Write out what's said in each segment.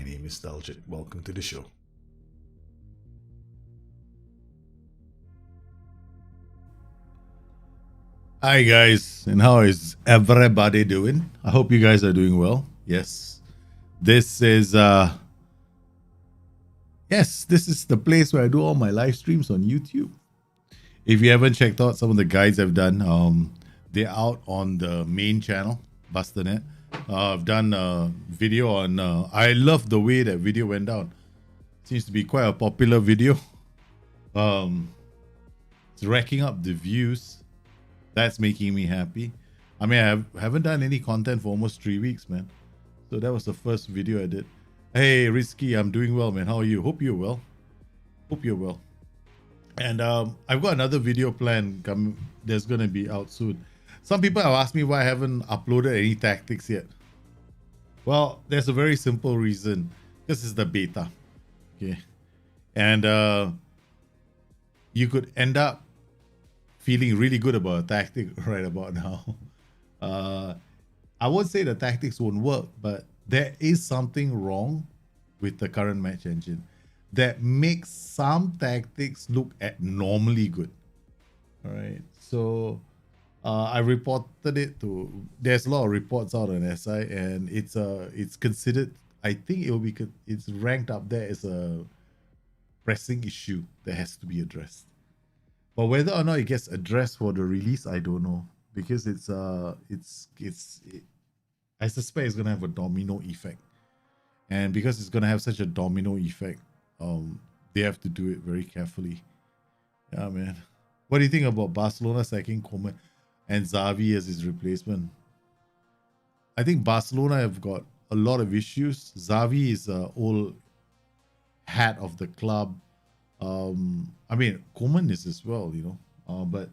name is Daljit. Welcome to the show. Hi guys, and how is everybody doing? I hope you guys are doing well. Yes. This is the place where I do all my live streams on YouTube. If you haven't checked out some of the guides I've done, they're out on the main channel, Bustthenet. I've done a video on I love the way that video went down. Seems to be quite a popular video. It's racking up the views. That's making me happy. I mean, I haven't done any content for almost 3 weeks, man. So that was the first video I did. Hey, Risky, I'm doing well, man. How are you? Hope you're well. Hope you're well. And I've got another video plan coming. That's going to be out soon. Some people have asked me why I haven't uploaded any tactics yet. Well, there's a very simple reason. This is the beta. Okay. And you could end up feeling really good about a tactic right about now. I won't say the tactics won't work, but there is something wrong with the current match engine that makes some tactics look abnormally good. All right. So I reported it to. There's a lot of reports out on SI, and it's considered. I think it's ranked up there as a pressing issue that has to be addressed. But whether or not it gets addressed for the release, I don't know, because I suspect it's gonna have a domino effect, and because it's gonna have such a domino effect, they have to do it very carefully. Yeah, man. What do you think about Barcelona sacking Koeman and Xavi as his replacement? I think Barcelona have got a lot of issues. Xavi is an old hat of the club. I mean, Koeman is as well, you know. But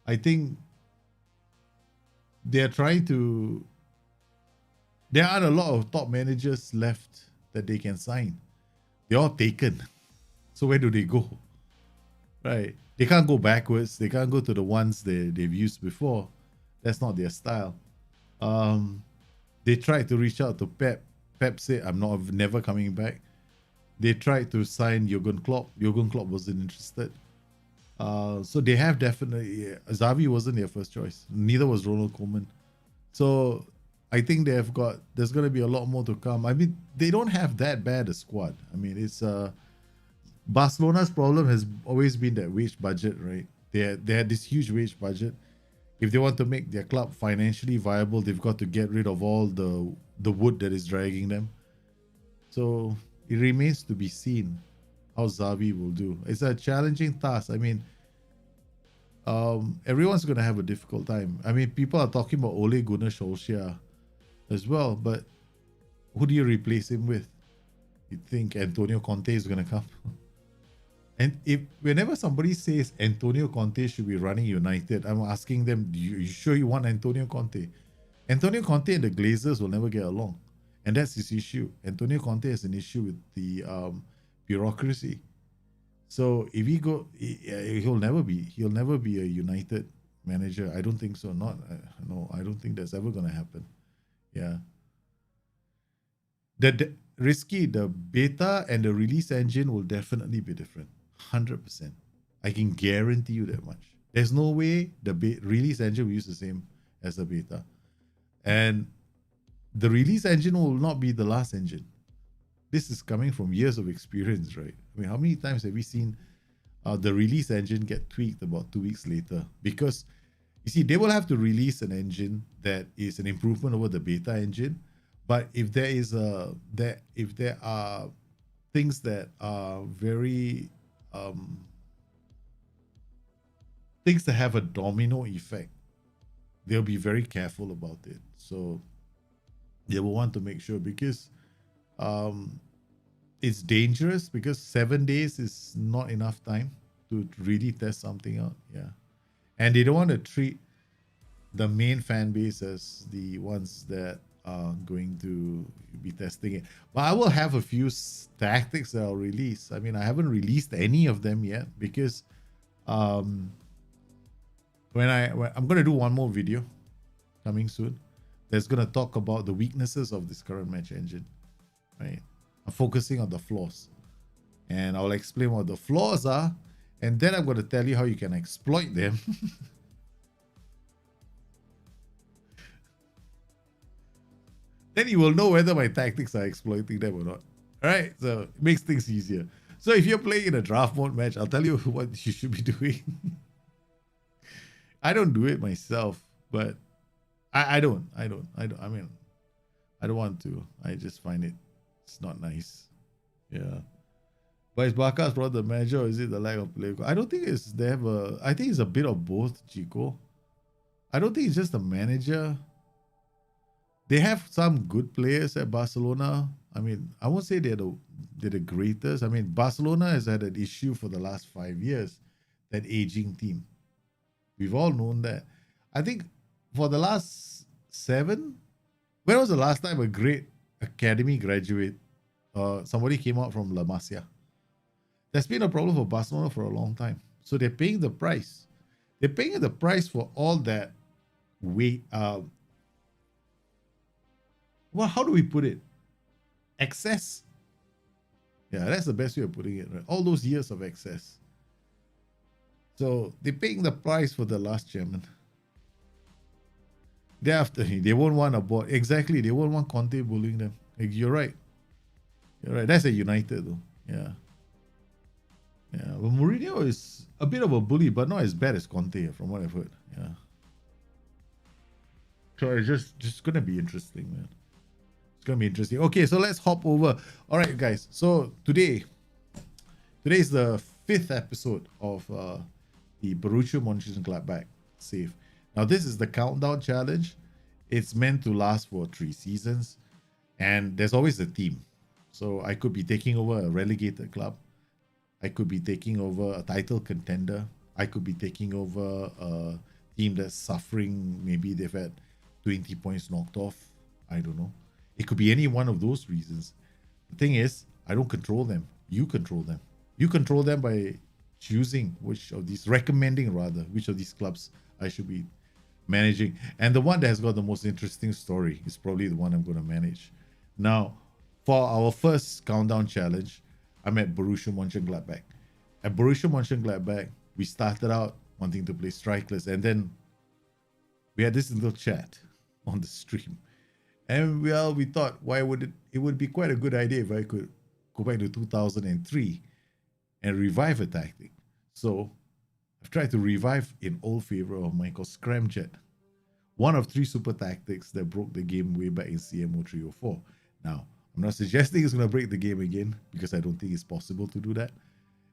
I think they're trying to. There aren't a lot of top managers left that they can sign. They're all taken. So where do they go? Right. They can't go backwards. They can't go to the ones they've used before. That's not their style. They tried to reach out to Pep. Pep said, I'm never coming back. They tried to sign Jurgen Klopp. Jurgen Klopp wasn't interested. So they have definitely... Xavi wasn't their first choice. Neither was Ronald Koeman. So I think there's going to be a lot more to come. I mean, they don't have that bad a squad. I mean, it's... Barcelona's problem has always been that wage budget, right? They had this huge wage budget. If they want to make their club financially viable, they've got to get rid of all the wood that is dragging them. So it remains to be seen how Xavi will do. It's a challenging task. I mean, everyone's going to have a difficult time. I mean, people are talking about Ole Gunnar Solskjaer as well, but who do you replace him with? You think Antonio Conte is going to come? And whenever somebody says Antonio Conte should be running United, I'm asking them, you sure you want Antonio Conte? Antonio Conte and the Glazers will never get along. And that's his issue. Antonio Conte has an issue with the bureaucracy. So if he'll never be a United manager. I don't think so. No, I don't think that's ever going to happen. Yeah. Risky, the beta and the release engine will definitely be different. 100%. I can guarantee you that much. There's no way the release engine will use the same as the beta. And the release engine will not be the last engine. This is coming from years of experience, right? I mean, how many times have we seen the release engine get tweaked about 2 weeks later? Because, you see, they will have to release an engine that is an improvement over the beta engine. But if there are things that are very things that have a domino effect, they'll be very careful about it. So they will want to make sure, because it's dangerous, because 7 days is not enough time to really test something out. Yeah. And they don't want to treat the main fan base as the ones that are going to be testing it. But I will have a few tactics that I'll release. I mean, I haven't released any of them yet, because I'm going to do one more video coming soon that's going to talk about the weaknesses of this current match engine, right? I'm focusing on the flaws. And I'll explain what the flaws are. And then I'm going to tell you how you can exploit them. Then you will know whether my tactics are exploiting them or not. All right, so it makes things easier. So if you're playing in a draft mode match, I'll tell you what you should be doing. I don't do it myself, but I don't. I mean, I don't want to. I just find it's not nice. Yeah. But is Barca's brought the manager, or is it the lack of player? I don't think I think it's a bit of both, Chico. I don't think it's just the manager. They have some good players at Barcelona. I mean, I won't say they're the greatest. I mean, Barcelona has had an issue for the last 5 years, that aging team. We've all known that. I think for the last 7, when was the last time a great academy graduate, somebody came out from La Masia? That's been a problem for Barcelona for a long time. So they're paying the price. They're paying the price for all that weight. Well, how do we put it? Excess. Yeah, that's the best way of putting it, right? All those years of excess. So they're paying the price for the last chairman. Thereafter, they won't want a board. Exactly, they won't want Conte bullying them. You're right. You're right. That's a United though. Yeah. Yeah. But Mourinho is a bit of a bully, but not as bad as Conte, from what I've heard. Yeah. So it's just gonna be interesting, man. Gonna be interesting. Okay, so let's hop over. All right, guys. So today is the 5th episode of the Borussia Mönchengladbach save. Now this is the countdown challenge. It's meant to last for 3 seasons, and there's always a theme. So I could be taking over a relegated club. I could be taking over a title contender. I could be taking over a team that's suffering. Maybe they've had 20 points knocked off. I don't know. It could be any one of those reasons. The thing is, I don't control them. You control them. You control them by choosing recommending which of these clubs I should be managing. And the one that has got the most interesting story is probably the one I'm going to manage. Now, for our first countdown challenge, I'm at Borussia Monchengladbach. At Borussia Mönchengladbach, we started out wanting to play strikeless, and then we had this little chat on the stream. And well, we thought, it would be quite a good idea if I could go back to 2003 and revive a tactic. So I've tried to revive an old favorite of mine called Scramjet, one of 3 super tactics that broke the game way back in CMO 304. Now, I'm not suggesting it's going to break the game again, because I don't think it's possible to do that.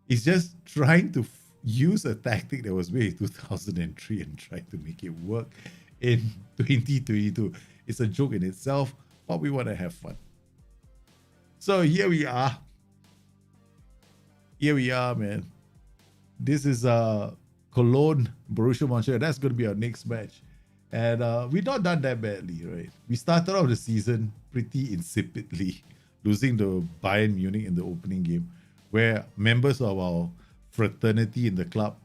It's just trying to use a tactic that was made in 2003 and trying to make it work in 2022. It's a joke in itself, but we want to have fun. So here we are. Here we are, man. This is Cologne, Borussia Mönchengladbach. That's going to be our next match. And we've not done that badly, right? We started off the season pretty insipidly, losing to Bayern Munich in the opening game, where members of our fraternity in the club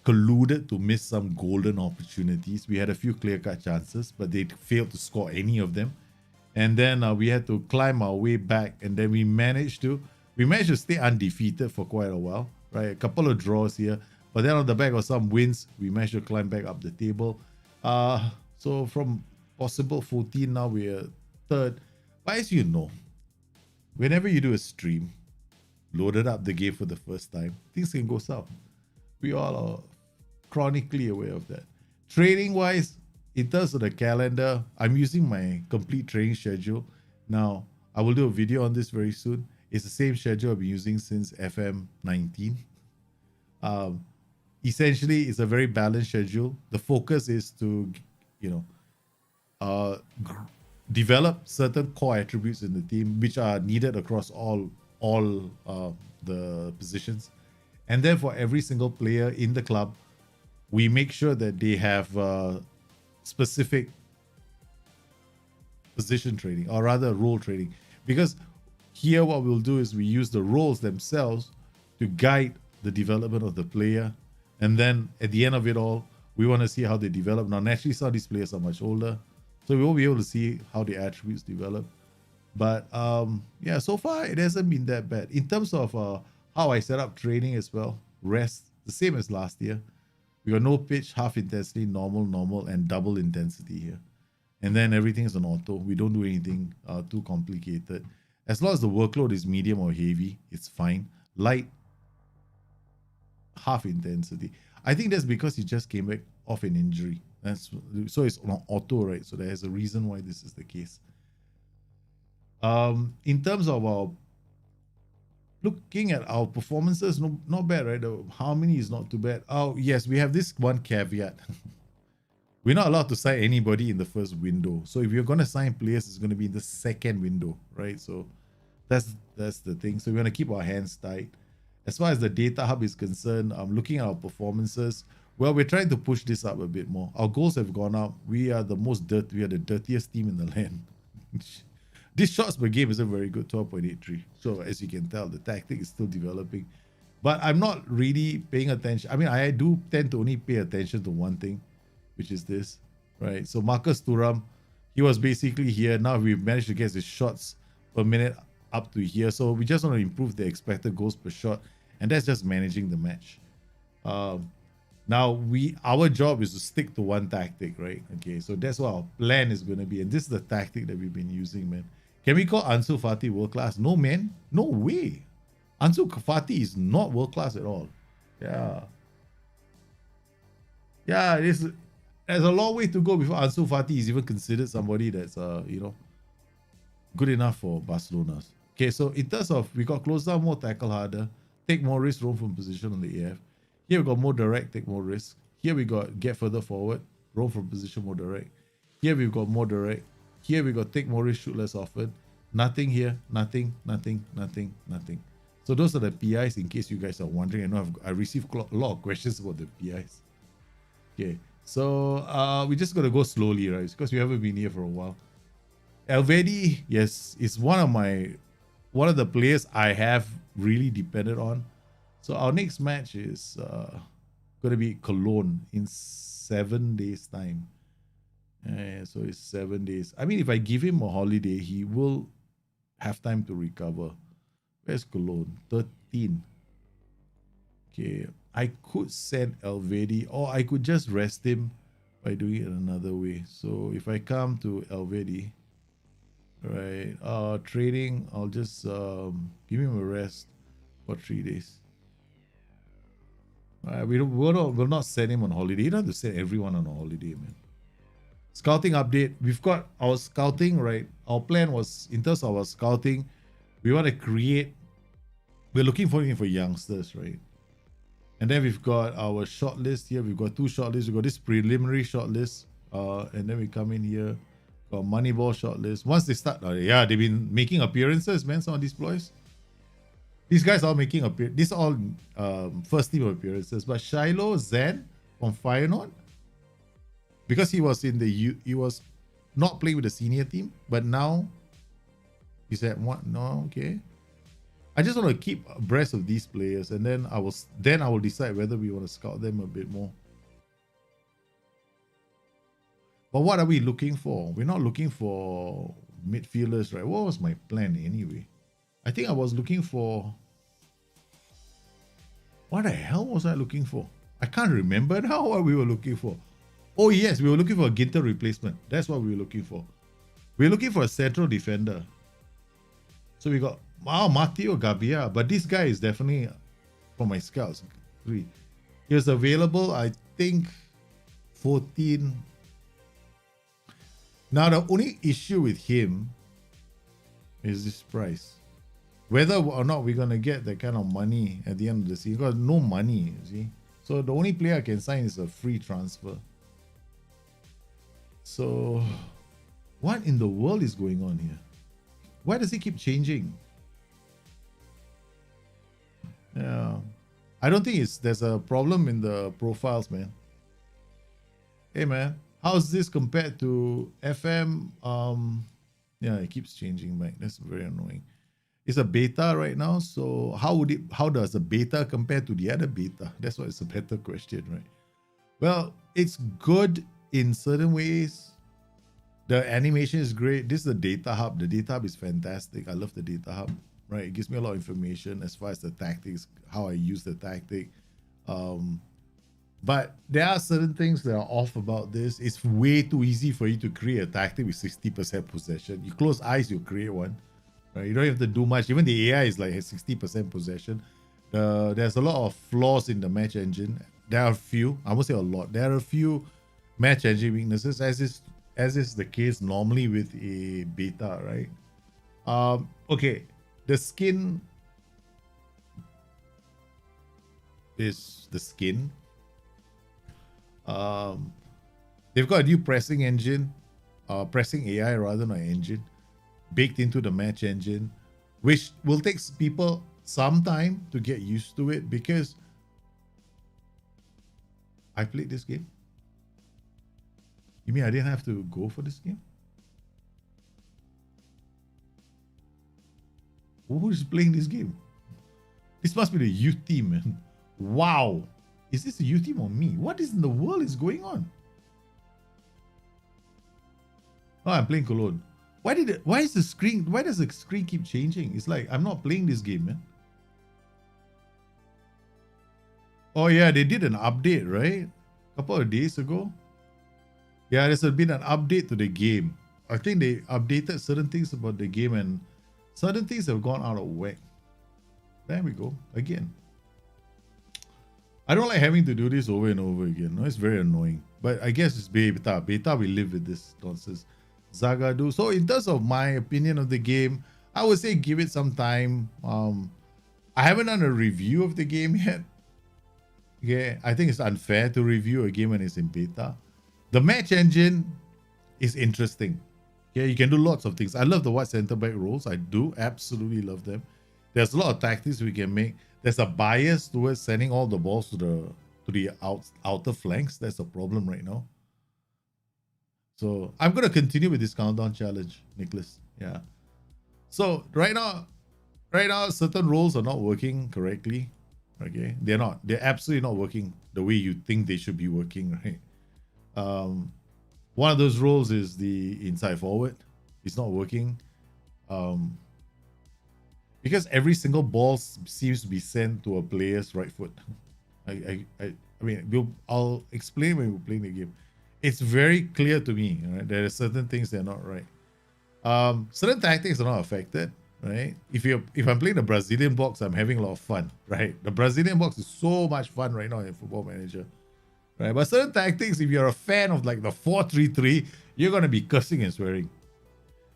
colluded to miss some golden opportunities. We had a few clear-cut chances, but they failed to score any of them. And then we had to climb our way back, and then we managed to stay undefeated for quite a while, right? A couple of draws here, but then on the back of some wins, we managed to climb back up the table. So from possible 14, now we're 3rd. But as you know, whenever you do a stream, loaded up the game for the first time, things can go south. We all are chronically aware of that. Training wise, in terms of the calendar, I'm using my complete training schedule. Now, I will do a video on this very soon. It's the same schedule I've been using since FM19. Essentially, it's a very balanced schedule. The focus is to, develop certain core attributes in the team, which are needed across all the positions. And then for every single player in the club, we make sure that they have specific position training, or rather role training. Because here what we'll do is we use the roles themselves to guide the development of the player. And then at the end of it all, we want to see how they develop. Now, naturally, some of these players are much older, so we won't be able to see how the attributes develop. But yeah, so far it hasn't been that bad. In terms of how I set up training as well, rest, the same as last year. We got no pitch, half intensity, normal, and double intensity here. And then everything is on auto. We don't do anything too complicated. As long as the workload is medium or heavy, it's fine. Light, half intensity. I think that's because he just came back off an injury. So it's on auto, right? So there's a reason why this is the case. In terms of our looking at our performances, not bad, right? The harmony is not too bad. Oh yes, we have this one caveat. We're not allowed to sign anybody in the first window. So if you're going to sign players, it's going to be in the second window, right? So that's the thing. So we're going to keep our hands tight. As far as the data hub is concerned, I'm looking at our performances. Well, we're trying to push this up a bit more. Our goals have gone up. We are the dirtiest team in the land. This shots per game isn't very good, 12.83. So as you can tell, the tactic is still developing. But I'm not really paying attention. I mean, I do tend to only pay attention to one thing, which is this, right? So Marcus Thuram, he was basically here. Now we've managed to get his shots per minute up to here. So we just want to improve the expected goals per shot. And that's just managing the match. Now our job is to stick to one tactic, right? Okay, so that's what our plan is going to be. And this is the tactic that we've been using, man. Can we call Ansu Fati world class? No, man. No way. Ansu Fati is not world class at all. Yeah. Yeah, there's a long way to go before Ansu Fati is even considered somebody that's good enough for Barcelona. Okay, so in terms of we got close down more, tackle harder, take more risk, roam from position on the AF. Here we got more direct, take more risk. Here we got get further forward, roam from position more direct. Here we've got more direct. Here we got take more risk, shoot less often. Nothing here, nothing. So those are the PIs in case you guys are wondering. I know I received a lot of questions about the PIs. Okay, so we're just gonna go slowly, right? Because we haven't been here for a while. Elvedi, yes, is one of the players I have really depended on. So our next match is gonna be Cologne in 7 days' time. So it's 7 days. I mean, if I give him a holiday, he will have time to recover. Where's Cologne? 13. Okay, I could send Elvedi, or I could just rest him by doing it another way. So if I come to Elvedi, right, training, I'll just give him a rest for 3 days. We'll not send him on holiday. You don't have to send everyone on a holiday, man. Scouting update. We've got our scouting, right? Our plan was, in terms of our scouting, we want to create, we're looking for youngsters, right? And then we've got our shortlist here. We've got 2 shortlists. We've got this preliminary shortlist. And then we come in here, got Moneyball shortlist. Once they start, yeah, they've been making appearances, man, some of these boys. These guys are making appearances. These are all first team appearances. But Shiloh Zen from Feyenoord, because he was he was not playing with the senior team, but now he said, "What? No, okay." I just want to keep abreast of these players, and then I will decide whether we want to scout them a bit more. But what are we looking for? We're not looking for midfielders, right? What was my plan anyway? I think I was looking for... What the hell was I looking for? I can't remember now what we were looking for. Oh yes, we were looking for a Ginter replacement. That's what we were looking for. We were looking for a central defender. So we got Matteo Gabbia, but this guy is definitely from my scouts. He was available, I think, 14. Now the only issue with him is this price. Whether or not we're gonna get that kind of money at the end of the season. Because no money, you see. So the only player I can sign is a free transfer. So what in the world is going on here? Why does he keep changing? Yeah, I don't think there's a problem in the profiles, man. Hey man, how's this compared to FM? Yeah, it keeps changing, man. That's very annoying. It's a beta right now, so how does a beta compare to the other beta? That's why it's a better question, right? Well, it's good in certain ways. The animation is great. This is the data hub. The data hub is fantastic. I love the data hub. Right, it gives me a lot of information as far as the tactics, how I use the tactic. But there are certain things that are off about this. It's way too easy for you to create a tactic with 60% possession. You close eyes, you create one. Right? You don't have to do much. Even the AI is like 60% possession. There's a lot of flaws in the match engine. There are a few. I won't say a lot. There are a few match engine weaknesses, as is the case normally with a beta, right? Okay, the skin is the skin. They've got a new pressing engine, pressing AI rather than an engine, baked into the match engine, which will take people some time to get used to it, because I played this game. You mean I didn't have to go for this game? Who is playing this game? This must be the youth team, man. Wow. Is this the youth team or me? What is in the world is going on? Oh, I'm playing Cologne. Why does the screen keep changing? It's like I'm not playing this game, man. Oh yeah, they did an update, right? A couple of days ago. Yeah, there's been an update to the game. I think they updated certain things about the game and certain things have gone out of whack. There we go, again. I don't like having to do this over and over again. No, it's very annoying. But I guess it's beta. Beta, we live with this nonsense. Zagadou. So in terms of my opinion of the game, I would say give it some time. I haven't done a review of the game yet. Yeah, I think it's unfair to review a game when it's in beta. The match engine is interesting. Yeah, you can do lots of things. I love the wide center back roles. I do absolutely love them. There's a lot of tactics we can make. There's a bias towards sending all the balls to the outer flanks. That's a problem right now. So I'm gonna continue with this countdown challenge, Nicholas. Yeah. So right now, certain roles are not working correctly. Okay, they're not. They're absolutely not working the way you think they should be working. Right. One of those roles is the inside forward. It's not working. Because every single ball seems to be sent to a player's right foot. I mean, I'll explain when we play the game. It's very clear to me, right? There are certain things that are not right. Certain tactics are not affected, right? If I'm playing the Brazilian box, I'm having a lot of fun, right? The Brazilian box is so much fun right now in Football Manager, right? But certain tactics, if you're a fan of like the 4-3-3, you're gonna be cursing and swearing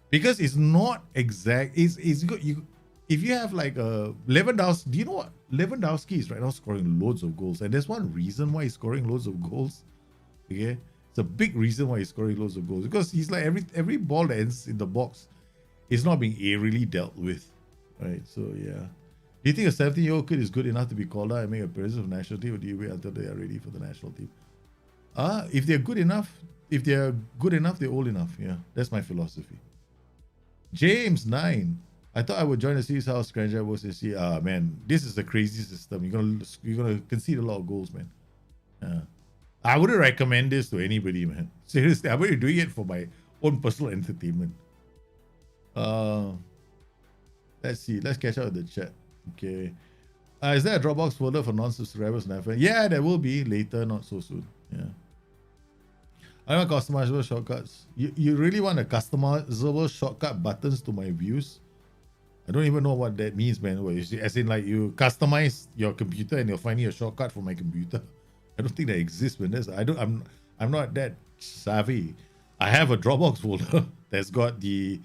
because it's not exact. It's good. If you have like a Lewandowski, do you know what Lewandowski is right now scoring loads of goals? And there's one reason why he's scoring loads of goals. Okay, it's a big reason why he's scoring loads of goals because he's like every ball that ends in the box is not being aerially dealt with, right? So yeah, do you think a 17-year-old kid is good enough to be called out and make a presence of national team, or do you wait until they are ready for the national team? If they're good enough, they're old enough. Yeah, that's my philosophy. James 9. I thought I would join the series house. Scramjet was to see. Man, this is a crazy system. You're gonna concede a lot of goals, man. I wouldn't recommend this to anybody, man. Seriously, I'm only doing it for my own personal entertainment. Let's see. Let's catch up with the chat. Okay. Is there a Dropbox folder for non-subscribers? Yeah, there will be later, not so soon. Yeah. I don't want customizable shortcuts. You really want a customizable shortcut buttons to my views? I don't even know what that means, man. As in, like, you customize your computer and you're finding a shortcut for my computer. I don't think that exists, man. I'm not that savvy. I have a Dropbox folder that's got the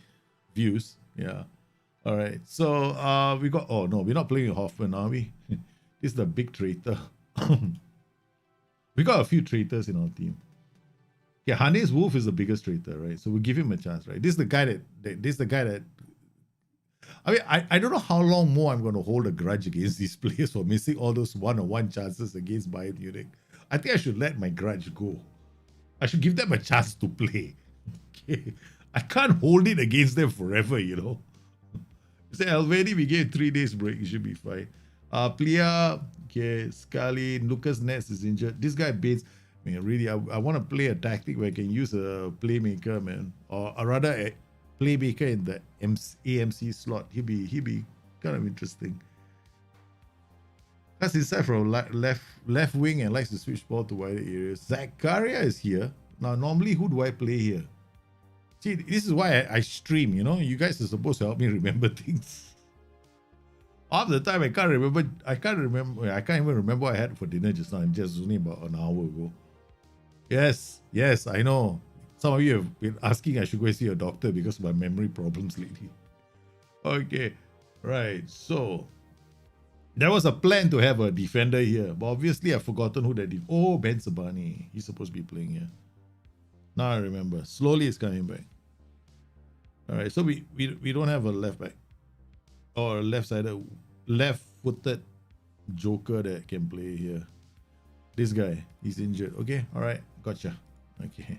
views. Yeah. All right. So we got. Oh no, we're not playing with Hoffman, are we? This is the big traitor. We got a few traitors in our team. Yeah, Hane's Wolf is the biggest traitor, right? So we'll give him a chance, right? This is the guy that. I mean, I don't know how long more I'm going to hold a grudge against these players for missing all those one-on-one chances against Bayern Munich. I think I should let my grudge go. I should give them a chance to play. Okay, I can't hold it against them forever, you know. Say Alvedi, we gave 3 days break. You should be fine. Plia, okay, Scully, Lucas Nets is injured. This guy Bates. I mean, really, I want to play a tactic where I can use a playmaker, man, or rather a playmaker in the AMC slot. He'd be kind of interesting. That's inside from left wing and likes to switch ball to wider areas. Zakaria is here. Now, normally, who do I play here? See, this is why I stream, you know? You guys are supposed to help me remember things. Half the time, I can't remember. I can't even remember what I had for dinner just now. It just only about an hour ago. Yes, I know. Some of you have been asking I should go see a doctor because of my memory problems lately. Okay, right. So, there was a plan to have a defender here, but obviously I've forgotten who that is. Oh, Ben Sabani. He's supposed to be playing here. Now I remember. Slowly it's coming back. All right, so we don't have a left back or a left-footed joker that can play here. This guy, he's injured. Okay, all right, gotcha. Okay.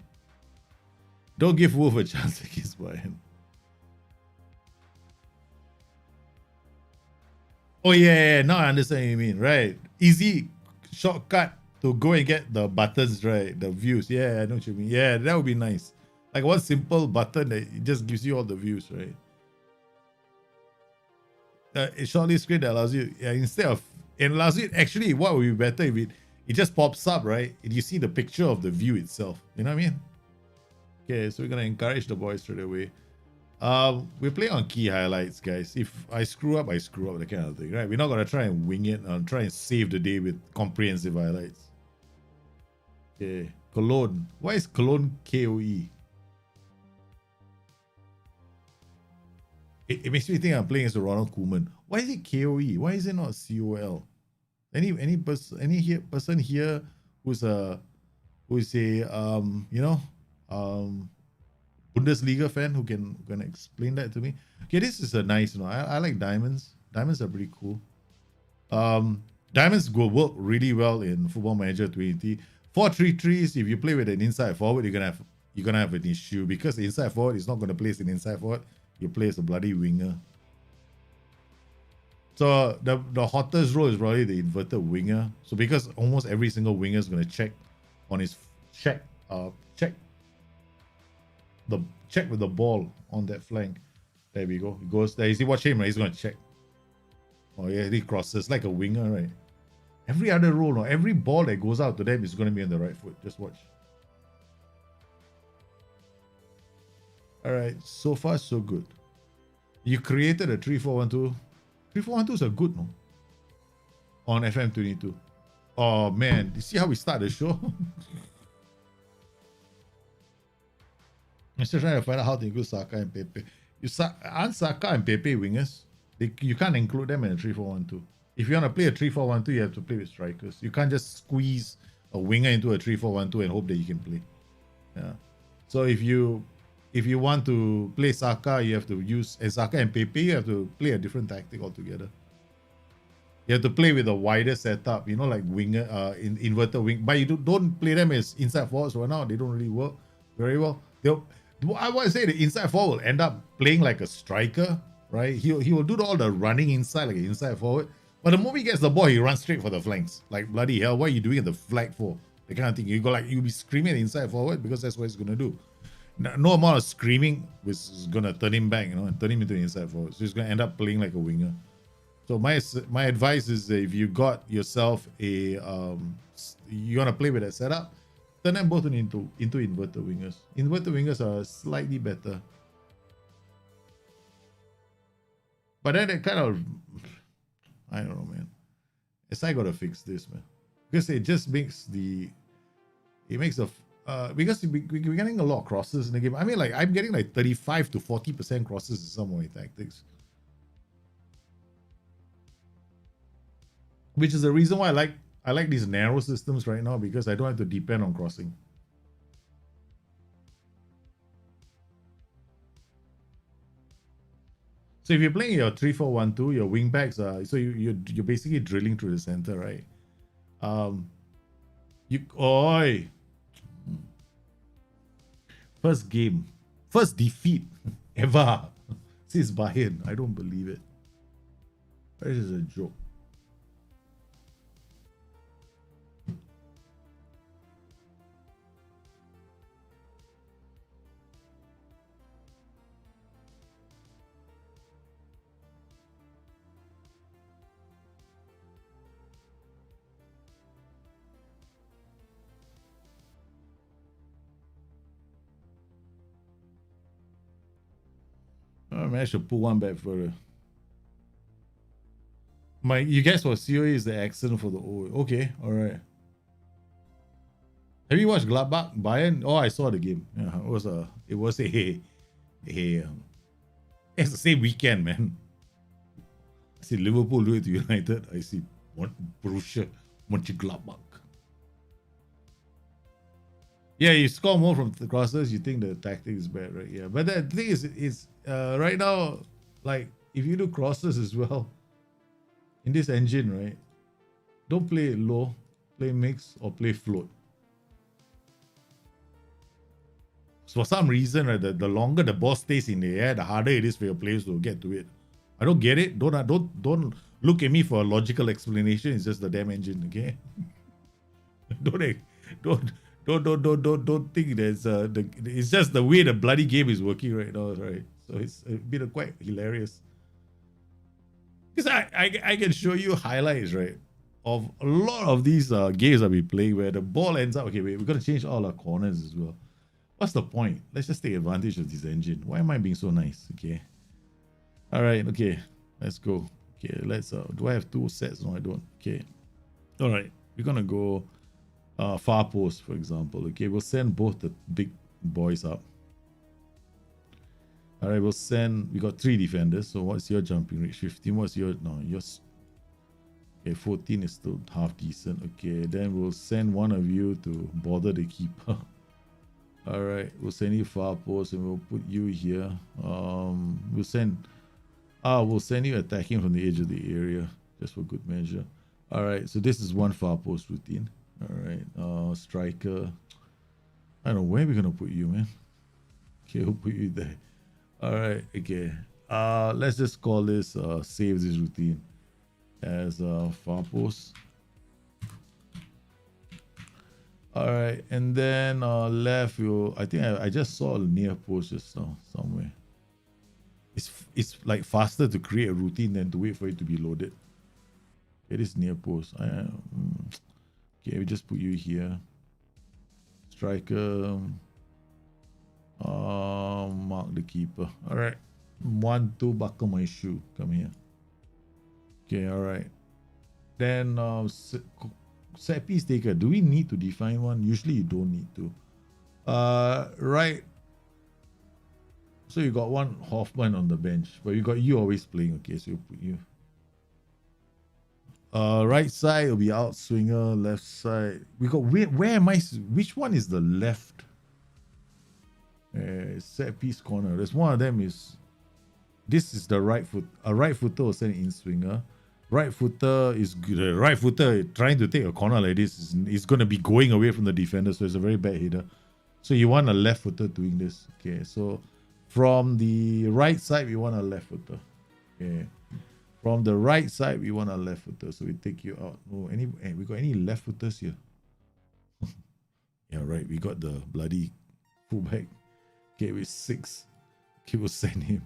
Don't give Wolf a chance against Bayern. Oh yeah, now I understand what you mean. Right, easy shortcut to go and get the buttons, right? The views. Yeah, I know what you mean. Yeah, that would be nice. Like one simple button that it just gives you all the views, right? A shortlist screen that allows you, instead of, it allows you, actually, what would be better if it just pops up, right? And you see the picture of the view itself. You know what I mean? Okay, so we're going to encourage the boys straight away. We play on key highlights, guys. If I screw up, that kind of thing, right? We're not going to try and wing it and try and save the day with comprehensive highlights. Okay, Cologne. Why is Cologne KOE? It makes me think I'm playing as a Ronald Koeman. Why is it KOE? Why is it not COL? Any person here who's a Bundesliga fan who can explain that to me? Okay, this is a nice, I like diamonds. Diamonds are pretty cool. Diamonds will work really well in Football Manager 20. 4-3-3s, if you play with an inside forward, you're gonna have an issue because the inside forward is not gonna play as an inside forward. You play as a bloody winger. So the hottest role is probably the inverted winger. So because almost every single winger is gonna check on his check with the ball on that flank. There we go. He goes there. You see, watch him, right? He's gonna check. Oh yeah, he crosses like a winger, right? Every other role, no, every ball that goes out to them is gonna be on the right foot. Just watch. Alright, so far so good. You created a 3-4-1-2. 3-4-1-2s are good, no? On FM22. Oh man, you see how we start the show? I'm still trying to find out how to include Saka and Pepe. Aren't Saka and Pepe wingers? You can't include them in a 3-4-1-2. If you want to play a 3-4-1-2, you have to play with strikers. You can't just squeeze a winger into a 3-4-1-2 and hope that you can play. Yeah. So if you want to play Saka, you have to use Saka and Pepe. You have to play a different tactic altogether. You have to play with a wider setup, like winger, inverted wing. But you don't play them as inside forwards right now. They don't really work very well. I want to say the inside forward will end up playing like a striker, right? He will do all the running inside like an inside forward. But the moment he gets the ball, he runs straight for the flanks. Like, bloody hell, what are you doing at the flag for? The kind of thing. You'll be screaming at inside forward because that's what he's going to do. No amount of screaming is going to turn him back, and turn him into an inside forward. So he's going to end up playing like a winger. So my advice is that if you got yourself you want to play with that setup, turn them both into inverted wingers. Inverted wingers are slightly better. But then it kind of, I don't know, man. I gotta fix this, man. Because it just makes because we're getting a lot of crosses in the game. I mean, like, I'm getting like 35 to 40% crosses in some of my tactics. Which is the reason why I like these narrow systems right now, because I don't have to depend on crossing. So if you're playing your 3-4-1-2, your wing backs are, so you're basically drilling through the center, right? First game, first defeat ever since Bayern. I don't believe it. This is a joke. I should pull one back further. You guess what COA is the accent for the O. Okay, all right. Have you watched Gladbach Bayern? Oh, I saw the game. Yeah, it was a it's the same weekend, man. I see Liverpool do it to United. I see Borussia Monchengladbach. Yeah, you score more from the crosses. You think the tactic is bad, right? Yeah, but the thing is right now, like if you do crosses as well in this engine, right? Don't play low, play mix or play float. So for some reason, right, the longer the ball stays in the air, the harder it is for your players to get to it. I don't get it. Don't look at me for a logical explanation. It's just the damn engine, okay? don't think there's it's just the way the bloody game is working right now, right? So it's been quite hilarious. Because I can show you highlights, right, of a lot of these games that we play where the ball ends up. Okay, wait, we're gonna change all our corners as well. What's the point? Let's just take advantage of this engine. Why am I being so nice? Okay. All right. Okay. Let's go. Okay. Let's. Do I have 2 sets? No, I don't. Okay. All right. We're gonna go far post, for example. Okay. We'll send both the big boys up. All right. We'll send. We got 3 defenders. So what's your jumping rate? 15. What's your? No, yours. Okay. 14 is still half decent. Okay. Then we'll send one of you to bother the keeper. All right, we'll send you far post and we'll put you here. We'll send you attacking from the edge of the area just for good measure. All right, so this is one far post routine. All right, striker. I don't know where we're gonna put you, man. Okay, we'll put you there. All right, okay. Let's just call this save this routine as far post. All right, and then left, I think I just saw a near post just now somewhere. It's like faster to create a routine than to wait for it to be loaded. It is near post. Okay, we just put you here. Striker. Mark the keeper. All right, 1, 2, buckle my shoe. Come here. Okay, all right. Then set piece taker. Do we need to define one? Usually you don't need to. Right. So you got one Hoffman on the bench, but you got you always playing. Okay, so you put you. Right side will be out swinger. Left side. We got where am I? Which one is the left? Set piece corner. There's one of them is. This is the right foot. A right footer will send in swinger. Right footer is good. Right footer trying to take a corner like this is going to be going away from the defender, so it's a very bad header. So you want a left footer doing this. Okay, so from the right side we want a left footer. Okay, from the right side we want a left footer. So we take you out. Oh, we got any left footers here? Yeah, right. We got the bloody fullback. Okay, with 6. Okay, we'll send him.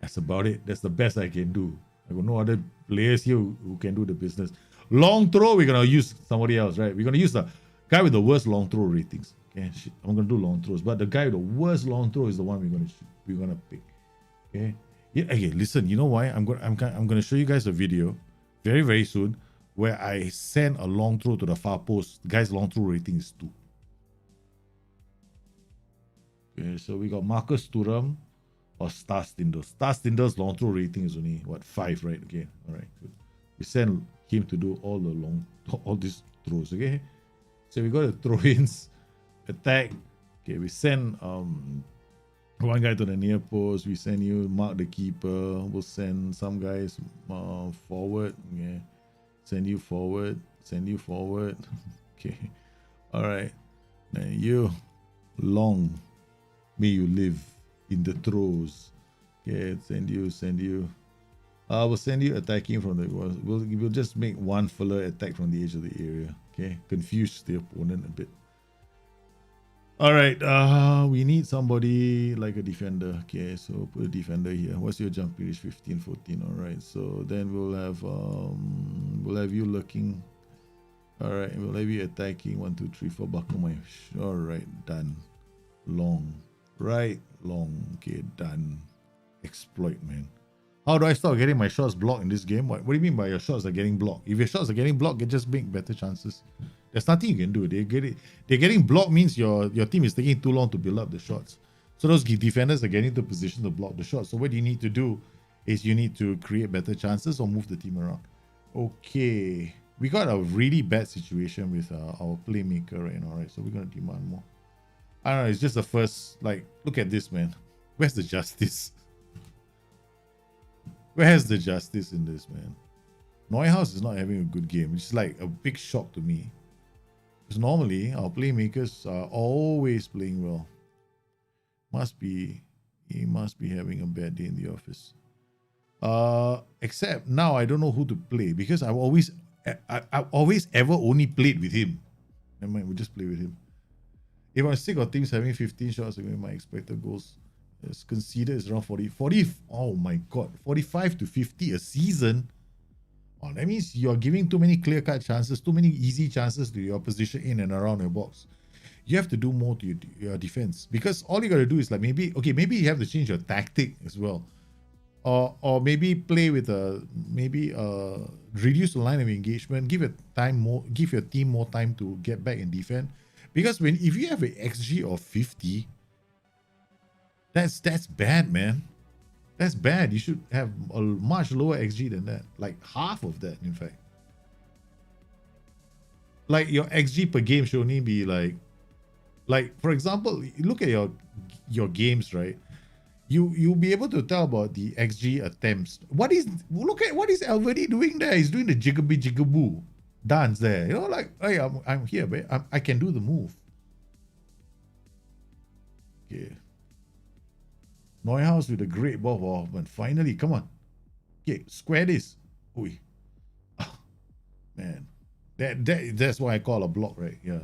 That's about it. That's the best I can do. I got no other players here who can do the business. Long throw, we're gonna use somebody else, right? We're gonna use the guy with the worst long throw ratings. Okay, I'm gonna do long throws, but the guy with the worst long throw is the one we're gonna pick. Okay. Yeah. Okay. Listen. You know why? I'm gonna show you guys a video very very soon where I send a long throw to the far post. The guy's long throw rating is 2. Okay. So we got Marcus Thuram. Or Star Stindl. Star Stindl's long throw rating is only 5, right? Okay, all right, good. We send him to do all these throws. Okay, so we got the throw-ins, attack. Okay, we send one guy to the near post. We send you mark the keeper. We'll send some guys forward. Okay, send you forward. Okay, all right. Then you long may you live in the throws. Okay, send you. We'll send you attacking from the. We'll just make one filler attack from the edge of the area. Okay, confuse the opponent a bit. All right. We need somebody like a defender. Okay, so put a defender here. What's your jump period? 15, 14. All right. So then we'll have you looking. All right. We'll have you attacking. 1, 2, 3, 4. Buckle my. All right. Done. Long. Right. Long. Okay. Done. Exploit, man. How do I stop getting my shots blocked in this game? What do you mean by your shots are getting blocked? If your shots are getting blocked, you just make better chances. There's nothing you can do. They're getting blocked means your team is taking too long to build up the shots. So those defenders are getting into position to block the shot. So what you need to do is you need to create better chances or move the team around. Okay. We got a really bad situation with our playmaker right now, right? So we're going to demand more. I don't know. It's just the first, like, look at this, man. Where's the justice? Where's the justice in this, man? Neuhaus is not having a good game, which is like a big shock to me. Because normally, our playmakers are always playing well. He must be having a bad day in the office. Except now I don't know who to play because I've always ever only played with him. Never mind, we'll just play with him. If I'm sick of teams having 15 shots against my expected goals, it's considered is around 40. Oh my god, 45 to 50 a season. Oh, that means you're giving too many clear-cut chances, too many easy chances to your opposition in and around your box. You have to do more to your defense because all you got to do is like maybe you have to change your tactic as well, or maybe play with reduce the line of engagement, give your team more time to get back and defend. Because if you have an XG of 50, that's bad, man. That's bad. You should have a much lower XG than that, like half of that, in fact. Like your XG per game should only be like for example, look at your games, right? You'll be able to tell about the XG attempts. Look at what is Alvedi doing there? He's doing the jigaboo dance there. You know, like, hey, I'm here, babe. I can do the move. Okay. Neuhaus with a great ball for Hoffman. Finally, come on. Okay, square this. Oi. Oh, man. That's what I call a block, right? Yeah.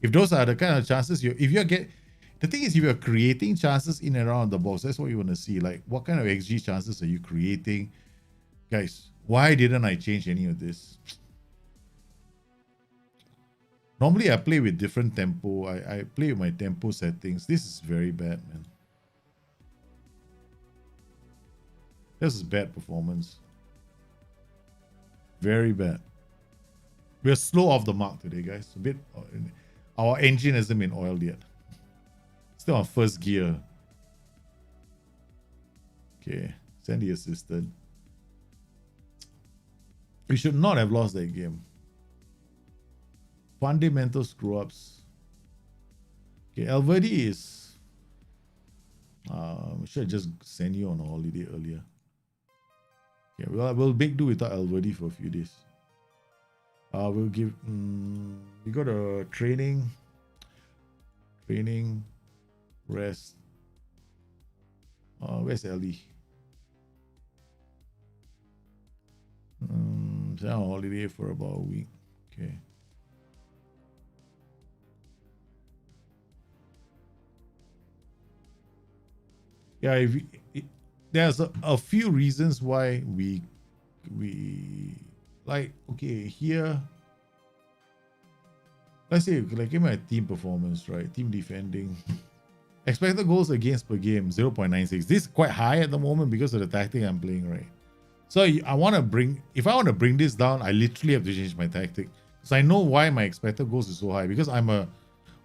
If those are the kind of chances the thing is, if you're creating chances in and around the box, that's what you want to see. Like, what kind of XG chances are you creating? Guys, why didn't I change any of this? Normally, I play with different tempo. I play with my tempo settings. This is very bad, man. This is bad performance. Very bad. We're slow off the mark today, guys. A bit. Our engine hasn't been oiled yet. Still on first gear. Okay, send the assistant. We should not have lost that game. Fundamental screw-ups. Okay, Alvedi is... we should just send you on a holiday earlier. Okay, we'll make do without Alvedi for a few days. We'll give... we got a training, rest. Where's Ellie? Send on holiday for about a week. Okay. Yeah, there's a few reasons why we like, okay, here, let's say, like, give my team performance, right? Team defending. Expected goals against per game, 0.96. This is quite high at the moment because of the tactic I'm playing, right? So if I want to bring this down, I literally have to change my tactic. So I know why my expected goals is so high, because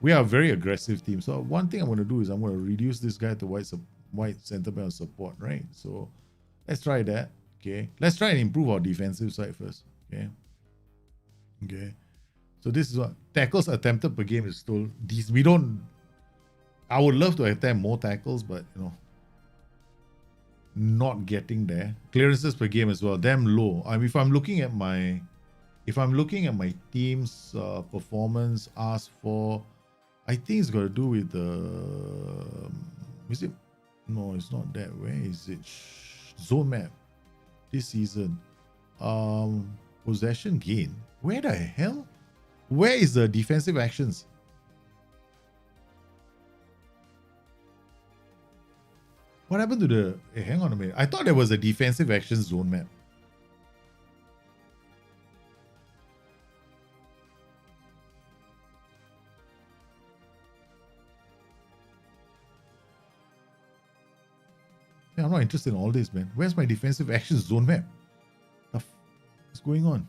we are a very aggressive team. So one thing I'm going to do is I'm going to reduce this guy to white center back support, right? So let's try that. Okay, let's try and improve our defensive side first. Okay. So this is what tackles attempted per game is still these. I would love to attempt more tackles, but not getting there. Clearances per game as well, damn low. I mean, if I'm looking at my team's performance asked for, I think it's got to do with the. Is it? No, it's not that. Where is it? Zone map this season. Possession gain. Where the hell? Where is the defensive actions? What happened to the... Hey, hang on a minute. I thought there was a defensive action zone map. Yeah, I'm not interested in all this, man. Where's my defensive action zone map? What's going on?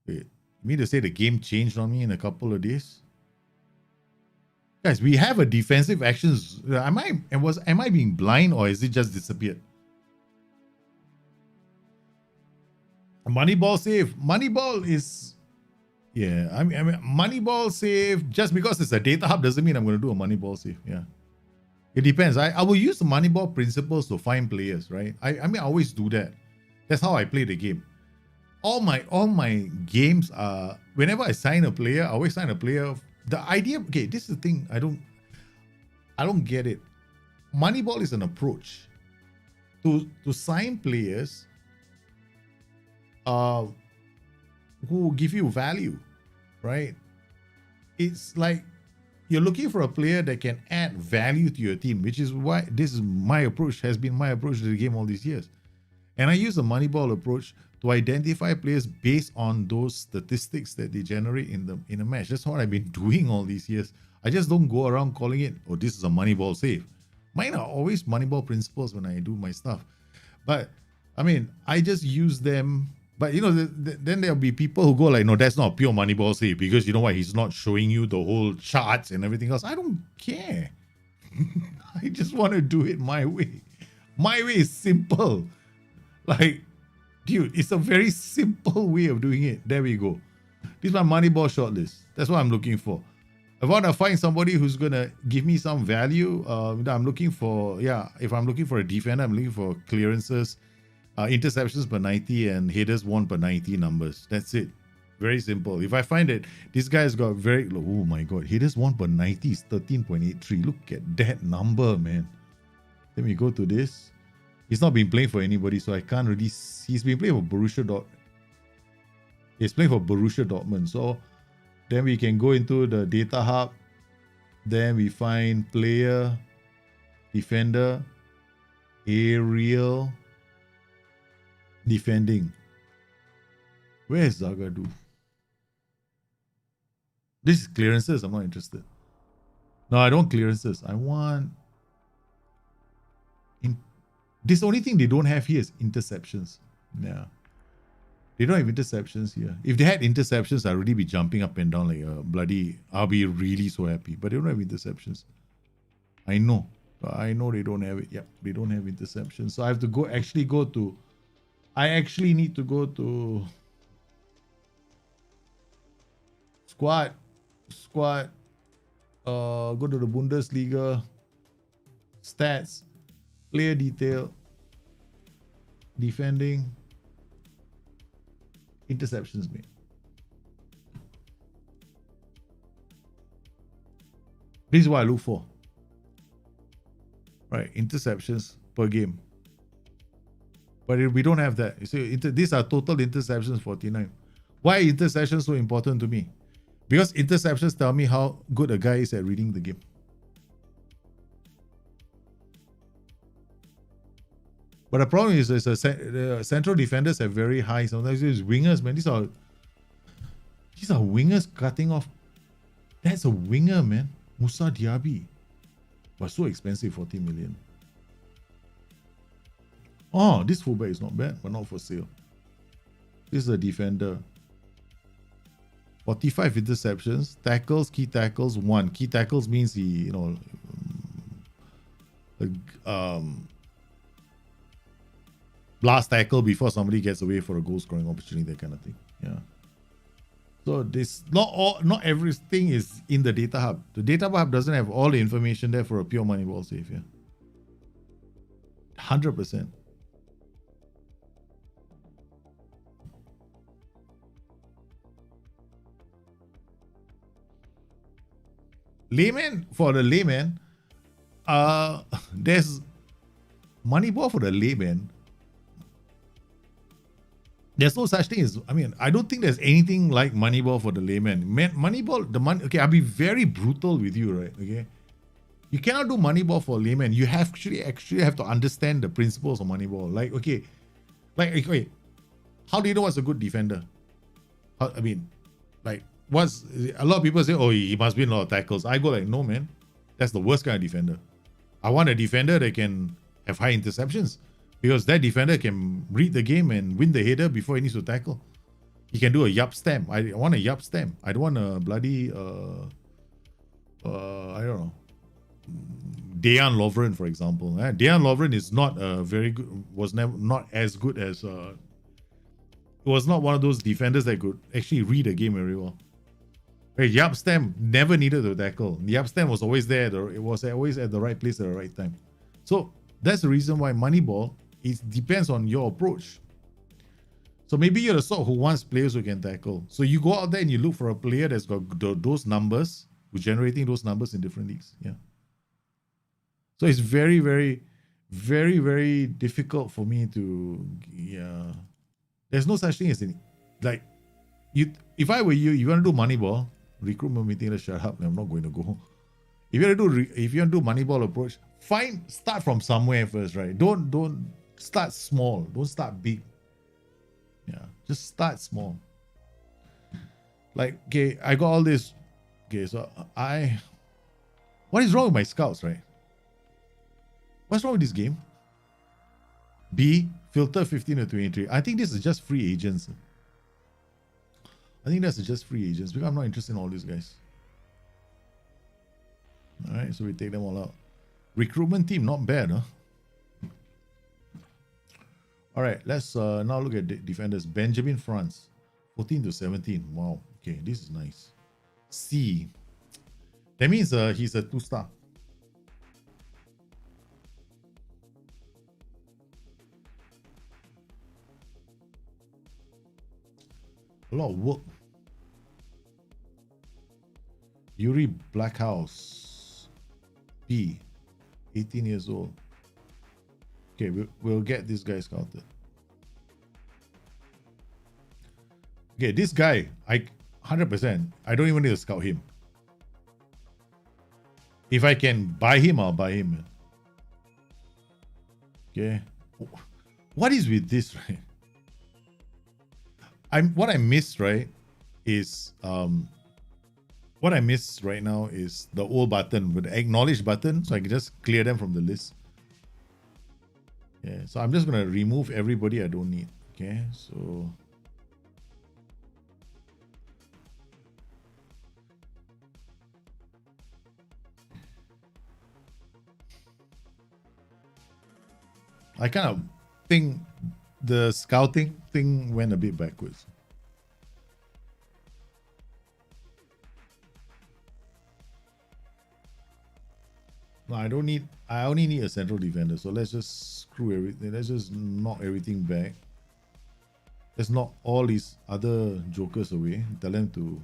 Wait, you mean to say the game changed on me in a couple of days? Guys, we have a defensive actions. Am I being blind, or is it just disappeared? Moneyball save. Moneyball is, yeah. I mean, Moneyball save. Just because it's a data hub doesn't mean I'm going to do a Moneyball save. Yeah, it depends. I will use the Moneyball principles to find players, right? I mean, I always do that. That's how I play the game. All my games are, whenever I sign a player, I always sign a player. The idea, okay, this is the thing. I don't get it. Moneyball is an approach to sign players who give you value, right? It's like you're looking for a player that can add value to your team, which is why this is my approach, has been my approach to the game all these years. And I use the Moneyball approach to identify players based on those statistics that they generate in a match. That's what I've been doing all these years. I just don't go around calling it, oh, this is a Moneyball save. Mine are always Moneyball principles when I do my stuff. But I mean, I just use them. But you know, then there'll be people who go like, no, that's not a pure Moneyball save, because you know what? He's not showing you the whole charts and everything else. I don't care. I just want to do it my way. My way is simple. Like, dude, it's a very simple way of doing it. There we go. This is my Moneyball shortlist. That's what I'm looking for. I want to find somebody who's going to give me some value. I'm looking for, if I'm looking for a defender, I'm looking for clearances, interceptions per 90, and headers won per 90 numbers. That's it. Very simple. If I find that this guy's got very, oh my God, headers won per 90 is 13.83. Look at that number, man. Let me go to this. He's not been playing for anybody, so I can't really see. He's been playing for Borussia He's playing for Borussia Dortmund. So then we can go into the data hub. Then we find player, defender, aerial, defending. Where's Zagadou? This is clearances. I'm not interested. No, I don't want clearances. I want... This only thing they don't have here is interceptions. Yeah. They don't have interceptions here. If they had interceptions, I'd already be jumping up and down like a bloody... I'll be really so happy. But they don't have interceptions. I know. I know they don't have it. Yep, they don't have interceptions. So I have to go to... I actually need to go to... Squad. Go to the Bundesliga. Stats. Player detail. Defending. Interceptions made. This is what I look for. Right, interceptions per game. But we don't have that. You see, these are total interceptions 49. Why are interceptions so important to me? Because interceptions tell me how good a guy is at reading the game. But the problem is, the central defenders have very high. Sometimes these wingers, man. These are wingers cutting off. That's a winger, man. Musa Diaby. But so expensive, 40 million. Oh, this fullback is not bad, but not for sale. This is a defender. 45 interceptions. Tackles, key tackles, 1. Key tackles means he, last tackle before somebody gets away for a goal scoring opportunity, that kind of thing. Yeah. So this not everything is in the data hub. The data hub doesn't have all the information there for a pure Moneyball save. Yeah. 100%. For the layman, there's Moneyball for the layman. There's no such thing as, I don't think there's anything like Moneyball for the layman. Moneyball, okay, I'll be very brutal with you, right? Okay. You cannot do Moneyball for layman. You have actually have to understand the principles of Moneyball. Okay, how do you know what's a good defender? what's a lot of people say, oh, he must win a lot of tackles. I go like, no, man, that's the worst kind of defender. I want a defender that can have high interceptions because that defender can read the game and win the header before he needs to tackle. He can do a yup stamp. I want a yup stamp. I don't want a bloody I don't know, Dejan Lovren, for example. Dejan Lovren is not very good. Was never not as good as. Was not one of those defenders that could actually read a game very well. Hey, Yap Stam never needed to tackle. Yap Stam was always there. It was always at the right place at the right time. So that's the reason why Moneyball, it depends on your approach. So maybe you're the sort who wants players who can tackle. So you go out there and you look for a player that's got those numbers, who's generating those numbers in different leagues. Yeah. So it's very, very, very, very difficult for me to, yeah. There's no such thing as like, you. If I were you, you want to do Moneyball, recruitment meeting, let's shut up. I'm not going to go. If you want to do, if you want to do Moneyball approach, start from somewhere first, right? Don't start small. Don't start big. Yeah, just start small. Like, okay, I got all this. Okay, so what is wrong with my scouts, right? What's wrong with this game? B, filter 15 to 23. I think this is just free agents. I think that's just free agents because I'm not interested in all these guys. All right, so we take them all out. Recruitment team, not bad, huh? All right, let's now look at defenders. Benjamin France, 14 to 17. Wow, okay, this is nice. C, that means he's a 2-star. A lot of work. Yuri Blackhouse, B, 18 years old. Okay, we'll get this guy scouted. Okay, this guy, 100%, I don't even need to scout him. If I can buy him, I'll buy him. Okay. What is with this, right? What I miss, right, is what I miss right now is the old button with the acknowledge button, so I can just clear them from the list. Yeah, so I'm just gonna remove everybody I don't need. Okay, so I kind of think the scouting thing went a bit backwards. No, I only need a central defender. So let's just screw everything. Let's just knock everything back. Let's knock all these other jokers away. Tell them to,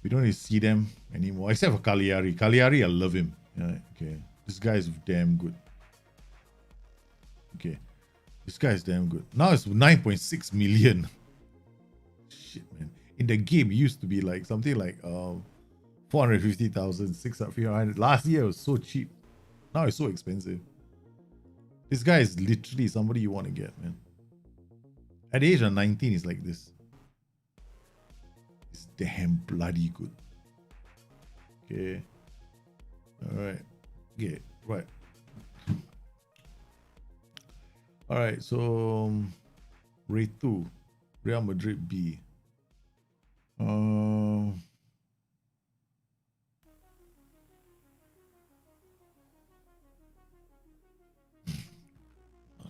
we don't need to see them anymore. Except for Cagliari. Cagliari, I love him. Yeah, okay. This guy is damn good. Okay. This guy is damn good. Now it's 9.6 million. Shit, man. In the game, it used to be like something like 450,000, 600. Last year it was so cheap. Now it's so expensive. This guy is literally somebody you want to get, man. At the age of 19, he's like this. He's damn bloody good. Okay. Alright. Okay, right. Alright, so Retu, Real Madrid B.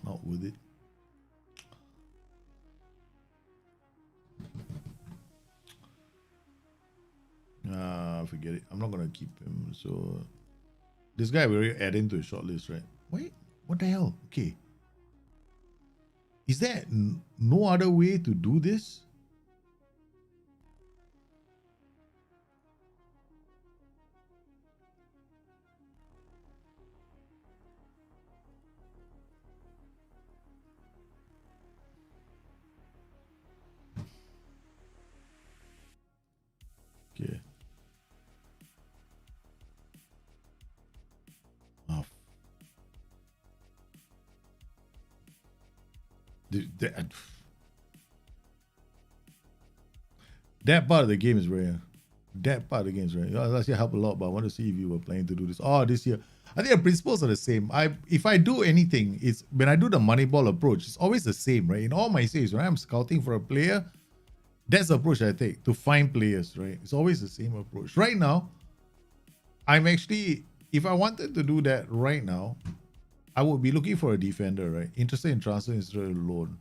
Not with it. Forget it. I'm not gonna keep him. So this guy we already add into a shortlist, right? Wait, what the hell? Okay. Is there no other way to do this? Okay. That part of the game is rare. That part of the game is rare. It'll actually help a lot, but I want to see if you were planning to do this. Oh, this year. I think the principles are the same. If I do anything, it's when I do the Moneyball approach, it's always the same, right? In all my saves, when I'm scouting for a player, that's the approach I take to find players, right? It's always the same approach. Right now, I'm actually, if I wanted to do that right now, I would be looking for a defender, right? Interested in transfer instead of loan.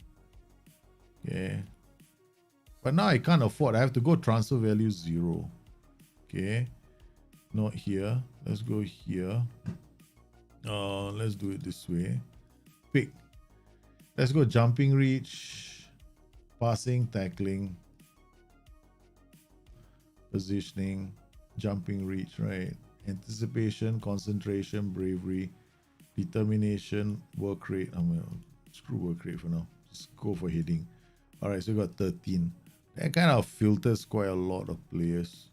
Okay. But now I can't afford. I have to go transfer value 0. Okay. Not here. Let's go here. Let's do it this way. Pick. Let's go jumping reach, passing, tackling, positioning, jumping reach, right? Anticipation, concentration, bravery, determination, work rate. I'm gonna screw work rate for now. Just go for hitting. All right, so we got 13. That kind of filters quite a lot of players.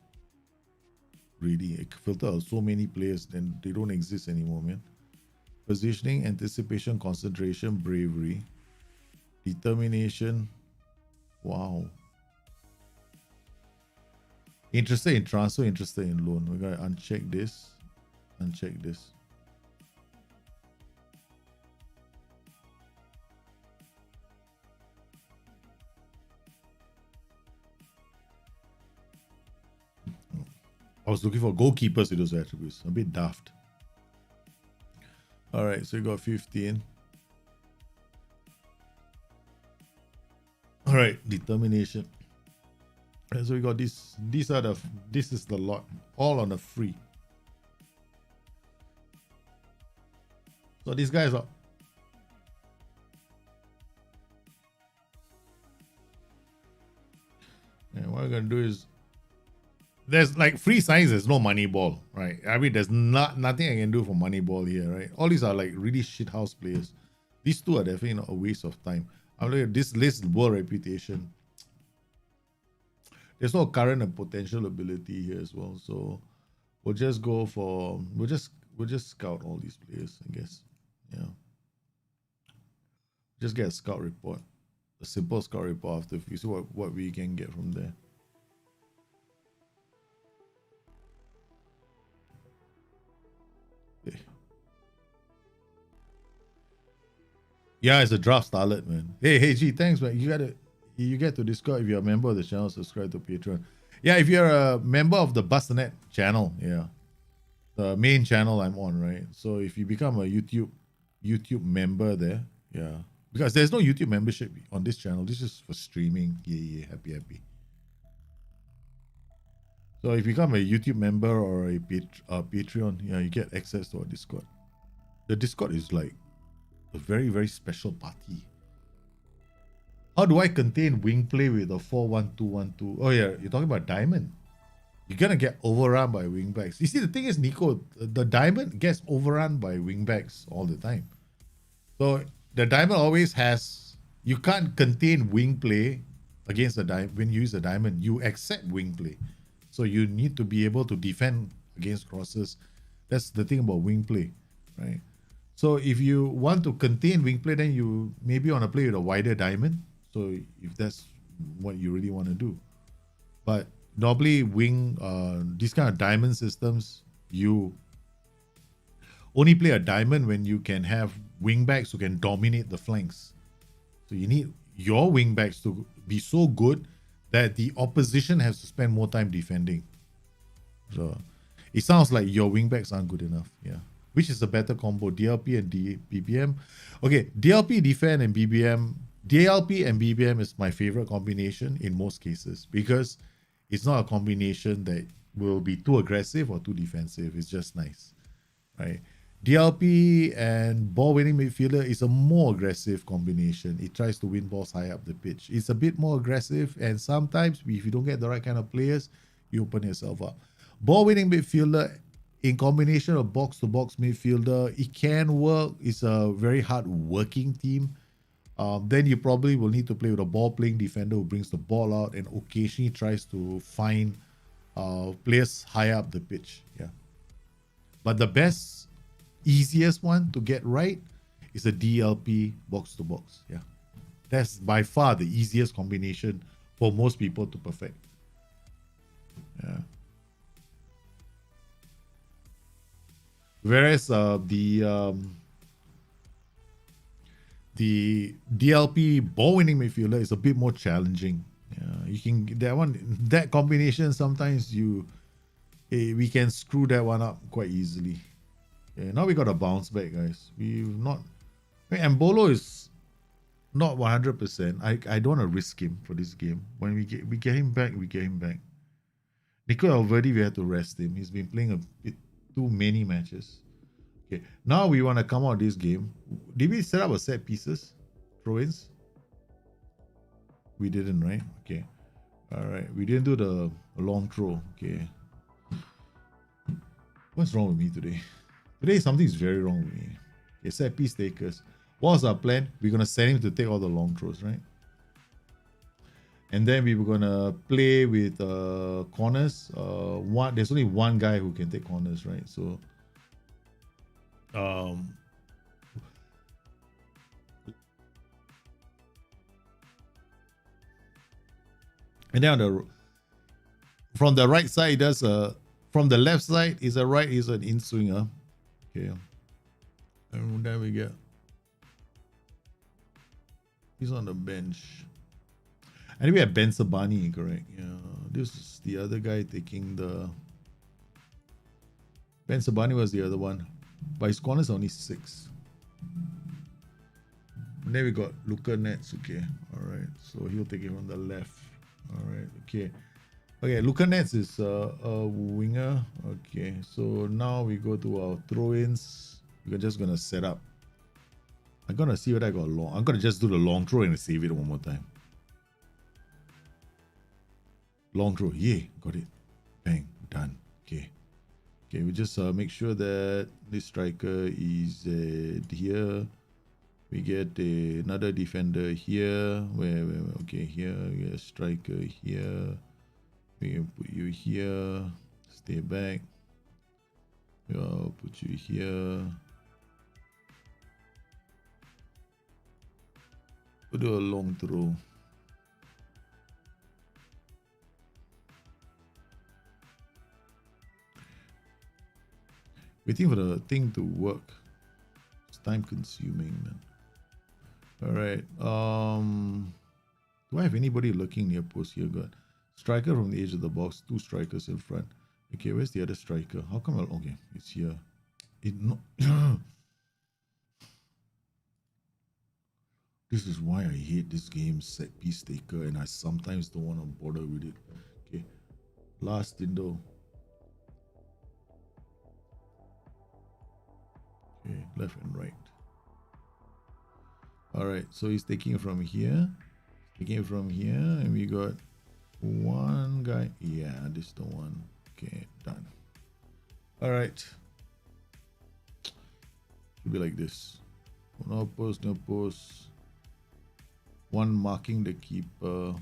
Really, it filters so many players, then they don't exist anymore, man. Positioning, anticipation, concentration, bravery, determination. Wow. Interested in transfer, interested in loan. We gotta uncheck this. Uncheck this. I was looking for goalkeepers with those attributes. A bit daft. All right, so we got 15. All right, determination. And so we got this. This is the lot, all on a free. So these guys are. And what we're gonna do is, there's like free signs. There's no Moneyball, right? I mean, there's nothing I can do for Moneyball here, right? All these are like really shit house players. These two are definitely not a waste of time. I'm looking at this list, world reputation. There's no current and potential ability here as well, so we'll just go for we'll just scout all these players, I guess. Yeah. Just get a scout report, a simple scout report after you see what we can get from there. Yeah, it's a draft starlet, man. Hey, G, thanks, man. You get to Discord if you're a member of the channel. Subscribe to Patreon. Yeah, if you're a member of the Bustthenet channel, yeah, the main channel I'm on, right? So if you become a YouTube member there, yeah, because there's no YouTube membership on this channel. This is for streaming. Yeah, happy. So if you become a YouTube member or a Patreon, yeah, you get access to our Discord. The Discord is like a very, very special party. How do I contain wing play with a 4-1-2-1-2? Oh yeah, you're talking about diamond. You're gonna get overrun by wingbacks. You see, the thing is, Nico, the diamond gets overrun by wingbacks all the time. So the diamond always has, you can't contain wing play against the diamond. When you use the diamond, you accept wing play. So you need to be able to defend against crosses. That's the thing about wing play, right? So if you want to contain wing play, then you maybe want to play with a wider diamond. So if that's what you really want to do. But normally these kind of diamond systems, you only play a diamond when you can have wingbacks who can dominate the flanks. So you need your wingbacks to be so good that the opposition has to spend more time defending. So it sounds like your wingbacks aren't good enough. Yeah. Which is a better combo, DLP and BBM? Okay, DLP, defend, and BBM. DLP and BBM is my favorite combination in most cases because it's not a combination that will be too aggressive or too defensive. It's just nice, right? DLP and ball-winning midfielder is a more aggressive combination. It tries to win balls high up the pitch. It's a bit more aggressive, and sometimes if you don't get the right kind of players, you open yourself up. Ball-winning midfielder in combination of box-to-box midfielder, it can work. It's a very hard working team. Then you probably will need to play with a ball-playing defender who brings the ball out and occasionally tries to find players high up the pitch. Yeah, but the best, easiest one to get right is a DLP box-to-box. Yeah, that's by far the easiest combination for most people to perfect. Whereas the DLP ball winning midfielder is a bit more challenging. You can that combination sometimes we can screw that one up quite easily. Okay, now we got a bounce back, guys. We've not. Mbolo is not 100%. I don't want to risk him for this game. When we get him back, we get him back. Nico Alverdi, we had to rest him. He's been playing a bit too many matches. Okay, now we want to come out of this game. Did we set up a set pieces? Throw-ins? We didn't, right? Okay. Alright, we didn't do the long throw. Okay. What's wrong with me today? Today something's very wrong with me. Okay, set piece takers. What's our plan? We're gonna send him to take all the long throws, right? And then we were gonna play with corners. There's only one guy who can take corners, right? So and then from the right side, from the left side is an in swinger. Okay. And then we get, he's on the bench. And we have Ben Sabani, correct? Yeah. This is the other guy taking the. Ben Sabani was the other one. But his corners are only 6. And then we got Luka Nets. Okay. Alright. So he'll take it from the left. Alright. Okay. Okay. Luka Nets is a winger. Okay. So now we go to our throw-ins. We're just gonna set up. I'm gonna see whether I got long. I'm gonna just do the long throw and save it one more time. Long throw, yeah, got it. Bang, done. Okay. Okay, we just make sure that this striker is here. We get another defender here. Where okay, here we get a striker here. We can put you here. Stay back. I'll put you here. We'll do a long throw. Waiting for the thing to work. It's time consuming, man. Alright. Do I have anybody lurking near post here? Got striker from the edge of the box, 2 strikers in front. Okay, where's the other striker? How come okay, it's here. This is why I hate this game, set piece taker, and I sometimes don't want to bother with it. Okay. Last window. Okay, left and right. Alright, so he's taking it from here. Taking it from here, and we got one guy. Yeah, this is the one. Okay, done. Alright. Should be like this. No post, no post. One marking the keeper.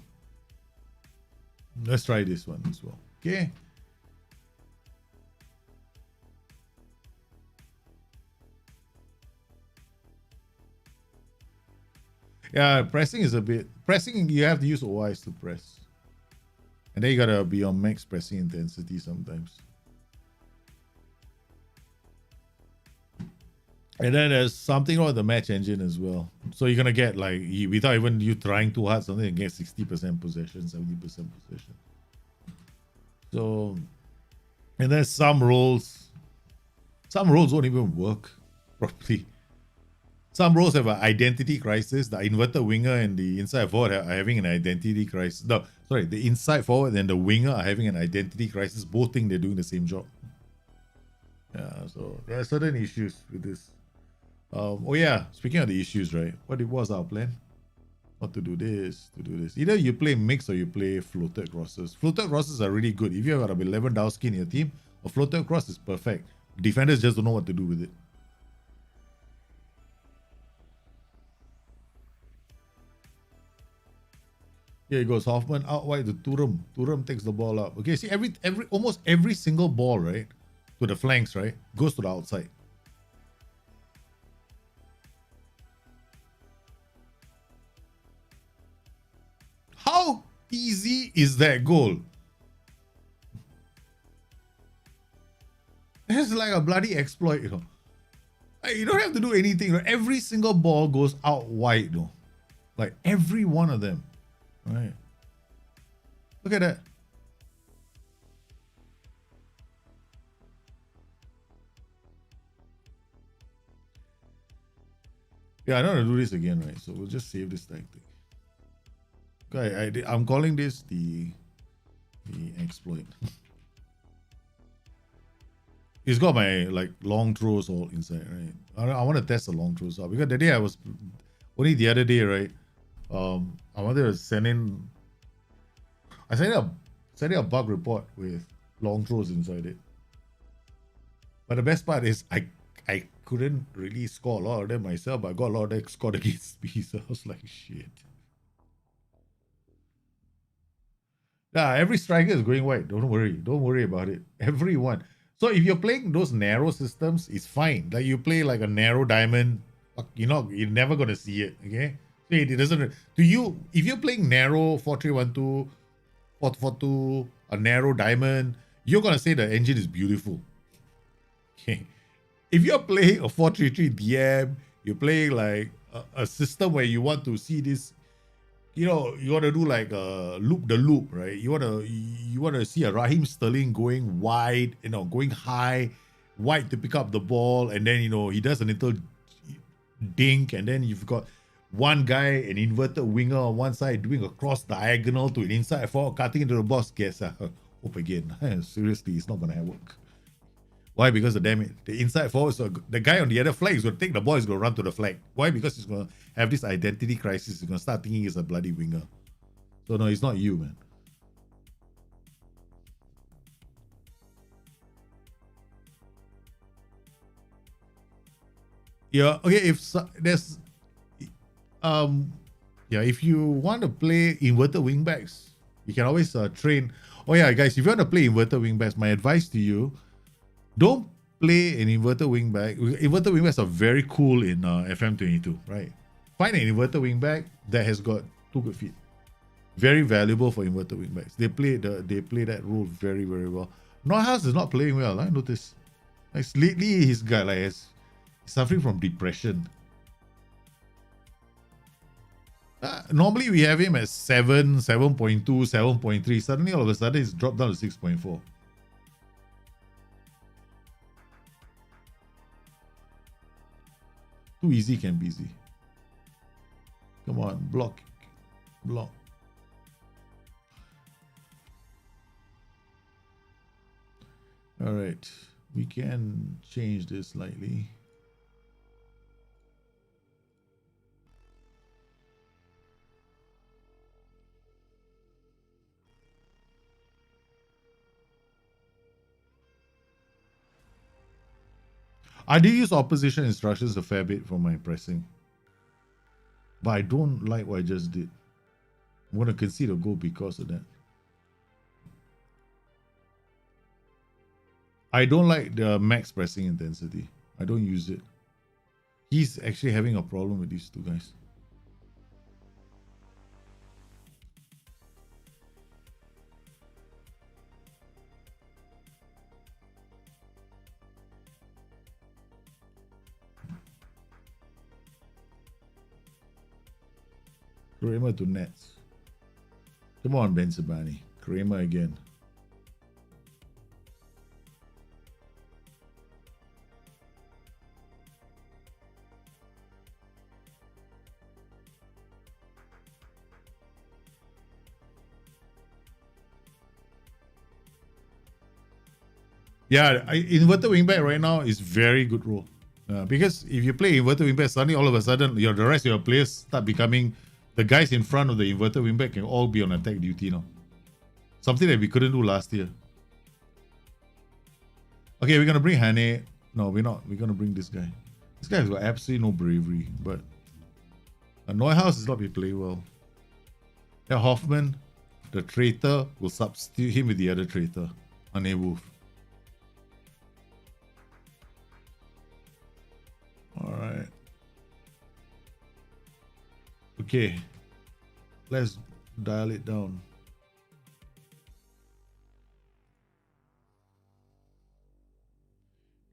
Let's try this one as well. Okay. Yeah, pressing is a bit. Pressing, you have to use OIs to press. And then you gotta be on max pressing intensity sometimes. And then there's something wrong with the match engine as well. So you're gonna get like, without even you trying too hard, something, you get 60% possession, 70% possession. So, and there's some roles won't even work properly. Some roles have an identity crisis. The inverted winger and the inside forward are having an identity crisis. No, sorry, the inside forward and the winger are having an identity crisis. Both think they're doing the same job. Yeah, so there are certain issues with this. Oh yeah, speaking of the issues, right? What was our plan? Not to do this, to do this. Either you play mix or you play floated crosses. Floated crosses are really good. If you have got a Lewandowski in your team, a floated cross is perfect. Defenders just don't know what to do with it. Here he goes, Hoffman out wide to Thuram. Thuram takes the ball up. Okay, see almost every single ball, right, to the flanks, right, goes to the outside. How easy is that goal? That's like a bloody exploit, you know. You don't have to do anything. Right? Every single ball goes out wide, though. Like every one of them. Right. Look at that. Yeah, I don't want to do this again, right? So we'll just save this tactic. Okay, I'm calling this the exploit. It's got my like long throws all inside, right? I want to test the long throws out because the day I was only the other day, right? I wanted to send in. I sent in a bug report with long throws inside it. But the best part is I couldn't really score a lot of them myself, but I got a lot of them scored against me. So I was like, shit. Yeah, every striker is going wide. Don't worry about it. Everyone. So if you're playing those narrow systems, it's fine. Like you play like a narrow diamond, you're never gonna see it. Okay, so it doesn't. To you, if you're playing narrow 4-3-1-2, 4-4-2, a narrow diamond, you're gonna say the engine is beautiful. Okay, if you're playing a 4-3-3 DM, you're playing like a system where you want to see this. You want to do like a loop the loop, right? You want to see a Raheem Sterling going wide, going high, wide to pick up the ball, and then he does a little dink, and then you've got one guy, an inverted winger on one side, doing a cross diagonal to an inside forward, cutting into the box. Guess hope again. Seriously, it's not gonna work. Why? Because the inside forward, so the guy on the other flag is going to take the ball, he's going to run to the flag. Why? Because he's going to have this identity crisis. He's going to start thinking he's a bloody winger. So no, it's not you, man. Yeah, okay, if there's if you want to play inverted wingbacks, you can always train. Oh yeah, guys, if you want to play inverted wingbacks, my advice to you, don't play an inverted wingback. Inverted wingbacks are very cool in FM22, right? Find an inverted wingback that has got 2 good feet. Very valuable for inverted wingbacks. They play that role very, very well. Neuhaus is not playing well. I noticed. Like lately, his guy he's suffering from depression. Normally we have him at 7, 7.2, 7.3. Suddenly, all of a sudden, it's dropped down to 6.4. Too easy can be easy. Come on, block. All right, we can change this slightly. I do use opposition instructions a fair bit for my pressing. But I don't like what I just did. I'm going to concede a goal because of that. I don't like the max pressing intensity. I don't use it. He's actually having a problem with these two guys. Kramer to Nets. Come on, Ben Sabani. Kramer again. Yeah, inverted wingback right now is very good role. Because if you play inverted wingback, suddenly all of a sudden the rest of your players start becoming the guys in front of the inverted wingback can all be on attack duty now. Something that we couldn't do last year. Okay, we're gonna bring Hane. No, we're not. We're gonna bring this guy. This guy has got absolutely no bravery, but Neuhaus is not be play well. Yeah, Hoffman, the traitor, will substitute him with the other traitor, Ane Wolf. Alright. Okay. Let's dial it down.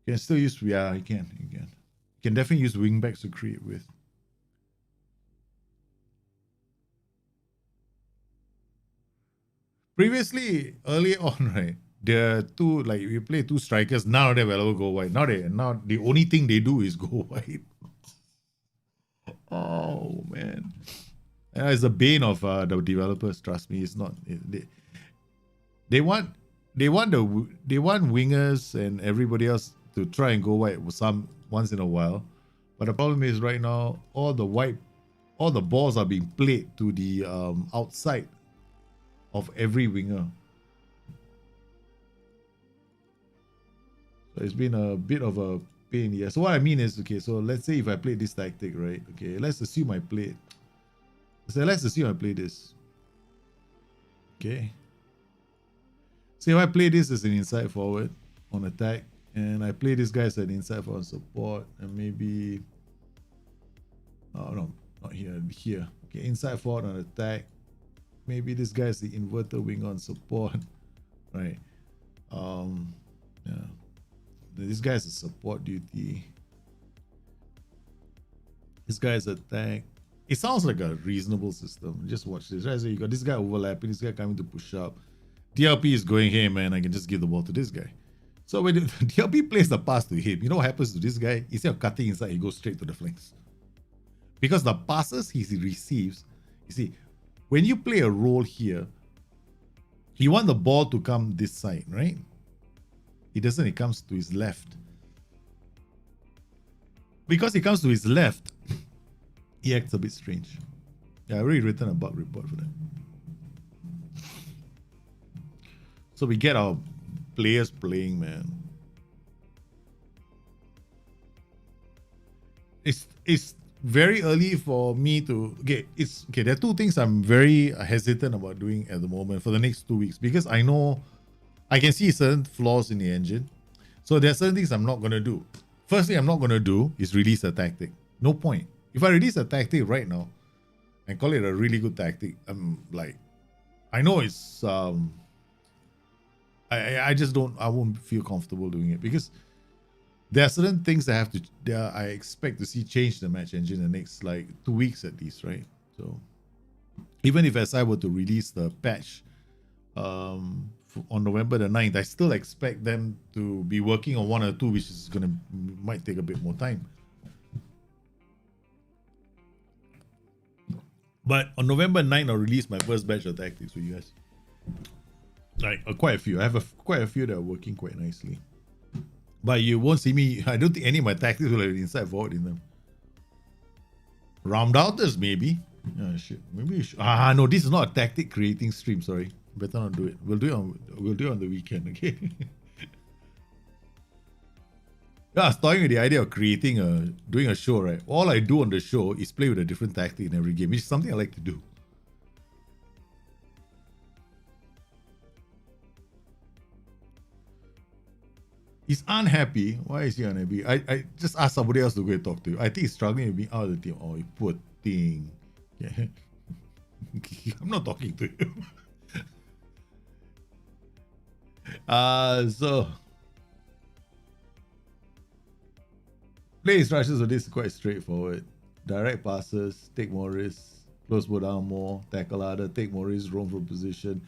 You can still use, yeah, you can. You can definitely use wing backs to create with. Previously, early on, right, the two, like, we play two strikers, now they're available go wide. Now the only thing they do is go wide. Oh, man. It's the bane of the developers, trust me. It's not, they want wingers and everybody else to try and go wide once in a while. But the problem is right now, all the balls are being played to the outside of every winger. So it's been a bit of a pain here. So what I mean is, okay, so let's say if I play this tactic, right? Okay, let's assume I play this. Okay. So if I play this as an inside forward on attack, and I play this guy as an inside forward support, and maybe, oh no, not here, here. Okay, inside forward on attack. Maybe this guy is the inverter wing on support, right? Yeah. This guy is a support duty. This guy is attack. It sounds like a reasonable system. Just watch this. Right? So you got this guy overlapping, this guy coming to push up. DLP is going, hey man, I can just give the ball to this guy. So when DLP plays the pass to him, you know what happens to this guy? Instead of cutting inside, he goes straight to the flanks. Because the passes he receives, you see, when you play a role here, you want the ball to come this side, right? It doesn't, it comes to his left. Because it comes to his left, he acts a bit strange. Yeah, I already written a bug report for that. So we get our players playing, man. It's very early for me to, okay, there are two things I'm very hesitant about doing at the moment for the next 2 weeks, because I know I can see certain flaws in the engine. So there are certain things I'm not going to do. First thing I'm not going to do is release a tactic. No point. If I release a tactic right now and call it a really good tactic, I'm like, I know it's I just won't feel comfortable doing it, because there are certain things I expect to see change the match engine in the next like 2 weeks at least, right? So even if SI were to release the patch on November the 9th, I still expect them to be working on 1 or 2, which is might take a bit more time. But on November 9th, I'll release my first batch of tactics for you guys. Like quite a few. I have quite a few that are working quite nicely. But you won't see me. I don't think any of my tactics will have inside forward in them. Round outers maybe. Oh shit. Maybe you should. No, this is not a tactic creating stream. Sorry, better not do it. We'll do it on the weekend. Okay. Yeah, I was toying with the idea of doing a show, right? All I do on the show is play with a different tactic in every game, which is something I like to do. He's unhappy. Why is he unhappy? I just asked somebody else to go and talk to you. I think he's struggling with being out of the team. Oh, you poor thing. Yeah. I'm not talking to him. So play instructions of this is quite straightforward. Direct passes, take more risks, close ball down more, tackle harder, take more risks, roam from position.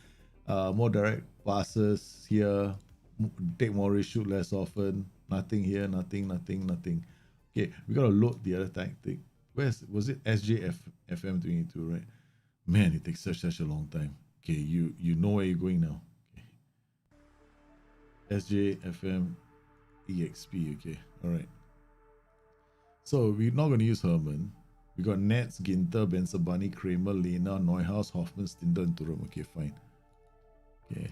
More direct passes here. Take more risks, shoot less often. Nothing here, nothing. Okay, we gotta load the other tactic. Was it SJF FM22, right? Man, it takes such a long time. Okay, you know where you're going now. Okay. SJFM EXP, okay, alright. So we're not gonna use Herman. We got Nets, Ginter, Bensabani, Kramer, Lena, Neuhaus, Hoffman, Stinder, and Turam. Okay, fine. Okay.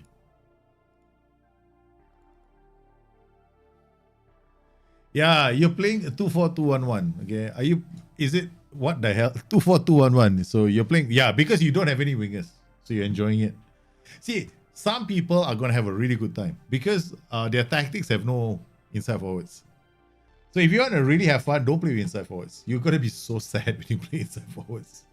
Yeah, you're playing a 2-4-2-1-1. Okay, is it what the hell? 2-4-2-1-1. So you're playing, yeah, because you don't have any wingers, so you're enjoying it. See, some people are gonna have a really good time because their tactics have no inside forwards. So if you want to really have fun, don't play with inside forwards. You're gonna be so sad when you play inside forwards.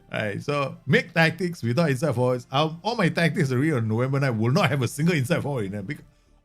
Alright, so make tactics without inside forwards. All my tactics already on November 9 will not have a single inside forward in them.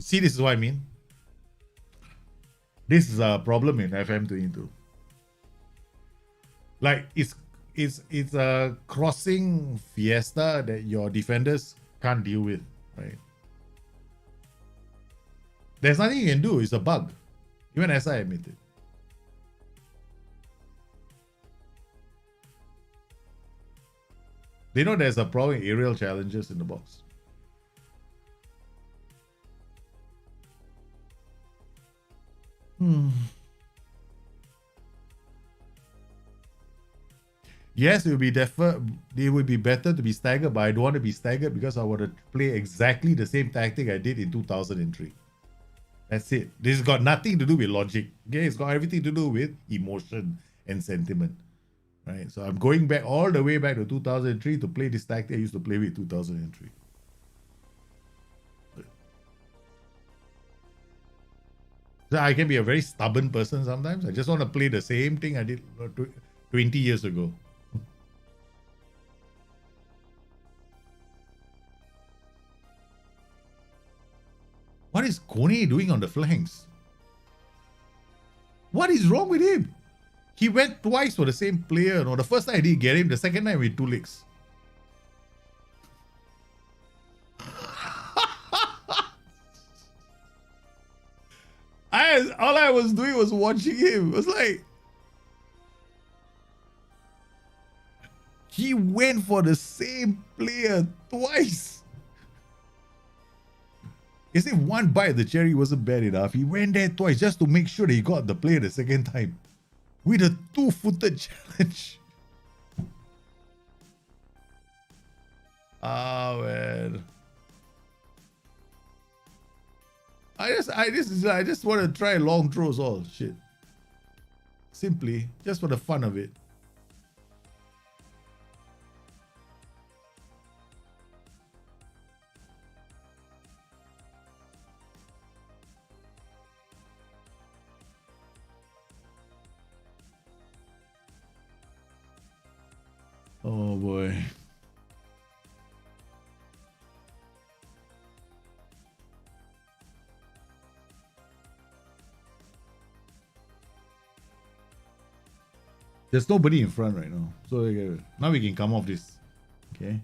You see, this is what I mean. This is a problem in FM22. Like it's a crossing fiesta that your defenders can't deal with, right? There's nothing you can do. It's a bug. Even as I admit it. They know there's a problem with aerial challenges in the box. Yes, it would be better to be staggered, but I don't want to be staggered because I want to play exactly the same tactic I did in 2003. That's it. This has got nothing to do with logic. Okay, it's got everything to do with emotion and sentiment. Right? So I'm going back all the way back to 2003 to play this tactic I used to play with 2003. So I can be a very stubborn person sometimes. I just want to play the same thing I did 20 years ago. What is Kone doing on the flanks? What is wrong with him? He went twice for the same player. No, the first time I didn't get him, the second time with 2 legs. All I was doing was watching him. It was like he went for the same player twice. As if one bite of the cherry wasn't bad enough, he went there twice just to make sure that he got the player the second time. With a 2-footed challenge. Ah, man. I just want to try long throws all shit. Simply, just for the fun of it. Oh boy. There's nobody in front right now. So now we can come off this. Okay.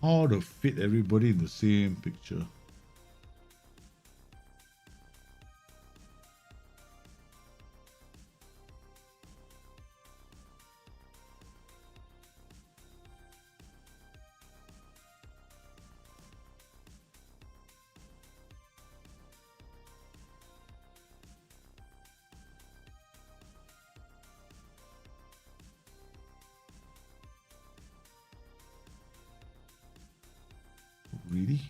How to fit everybody in the same picture. Really?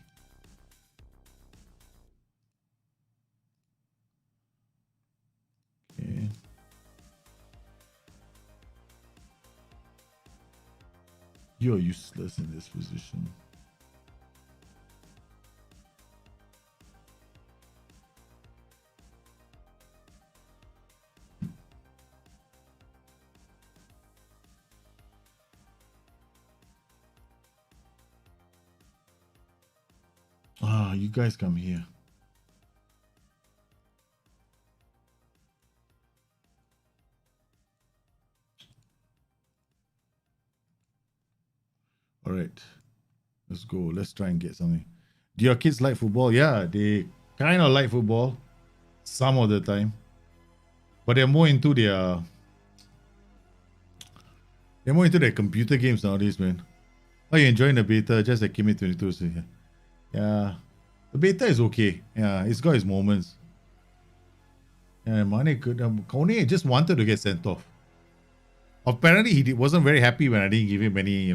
Okay. You're useless in this position. You guys come here. All right, let's go. Let's try and get something. Do your kids like football? Yeah, they kind of like football some of the time, but they're more into their They're more into their computer games nowadays, man. Oh, you're enjoying the beta, just like FM22. So yeah. The beta is okay. Yeah, it's got its moments. Yeah, Mane could. Kone just wanted to get sent off. Apparently, he wasn't very happy when I didn't give him any,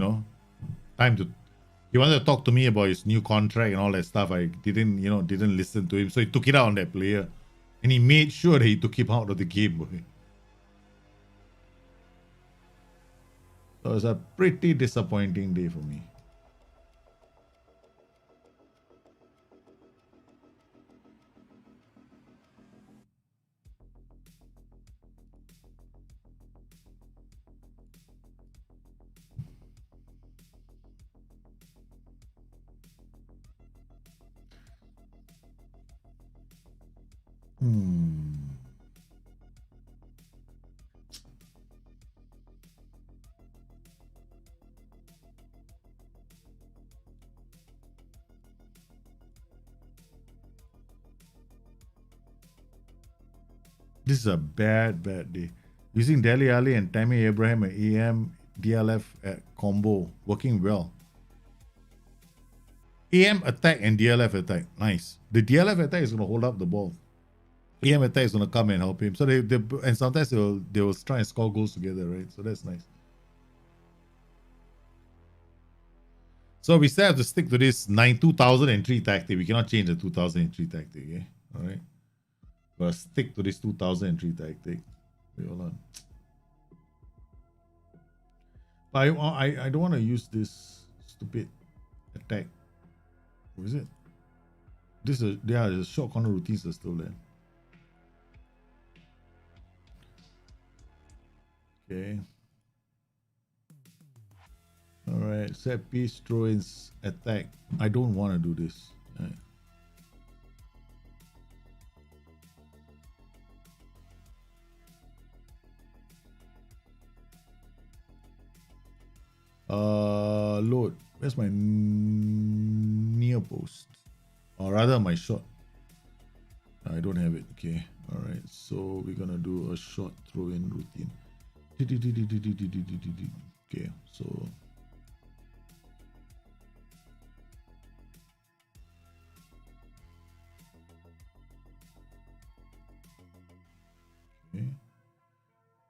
time to. He wanted to talk to me about his new contract and all that stuff. I didn't listen to him. So he took it out on that player. And he made sure that he took him out of the game. Okay? So it was a pretty disappointing day for me. This is a bad day. Using Dele Alli and Tammy Abraham at AM DLF at combo, working well. AM attack and DLF attack, nice. The DLF attack is going to hold up the ball. AM attack is going to come and help him. So they and sometimes they will try and score goals together, right? So that's nice. So we still have to stick to this 2003 tactic. We cannot change the 2003 tactic, okay? All right. But stick to this 2003 tactic. Wait, hold on. But I don't want to use this stupid attack. What is it? The short corner routines are still there. Okay. All right. Set piece, throw-ins, attack. I don't want to do this. All right. Load. Where's my near post? Or rather, my shot. I don't have it. Okay. All right. So we're gonna do a short throw-in routine. Okay. So. Okay.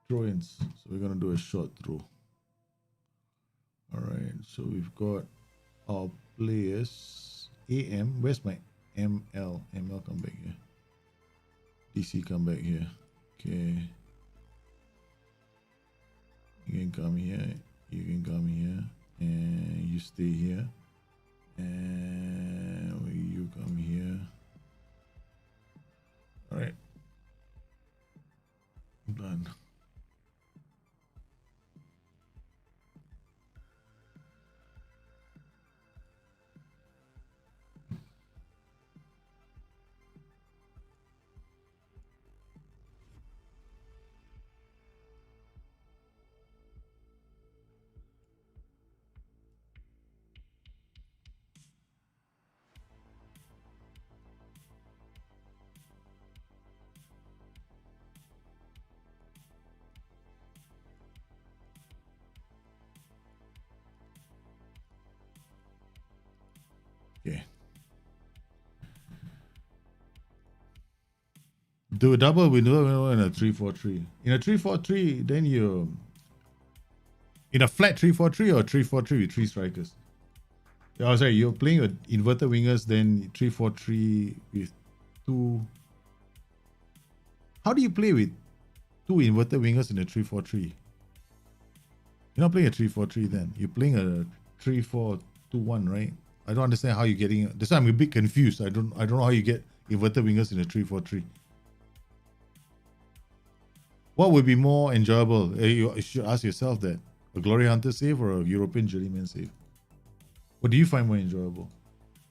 Throw-ins. So we're gonna do a short throw. All right, so we've got our players. AM, where's my ML? ML come back here. DC come back here. Okay. You can come here. You can come here. And you stay here. And you come here. All right. I'm done. Okay. Do a double window in a 3-4-3. In a 3-4-3, then you in a flat 3-4-3 or 3-4-3 with 3 strikers. Oh, sorry, you're playing with inverted wingers, then 3-4-3 with 2. How do you play with 2 inverted wingers in a 3-4-3? You're not playing a 3-4-3 then. You're playing a 3-4-2-1, right? I don't understand how you're getting it. That's why I'm a bit confused. I don't know how you get inverted wingers in a 3-4-3. What would be more enjoyable? You should ask yourself that. A Glory Hunter save or a European Journeyman save? What do you find more enjoyable?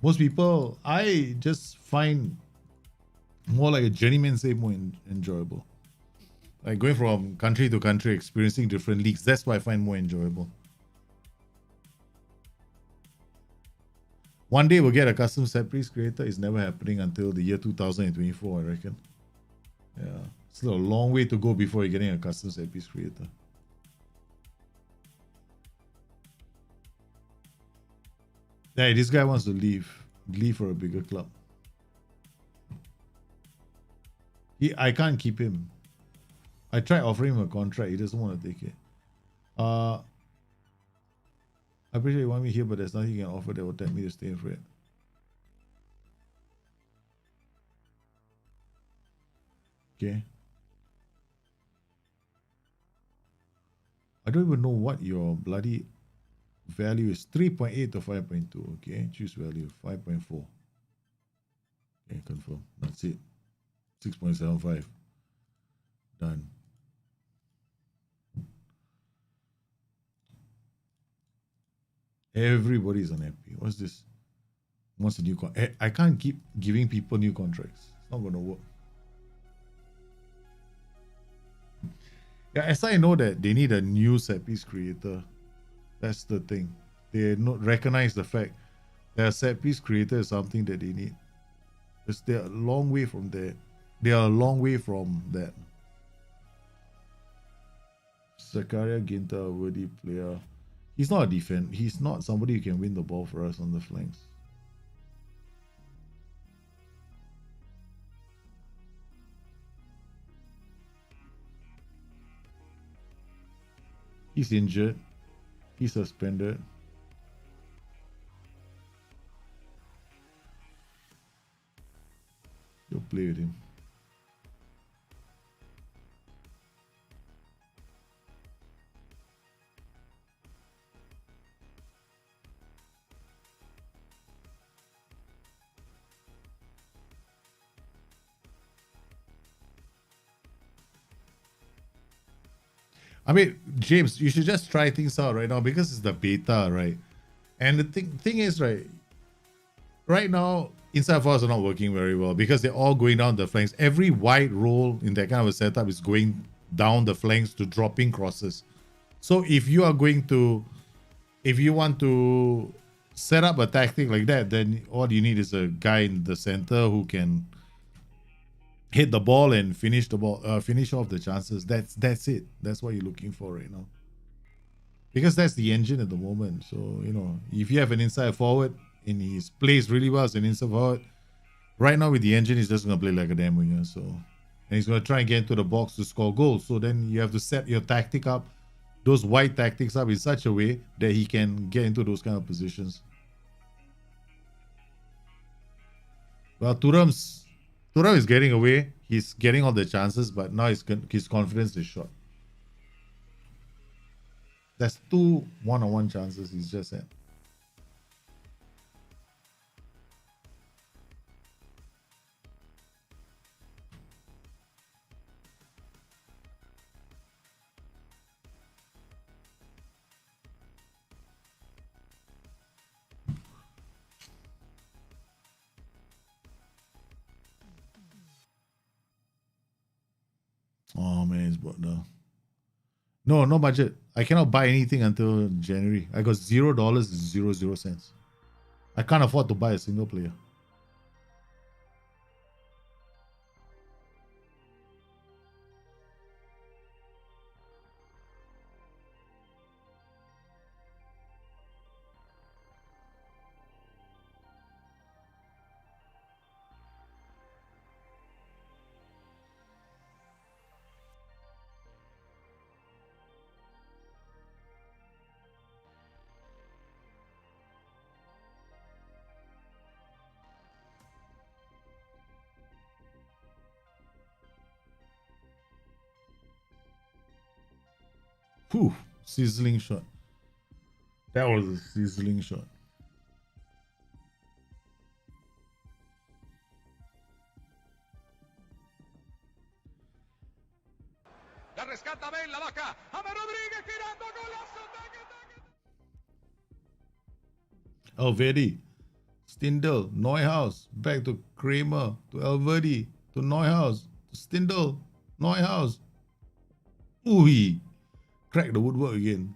Most people, I just find more like a Journeyman save more enjoyable. Like going from country to country, experiencing different leagues. That's what I find more enjoyable. One day we'll get a custom set piece creator. It's never happening until the year 2024, I reckon. Yeah. Still a long way to go before you're getting a custom set piece creator. Hey, this guy wants to leave for a bigger club. I can't keep him. I tried offering him a contract. He doesn't want to take it. I appreciate you want me here, but there's nothing you can offer that will tempt me to stay in Fred. Okay. I don't even know what your bloody value is. 3.8 to 5.2. Okay, choose value 5.4. Okay, confirm. That's it. 6.75. Done. Everybody's unhappy. What's this? Wants a new I can't keep giving people new contracts. It's not gonna work. Yeah, as I know that they need a new set piece creator. That's the thing. They not recognize the fact that a set piece creator is something that they need. Because they're a long way from there. They are a long way from that. Zakaria Ginta, a worthy player. He's not a defender. He's not somebody who can win the ball for us on the flanks. He's injured. He's suspended. You'll play with him. I mean, James, you should just try things out right now because it's the beta, right? And the thing is, right now, inside forwards are not working very well because they're all going down the flanks. Every wide roll in that kind of a setup is going down the flanks to dropping crosses. So if you want to set up a tactic like that, then all you need is a guy in the center who can hit the ball and finish off the chances. That's it. That's what you're looking for right now. Because that's the engine at the moment. So, you know, if you have an inside forward and he plays really well as an inside forward, right now with the engine, he's just going to play like a damn winger. So, and he's going to try and get into the box to score goals. So then you have to set your tactic up, those wide tactics up in such a way that he can get into those kind of positions. Well, Thuram is getting away. He's getting all the chances, but now his confidence is shot. That's 2 one-on-one chances he's just had. Oh man, it's bought now. No budget. I cannot buy anything until January. I got $0.00. I can't afford to buy a single player. Whew, sizzling shot. That was a sizzling shot. La rescata Ben, la baja. Ama Rodríguez girando, golazo. Elvedi, Stindl, Neuhaus, back to Kramer, to Elvedi, to Neuhaus, to Stindl, Neuhaus. Ooh, crack the woodwork again.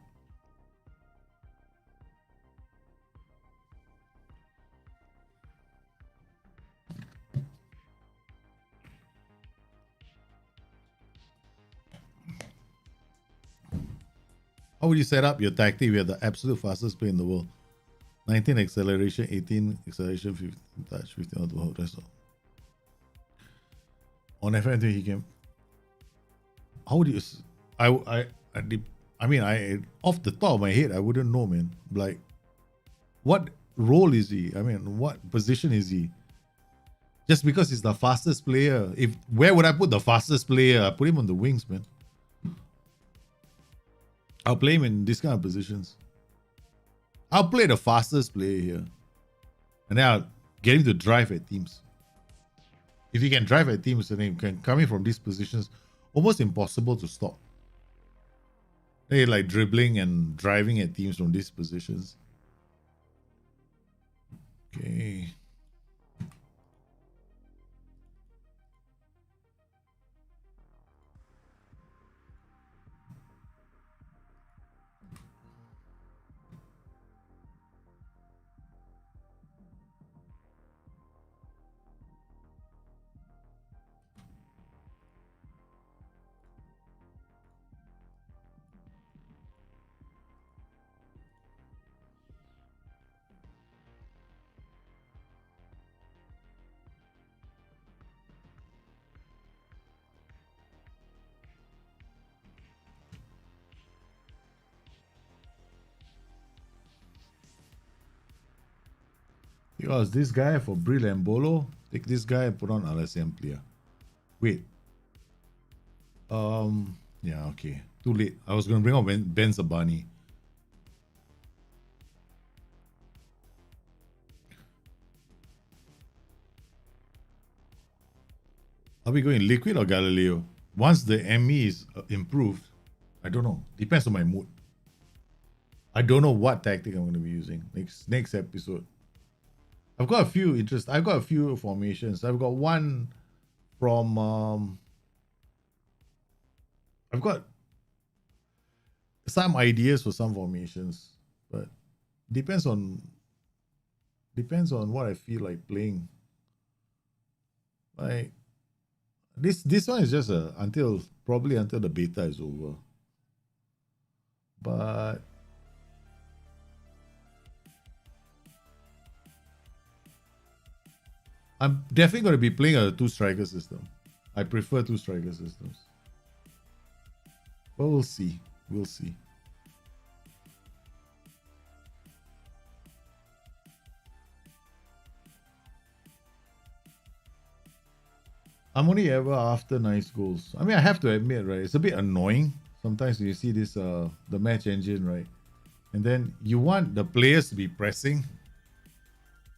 How would you set up your tactic? We are the absolute fastest player in the world. 19 acceleration, 18 acceleration, 15 touch, 15 auto hold. That's all. On FM22 he can. How do you? I mean, off the top of my head, I wouldn't know, man. Like, what role is he? I mean, what position is he? Just because he's the fastest player, where would I put the fastest player? I put him on the wings, man. I'll play him in this kind of positions. I'll play the fastest player here, and then I'll get him to drive at teams. If he can drive at teams, then he can come in from these positions. Almost impossible to stop. They're like dribbling and driving at teams from these positions. Okay. Because this guy for Brill and Bolo, take this guy and put on Alessandro player. Wait. Yeah, okay. Too late. I was gonna bring up Ben Zabani. Are we going Liquid or Galileo? Once the ME is improved, I don't know. Depends on my mood. I don't know what tactic I'm going to be using next episode. I've got a few formations. I've got one from I've got some ideas for some formations, but depends on what I feel like playing. Like this one is just probably until the beta is over. But I'm definitely going to be playing a 2-striker system. I prefer 2-striker systems. But we'll see. We'll see. I'm only ever after nice goals. I mean, I have to admit, right? It's a bit annoying sometimes when you see this, the match engine, right? And then you want the players to be pressing.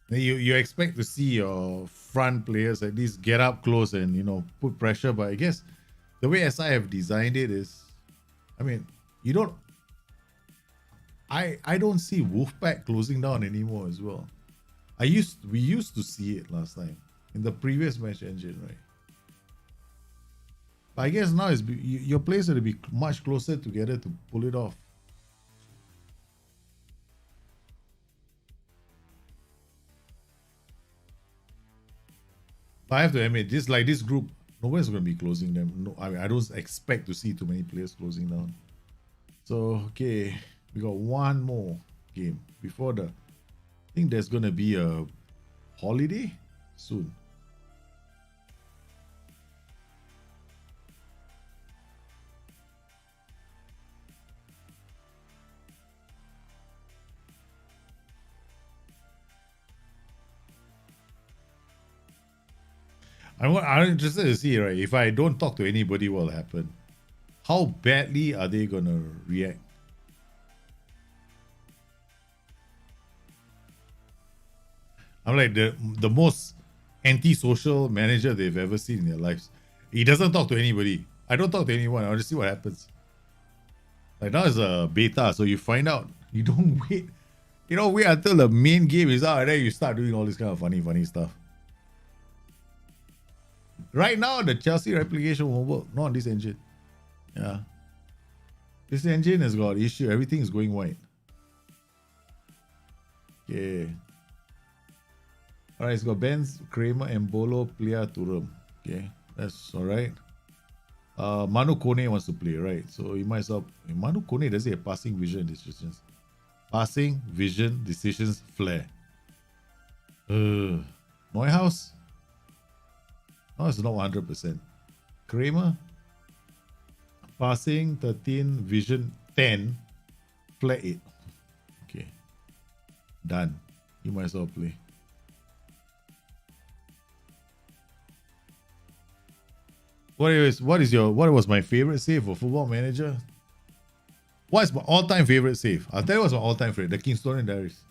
You expect to see your front players at least get up close and, put pressure. But I guess the way SI have designed it is, I mean, you don't... I don't see Wolfpack closing down anymore as well. We used to see it last time in the previous match engine, right? But I guess now your players are to be much closer together to pull it off. But I have to admit, this group, nobody's going to be closing them. No, I mean, I don't expect to see too many players closing down. So, okay, we got one more game before I think there's going to be a holiday soon. I'm interested to see, right, if I don't talk to anybody, what will happen? How badly are they going to react? I'm like the most antisocial manager they've ever seen in their lives. He doesn't talk to anybody. I don't talk to anyone. I'll just see what happens. Like now it's a beta, so you find out. You don't wait. You don't wait until the main game is out and then you start doing all this kind of funny stuff. Right now, the Chelsea replication won't work. Not on this engine. Yeah. This engine has got issue. Everything is going white. Okay. Alright, it's got Benz, Kramer, Embolo, Plea, Turum. Okay, that's alright. Manu Kone wants to play, right? So he might as well. Manu Kone doesn't have passing vision in this distance. Passing, vision, decisions, flair. Neuhaus? No, it's not 100%. Kramer? Passing, 13, vision, 10, flair, 8. Okay. Done. You might as well play. What was my favorite save for Football Manager? What's my all-time favorite save? I'll tell you what's my all-time favorite. The Kingstonian Diaries.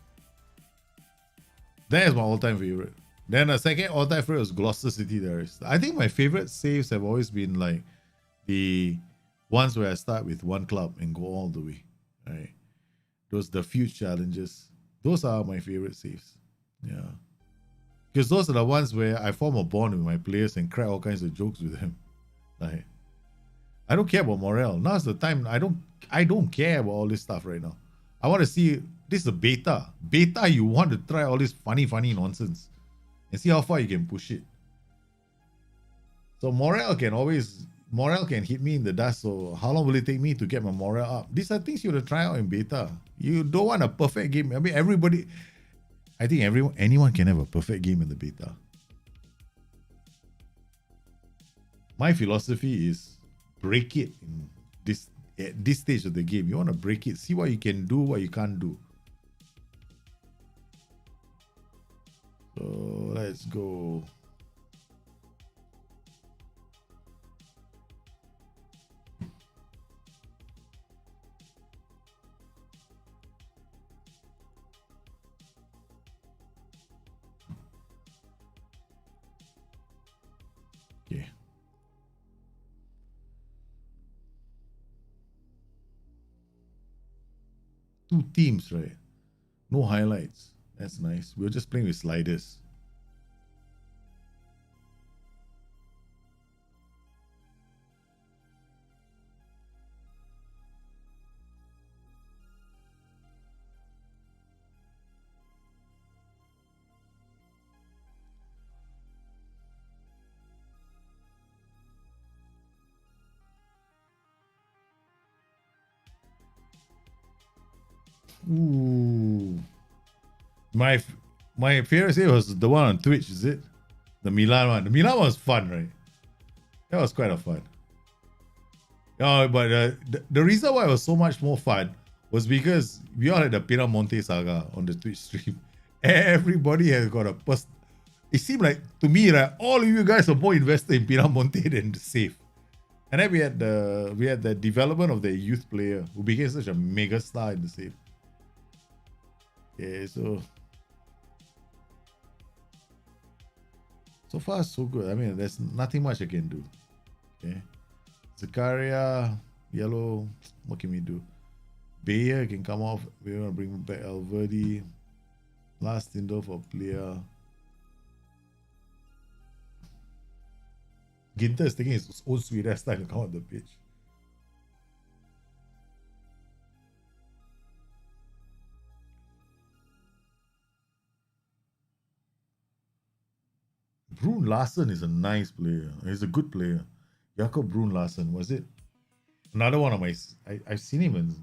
That is my all-time favorite. Then the second all-time favorite was Gloucester City Diaries. I think my favorite saves have always been like the ones where I start with one club and go all the way. Right? Those the few challenges. Those are my favorite saves. Yeah. Because those are the ones where I form a bond with my players and crack all kinds of jokes with them. Like, I don't care about morale. Now's the time. I don't care about all this stuff right now. I want to see, this is a beta. Beta, you want to try all this funny nonsense and see how far you can push it. So morale can hit me in the dust. So how long will it take me to get my morale up? These are things you want to try out in beta. You don't want a perfect game. I mean, I think anyone can have a perfect game in the beta. My philosophy is break it at this stage of the game. You want to break it, see what you can do, what you can't do. So let's go. Okay. Two teams, right? No highlights. That's nice. We're just playing with sliders. Ooh. My favorite save was the one on Twitch, is it? The Milan one. The Milan one was fun, right? That was quite a fun. But the reason why it was so much more fun was because we all had the Pinamonte saga on the Twitch stream. Everybody has got a it seemed like to me that all of you guys are more invested in Pinamonte than the save. And then we had the development of the youth player who became such a mega star in the save. Okay, so far so good. I mean, there's nothing much I can do. Okay, Zakaria, yellow. What can we do? Bayer can come off. We're gonna bring back Alverdi. Last Tinder for player. Ginter is taking his own sweet ass time to come on the pitch. Brun Larsen is a nice player. He's a good player. Jakob Brun Larsen, was it? Another one of my... I've seen him in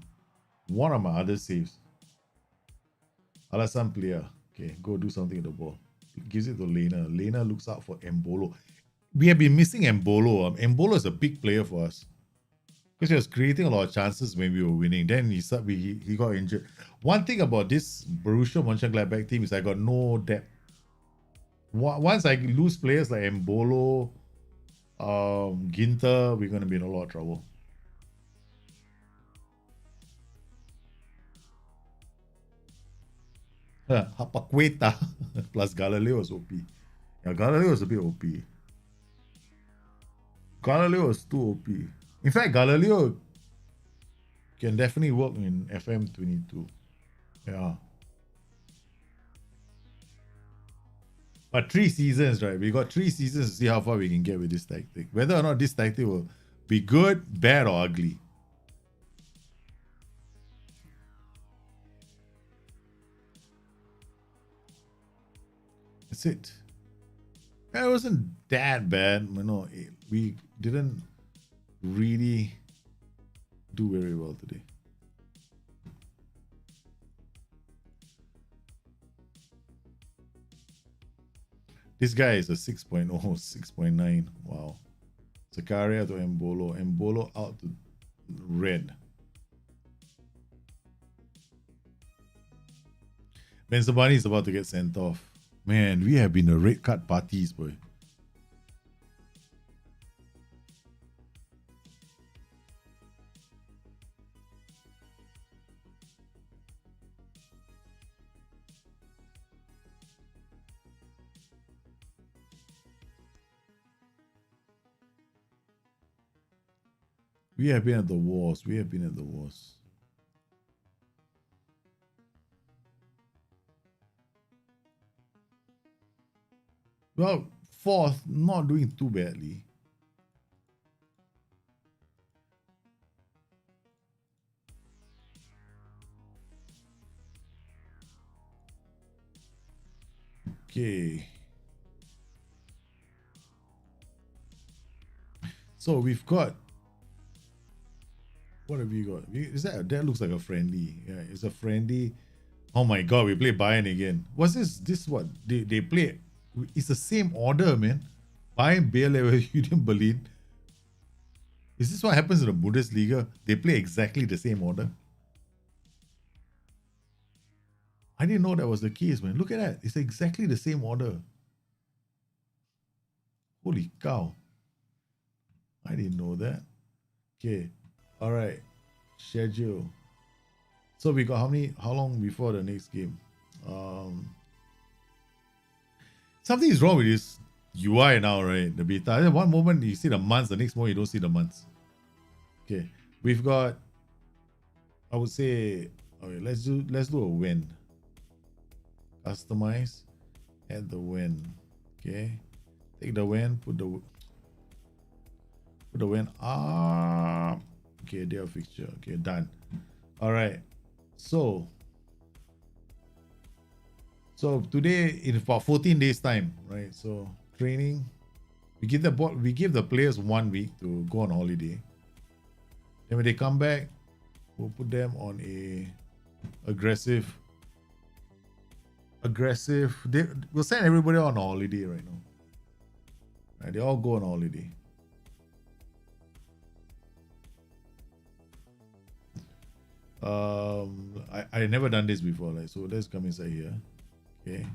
one of my other saves. Alassane player. Okay, go do something with the ball. Gives it to Lena. Lena looks out for Embolo. We have been missing Embolo. Embolo is a big player for us. Because he was creating a lot of chances when we were winning. Then he got injured. One thing about this Borussia Mönchengladbach team is I got no depth. Once I lose players like Embolo, Ginter, we're going to be in a lot of trouble. Hapaqueta plus Galileo was OP. Yeah, Galileo was a bit OP. Galileo was too OP. In fact, Galileo can definitely work in FM22. Yeah. But 3 seasons, right? We got 3 seasons to see how far we can get with this tactic. Whether or not this tactic will be good, bad, or ugly. That's it. It wasn't that bad. You know, we didn't really do very well today. This guy is a 6.0, 6.9. Wow. Zakaria to Embolo. Embolo out to red. Benzabani is about to get sent off. Man, we have been a red card parties, boy. We have been at the wars. We have been at the wars. Well, fourth, not doing too badly. Okay. So we've got, what have we got? Is that looks like a friendly. Yeah, it's a friendly. Oh my god, we play Bayern again. What's this? This what? They play. It's the same order, man. Bayern, Bayer level, Union Berlin. Is this what happens in the Bundesliga? They play exactly the same order. I didn't know that was the case, man. Look at that. It's exactly the same order. Holy cow. I didn't know that. Okay. All right. Schedule. So we got how long before the next game? Something is wrong with this UI now, right? The beta. One moment you see the months, the next moment you don't see the months. Okay. We've got, I would say, okay, let's do a when. Customize, add the when. Okay. Take the when, put the when up. Okay, day of fixture. Okay, done. All right. So today in about 14 days time, right? So training, we give the players 1 week to go on holiday. Then when they come back, we'll put them on a aggressive. We'll send everybody on a holiday right now. Right, they all go on holiday. I never done this before, like, so let's come inside here. Okay.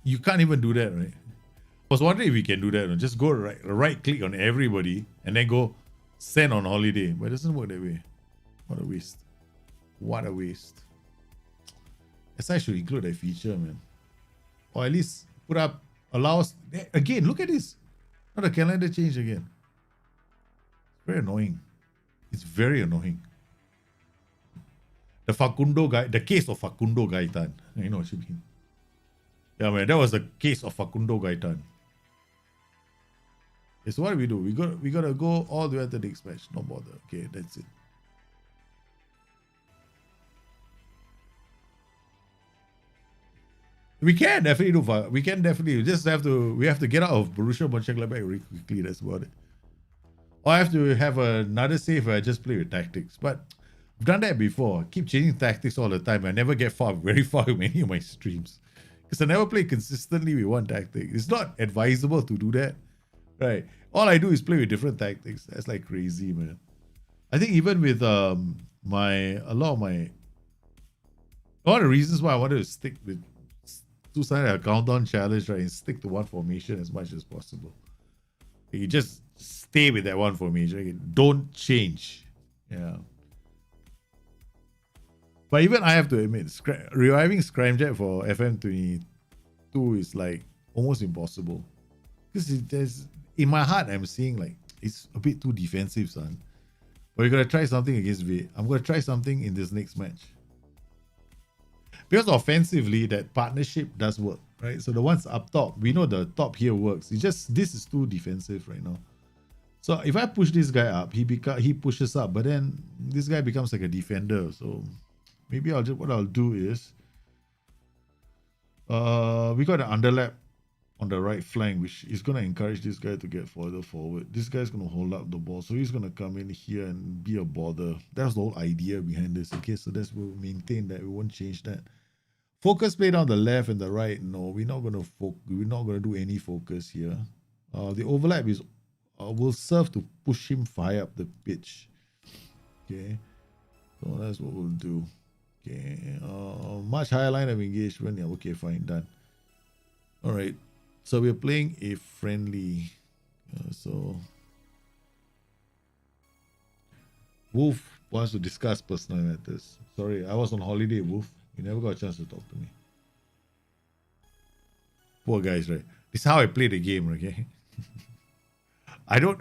You can't even do that, right? I was wondering if we can do that. Just go right click on everybody and then go send on holiday. But it doesn't work that way. What a waste. What a waste. SI should include that feature, man. Or at least allow us. Again, look at this. Now the calendar changed again. Very annoying. It's very annoying. The Facundo guy, the case of Facundo Gaitan. You know what you mean? Yeah, man, that was the case of Facundo Gaitan. Okay, so what do? We gotta go all the way to the next match. No bother. Okay, that's it. We can definitely do. We can definitely. We have to get out of Borussia Monchengladbach really quickly. That's about it. Or I have to have another save where I just play with tactics. But I've done that before. I keep changing tactics all the time. I never get very far with any of my streams. Because I never play consistently with one tactic. It's not advisable to do that. Right. All I do is play with different tactics. That's like crazy, man. I think even with one of the reasons why I wanted to stick with two-sided countdown challenge, right, and stick to one formation as much as possible. You just stay with that one formation. Don't change. Yeah. But even I have to admit, reviving Scramjet for FM22 is like almost impossible. Because in my heart, I'm seeing like it's a bit too defensive, son. But you're gonna try something against V. I'm gonna try something in this next match. Because offensively, that partnership does work, right? So the ones up top, we know the top here works. It's just this is too defensive right now. So if I push this guy up, he pushes up, but then this guy becomes like a defender. So maybe what I'll do is we got an underlap on the right flank, which is going to encourage this guy to get further forward. This guy's going to hold up the ball, so he's going to come in here and be a bother. That's the whole idea behind this. Okay, so that's we'll maintain that. We won't change that. Focus play down the left and the right. No, we're not going to do any focus here. The overlap is will serve to push him high up the pitch. Okay, so that's what we'll do. Okay, much higher line of engagement. Yeah, okay, fine, done. All right, so we're playing a friendly. So Wolf wants to discuss personal matters. Sorry, I was on holiday, Wolf. You never got a chance to talk to me. Poor guys, right? This is how I play the game, okay? I don't...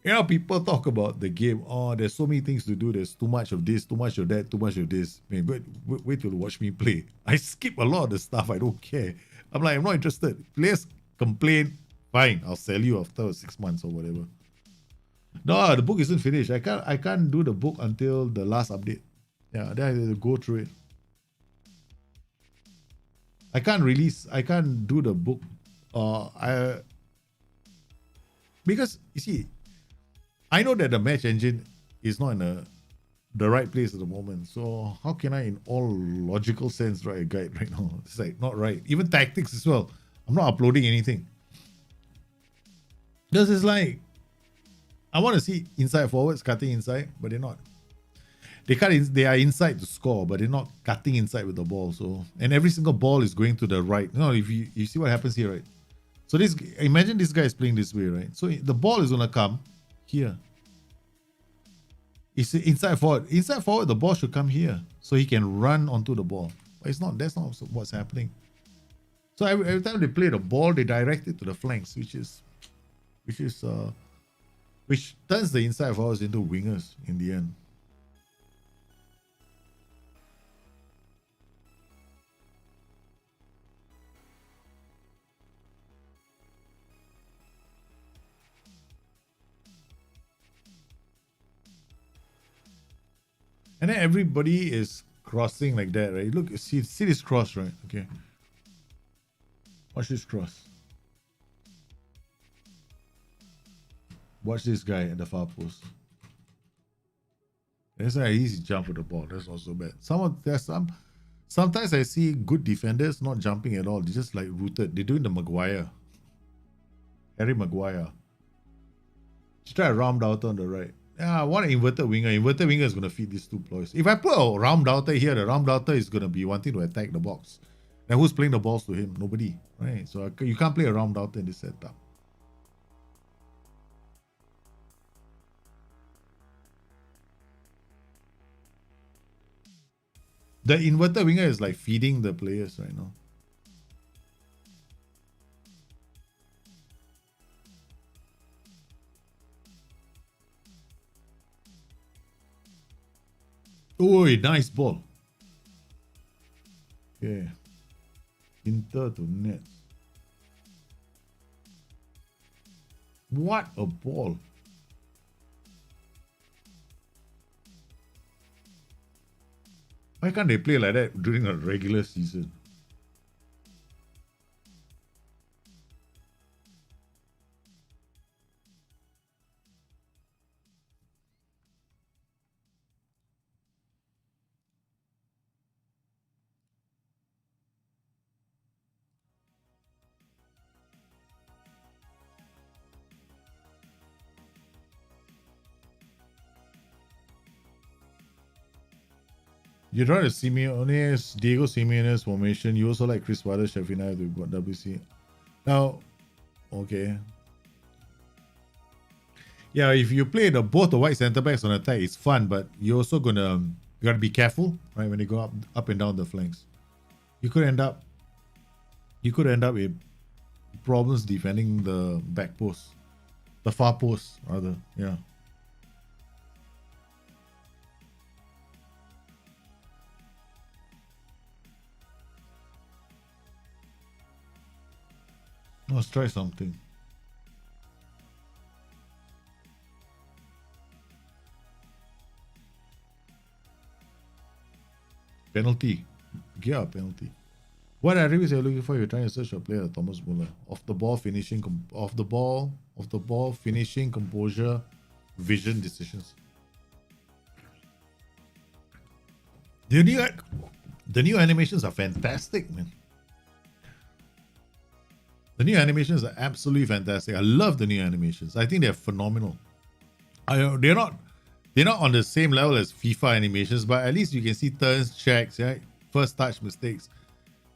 You know, people talk about the game. Oh, there's so many things to do. There's too much of this, too much of that, too much of this. Man, wait till you watch me play. I skip a lot of the stuff. I don't care. I'm like, I'm not interested. Players complain. Fine, I'll sell you after 6 months or whatever. No, the book isn't finished. I can't do the book until the last update. Yeah, then I have to go through it. I can't do the book. Because you see, I know that the match engine is not in the right place at the moment. So how can I, in all logical sense, write a guide right now? It's like not right. Even tactics as well. I'm not uploading anything. This is like, I want to see inside forwards cutting inside, but they're not. They are inside to score, but they're not cutting inside with the ball. So, and every single ball is going to the right. No, if you see what happens here, right? So imagine this guy is playing this way, right? So the ball is gonna come here. It's inside forward. Inside forward, the ball should come here, so he can run onto the ball. But it's not. That's not what's happening. So every time they play the ball, they direct it to the flanks, which turns the inside forwards into wingers in the end. And then everybody is crossing like that, right? Look, see this cross, right? Okay. Watch this cross. Watch this guy at the far post. That's an easy jump with the ball. That's not so bad. Sometimes I see good defenders not jumping at all. They're just like rooted. They're doing the Maguire. Harry Maguire. Just try a round out on the right. Yeah, I want an inverted winger. Inverted winger is going to feed these two ploys. If I put a round outer here, the round outer is going to be wanting to attack the box. Now, who's playing the balls to him? Nobody, right? So you can't play a round outer in this setup. The inverted winger is like feeding the players right now. Oh, nice ball. Okay. Inter to net. What a ball. Why can't they play like that during a regular season? You try to Simeone's, Diego Simeone's formation. You also like Chris Wilder, Sheffield with WC. Now, okay. Yeah, if you play both the white centre backs on attack, it's fun, but you're also you gotta be careful, right? When they go up and down the flanks, you could end up with problems defending the back post, the far post rather. Yeah. Let's try something. Penalty. Yeah, penalty. What attributes are you looking for? You're trying to search for a player, Thomas Muller. Off the ball finishing, composure, vision, decisions. The new animations are fantastic, man. The new animations are absolutely fantastic. I love the new animations. I think they're phenomenal. They're not on the same level as FIFA animations, but at least you can see turns, checks, right? First touch mistakes.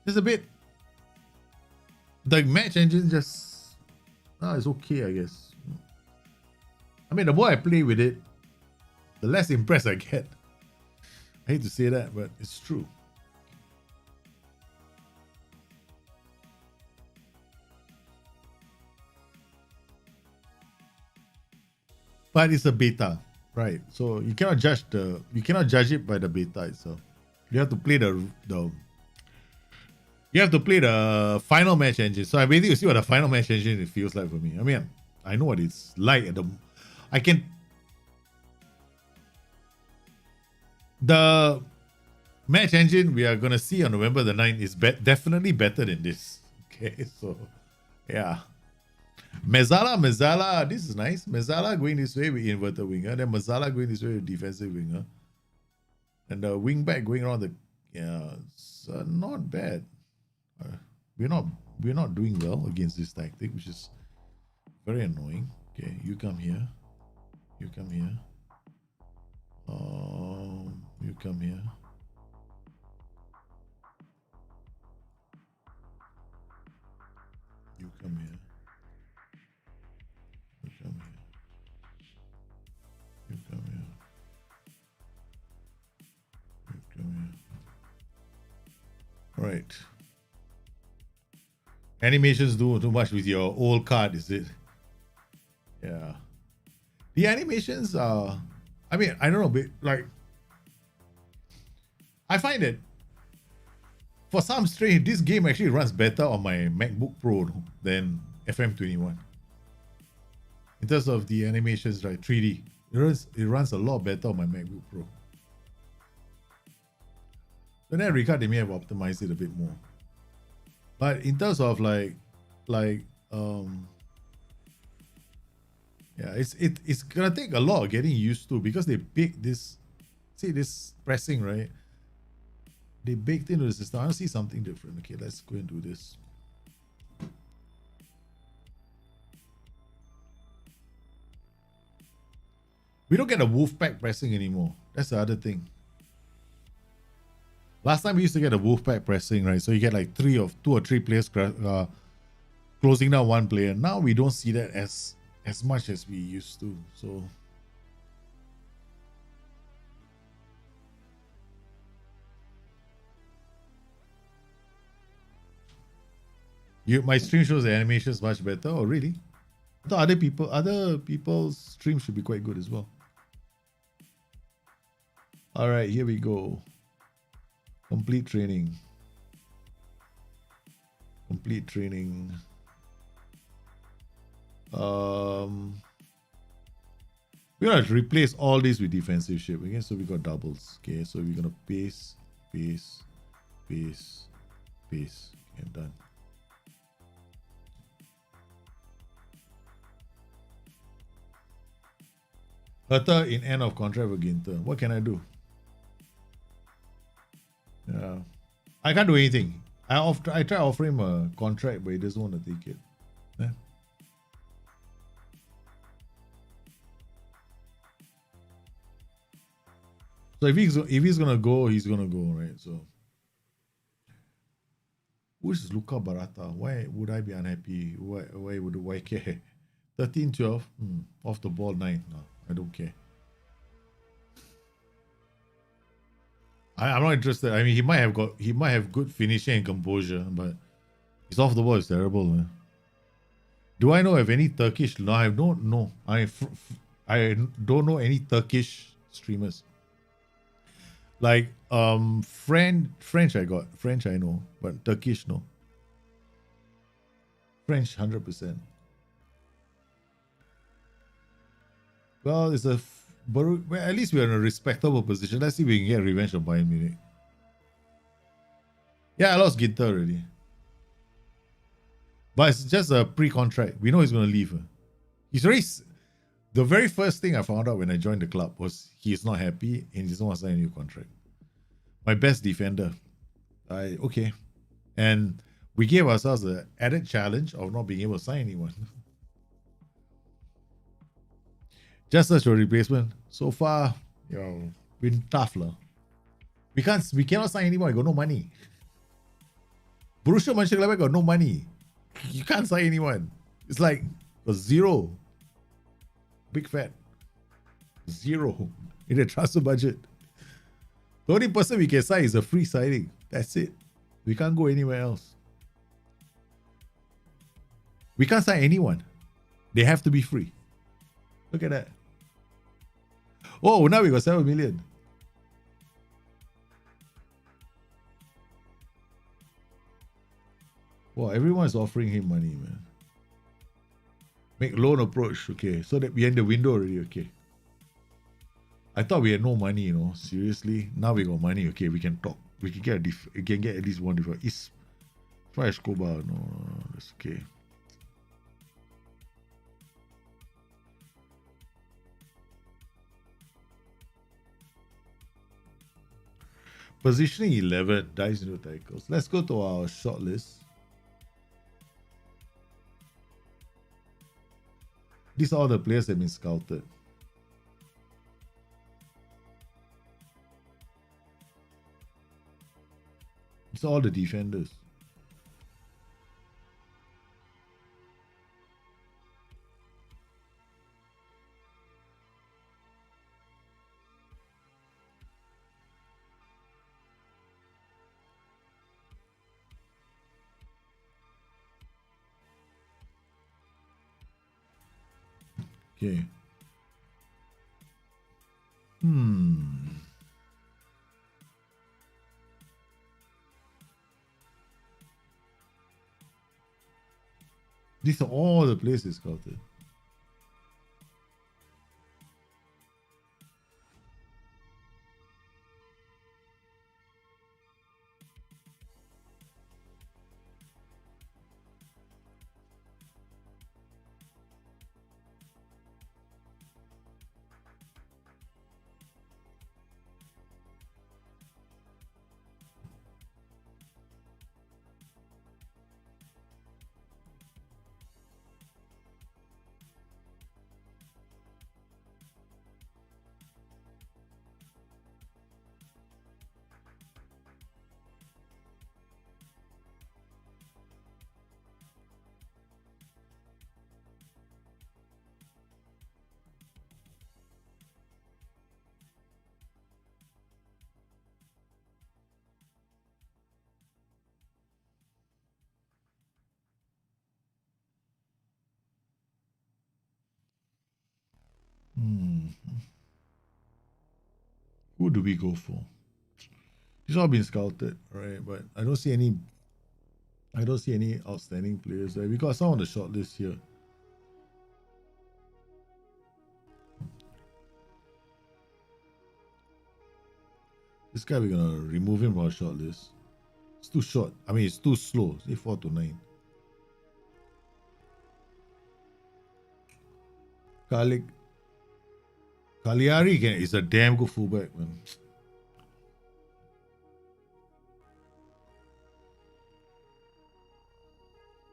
Just a bit. The match engine just it's okay, I guess. I mean, the more I play with it, the less impressed I get. I hate to say that, but it's true. But it's a beta, right? So you cannot judge it by the beta itself. You have to play the final match engine. So I basically see what the final match engine it feels like for me. I mean, I know what it's like the match engine we are gonna see on November the 9th is definitely better than this. Okay, so yeah. Mezzala, this is nice. Mezzala going this way with inverted winger, then Mezzala going this way with defensive winger, and the wing back going around the it's not bad. We're not doing well against this tactic, which is very annoying. Okay, you come here. You come here. You come here. You come here. You come here. You come here. You come here. All right. Animations do too much with your old card, is it? Yeah. The animations are, I mean, I don't know, but like, I find that for some strange, this game actually runs better on my MacBook Pro than FM21. In terms of the animations, right, 3D, it runs a lot better on my MacBook Pro. So in that regard, they may have optimized it a bit more. But in terms of yeah, it's gonna take a lot of getting used to, because they baked this, see this pressing, right? They baked into the system. I want to see something different. Okay, let's go and do this. We don't get a wolf pack pressing anymore. That's the other thing. Last time we used to get a wolf pack pressing, right? So you get like 2 or 3 players closing down one player. Now we don't see that as much as we used to. So my stream shows the animation is much better. Oh, really? I thought other people's streams should be quite good as well. All right, here we go. Complete training. Complete training. We're gonna replace all these with defensive shape. Okay, so we got doubles. Okay, so we're gonna pace. Okay, I'm done. Hertha in end of contract with Ginter. What can I do? Yeah, I can't do anything. I try to offer him a contract, but he doesn't want to take it. Yeah. So if he's gonna go, he's gonna go, right? So who is Luca Barata? Why would I be unhappy? Why care? 13-12. Off the ball 9. No, I don't care. I'm not interested. I mean, he might have good finishing and composure, but his off the ball is terrible, man. Do I know of any Turkish? No, I don't know. I don't know any Turkish streamers. Like French I got. French I know, but Turkish no. French 100%. Well, it's well, at least we're in a respectable position. Let's see if we can get revenge on Bayern Munich. Yeah, I lost Ginter already. But it's just a pre-contract. We know he's going to leave. He's already... The very first thing I found out when I joined the club was he's not happy and he doesn't want to sign a new contract. My best defender. Okay. And we gave ourselves the added challenge of not being able to sign anyone. Just as a replacement. So far, been tough. We cannot sign anyone. I got no money. Borussia Monchengladbach got no money. You can't sign anyone. It's like a zero. Big fat. Zero in the transfer budget. The only person we can sign is a free signing. That's it. We can't go anywhere else. We can't sign anyone. They have to be free. Look at that. Oh, now we got 7 million. Wow, everyone's offering him money, man. Make loan approach, okay. So that we end the window already, okay. I thought we had no money, Seriously, now we got money, okay. We can talk. We can get at least one different. Is try Escobar, no, that's okay. Positioning 11 dies into tackles. Let's go to our short list. These are all the players that have been scouted. These are all the defenders. Okay. These are all the places scouted. Who do we go for? These all been scouted, right? But I don't see any outstanding players there. We got some on the short list here. This guy, we're gonna remove him from our short list. It's too short. I mean, it's too slow. Say 4 to 9. Cagliari is a damn good fullback, man.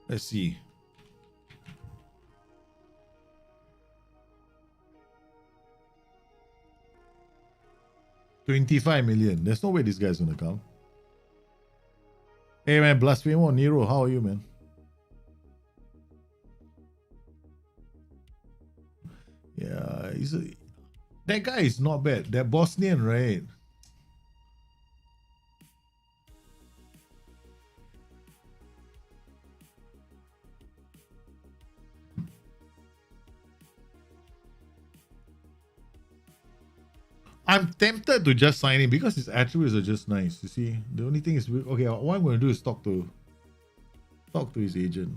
Let's see. $25 million. There's no way this guy's gonna come. Hey man, Blasphemo Nero, how are you, man? Yeah, that guy is not bad. That Bosnian, right? I'm tempted to just sign him because his attributes are just nice. You see, the only thing is, okay, what I'm going to do is talk to his agent.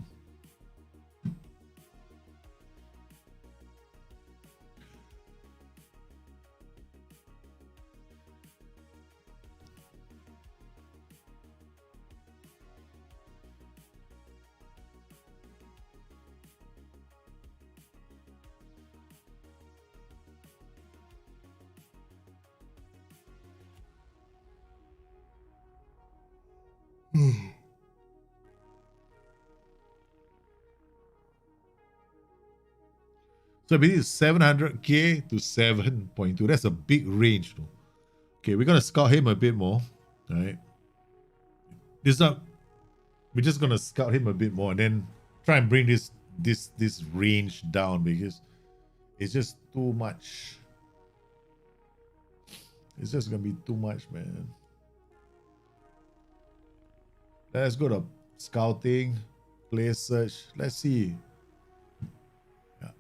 So basically 700k to 7.2. That's a big range, though. Okay, we're gonna scout him a bit more. All right. This not. We're just gonna scout him a bit more and then try and bring this range down because it's just too much. It's just gonna be too much, man. Let's go to scouting, player search. Let's see. Yeah.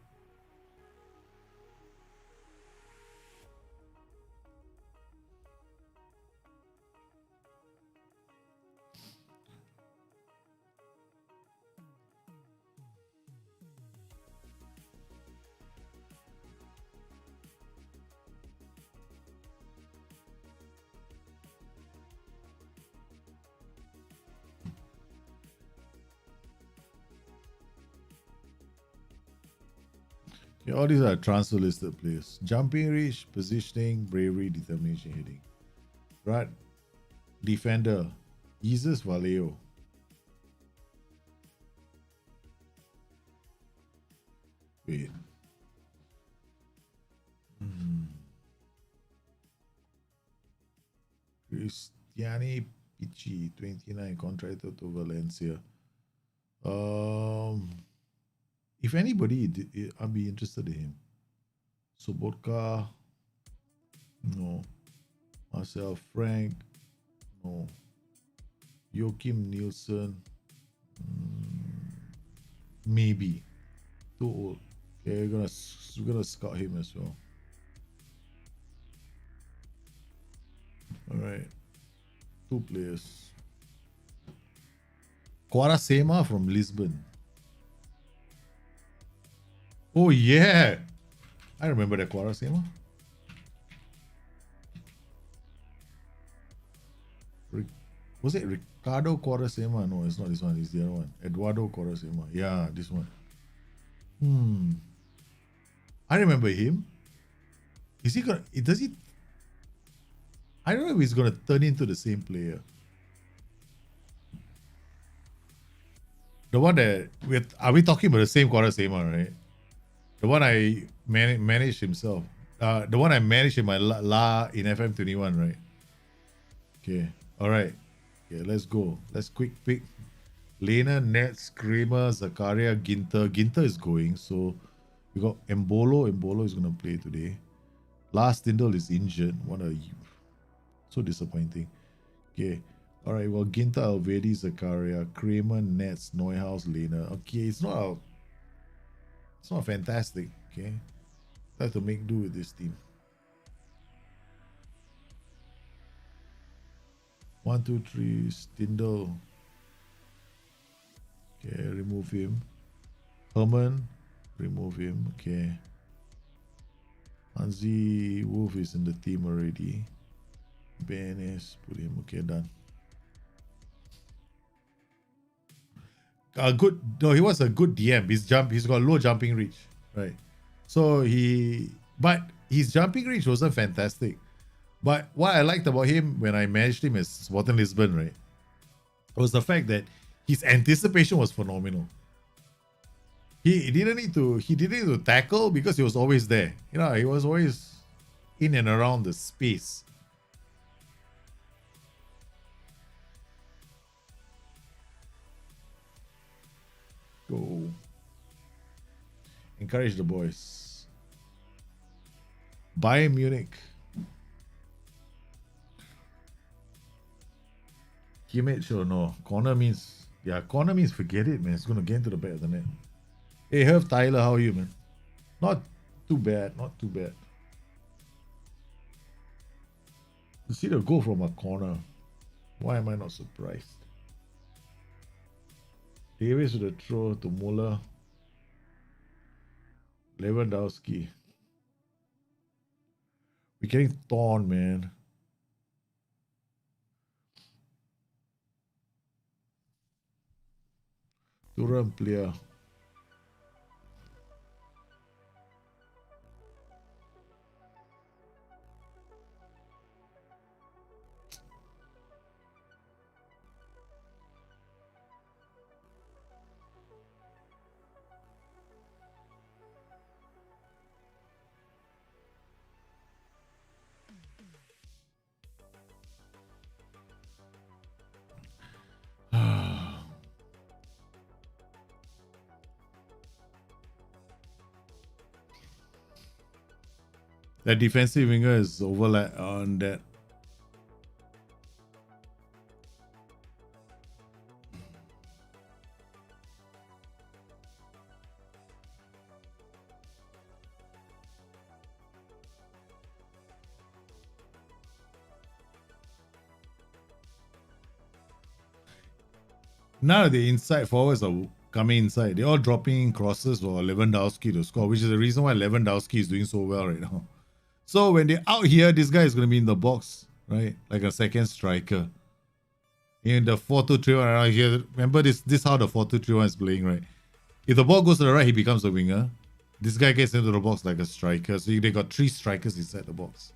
Okay, all these are transfer listed players. Jumping reach, positioning, bravery, determination, hitting. Right. Defender. Jesus Valeo. Wait. Cristiani Pichi, 29, contracted to Valencia. If anybody, I'd be interested in him. Sobotka, no. Marcel Frank, no. Joachim Nielsen, maybe. Too old. Okay, we're gonna scout him as well. All right, 2 players. Quaresma from Lisbon. Oh yeah, I remember that Quaresma. Was it Ricardo Quaresma? No, it's not this one. It's the other one. Eduardo Quaresma. Yeah, this one. I remember him. Is he gonna? Does he? I don't know if he's gonna turn into the same player. The one that are we talking about the same Quaresma, right? The one I managed himself. The one I managed in my in FM21, right? Okay. All right. Okay, let's go. Let's quick pick. Lena, Nets, Kramer, Zakaria, Ginter. Ginter is going, so we got Embolo. Embolo is gonna play today. Last Tyndall is injured. What are you? So disappointing. Okay. All right. Well, Ginter, Alvedi, Zakaria, Kramer, Nets, Neuhaus, Lena. Okay, it's not fantastic. Okay, I have to make do with this team. 1, 2, 3. Stindl. Okay, remove him. Herman, remove him. Okay. Hansi Wolf is in the team already. Benes, put him. Okay, done. Good. No, he was a good DM. He's got low jumping reach, right? So but his jumping reach wasn't fantastic. But what I liked about him when I managed him as Sporting Lisbon, right, was the fact that his anticipation was phenomenal. He didn't need to tackle because he was always there. You know, he was always in and around the space. Go. Encourage the boys. Bayern Munich. Kimmich, sure, no. Corner means forget it, man. It's gonna get into the back of the net. Hey, Herb Tyler, how are you, man? Not too bad, not too bad. You see the goal from a corner. Why am I not surprised? Davis with a throw to Muller. Lewandowski. We're getting torn, man. Turan player. That defensive winger is overlap on that. Now the inside forwards are coming inside. They're all dropping crosses for Lewandowski to score, which is the reason why Lewandowski is doing so well right now. So when they're out here, this guy is going to be in the box, right? Like a second striker. In the 4-2-3-1 around here, remember this how the 4-2-3-1 is playing, right? If the ball goes to the right, he becomes a winger. This guy gets into the box like a striker. So they got 3 strikers inside the box.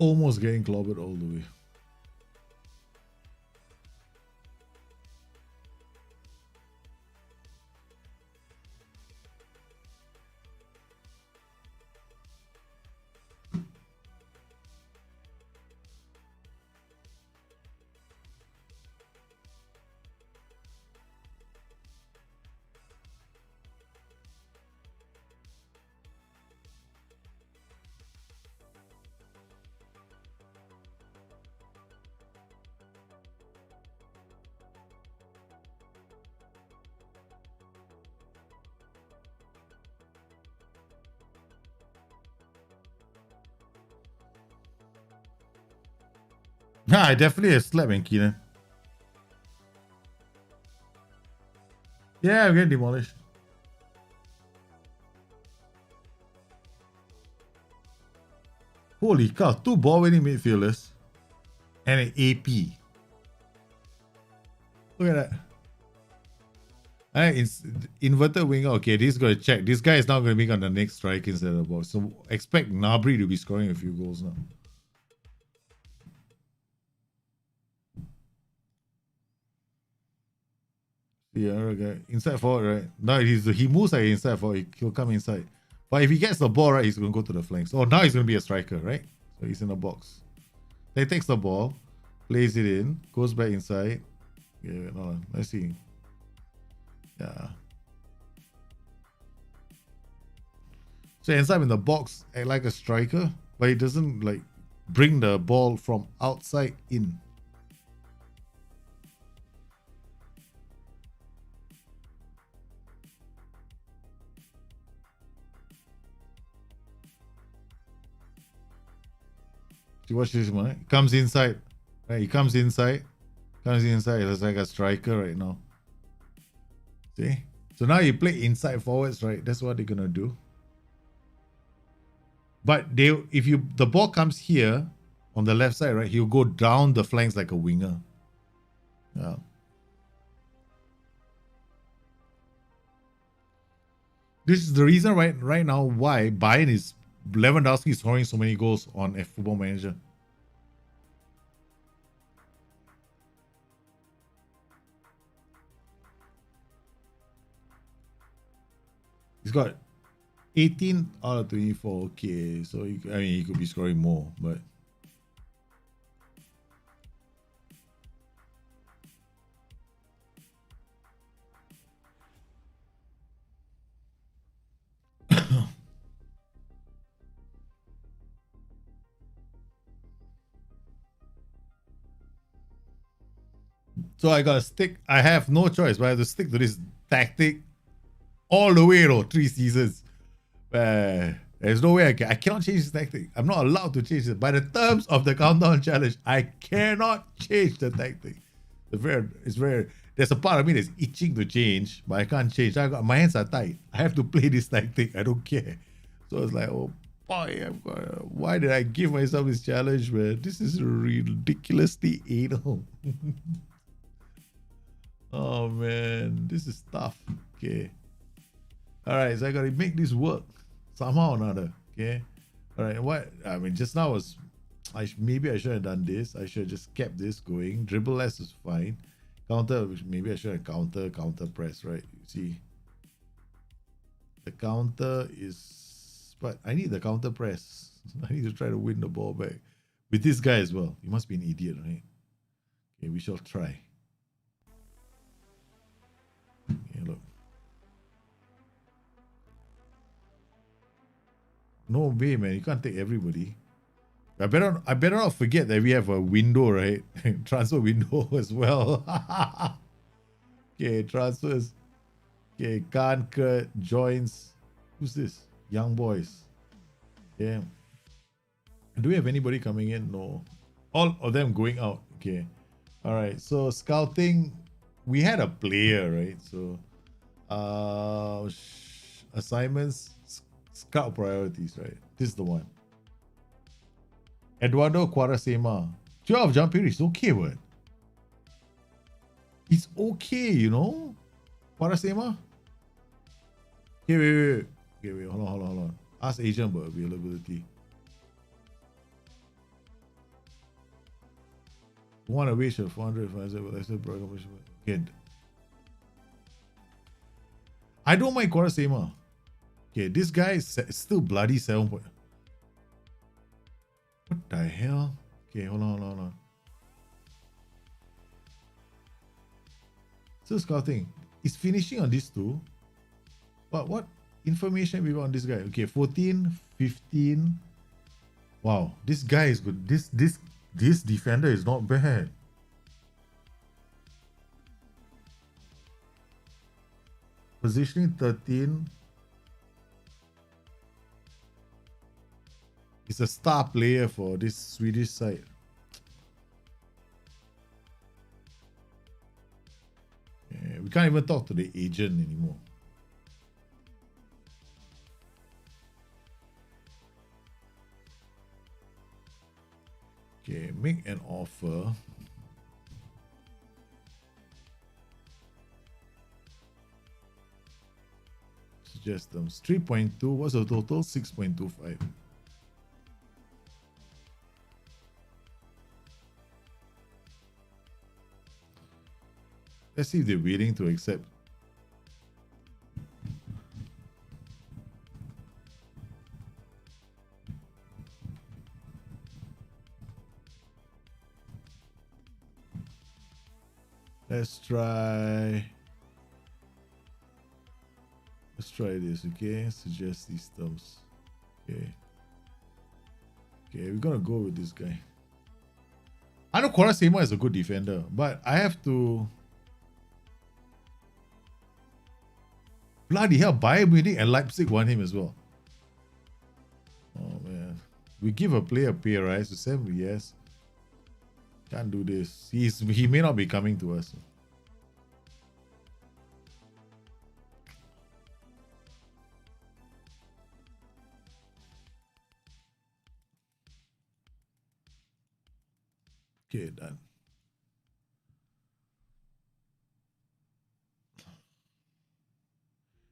Almost getting clobbered all the way. I definitely a slap in Keenan. Yeah, I'm getting demolished. Holy cow, 2 ball-winning midfielders and an AP. Look at that. Alright, inverted winger. Okay, this is going to check. This guy is now going to be on the next strike instead of the box. So expect Gnabry to be scoring a few goals now. Yeah, okay. Inside forward, right? No, he moves like inside forward. He'll come inside. But if he gets the ball, right, he's going to go to the flanks. Oh, now he's going to be a striker, right? So he's in the box. Then he takes the ball, plays it in, goes back inside. Yeah, hold on. Let's see. Yeah. So he ends up in the box like a striker, but he doesn't like bring the ball from outside in. See, watch this one. Right? Comes inside. Right, he comes inside. It's like a striker right now. See? So now you play inside forwards, right? That's what they're gonna do. But if the ball comes here on the left side, right? He'll go down the flanks like a winger. Yeah. This is the reason right now why Lewandowski is scoring so many goals on Football Manager. He's got 18 out of 24. Okay, so he could be scoring more, but so I gotta stick. I have no choice, but I have to stick to this tactic all the way, 3 seasons. There's no way I cannot change this tactic. I'm not allowed to change it. By the terms of the countdown challenge, I cannot change the tactic. There's a part of me that's itching to change, but I can't change. My hands are tight. I have to play this tactic. I don't care. So it's like, oh boy, why did I give myself this challenge, man? This is ridiculously anal. Oh man, this is tough. Okay. Alright, so I gotta make this work somehow or another. Okay. Alright, what I mean just now was maybe I should have done this. I should have just kept this going. Dribble less is fine. Counter, maybe I should have counter press, right? You see. The counter is, but I need the counter press. I need to try to win the ball back with this guy as well. You must be an idiot, right? Okay, we shall try. Okay, look. No way, man. You can't take everybody. I better not forget that we have a window, right? Transfer window as well. Okay, transfers. Okay, Khan, Kurt, joins. Who's this? Young boys. Yeah. Do we have anybody coming in? No. All of them going out. Okay. All right. So scouting, we had a player, right? So, assignments, scout priorities, right? This is the one. Eduardo Quaresma. 12 jump period is okay, what? It's okay, you know? Quaresma? Okay, wait. Okay, wait. Hold on. Ask agent about availability. Want a wage of 400 okay. I don't mind Quaresma. Okay, this guy is still bloody 7 point. What the hell? Okay, hold on. Still scouting. It's finishing on these two. But what information we got on this guy? Okay, 14, 15. Wow, this guy is good. This defender is not bad. Positioning 13. He's a star player for this Swedish side. Yeah, we can't even talk to the agent anymore. Okay, make an offer. Suggest them 3.2. What's the total? 6.25. Let's see if they're willing to accept. Let's try this, okay? Suggest these terms. Okay, we're gonna go with this guy. I know Quaresma is a good defender, but I have to. Bloody hell, Bayern Munich and Leipzig want him as well. Oh man. We give a player pay rise to 7, yes. Can't do this. He may not be coming to us. Okay, done.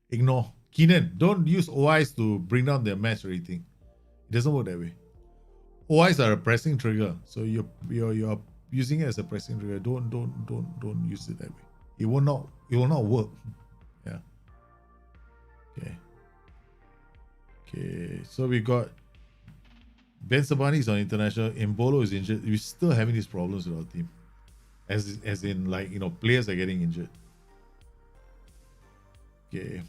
Ignore. Keenan, don't use OIs to bring down their match rating. It doesn't work that way. OIs are a pressing trigger, so you're using it as a pressing trigger. Don't use it that way. It will not work. Yeah. Okay. So we got Ben Sabani is on international. Mbolo is injured. We're still having these problems with our team, as in, like, you know, players are getting injured. Okay.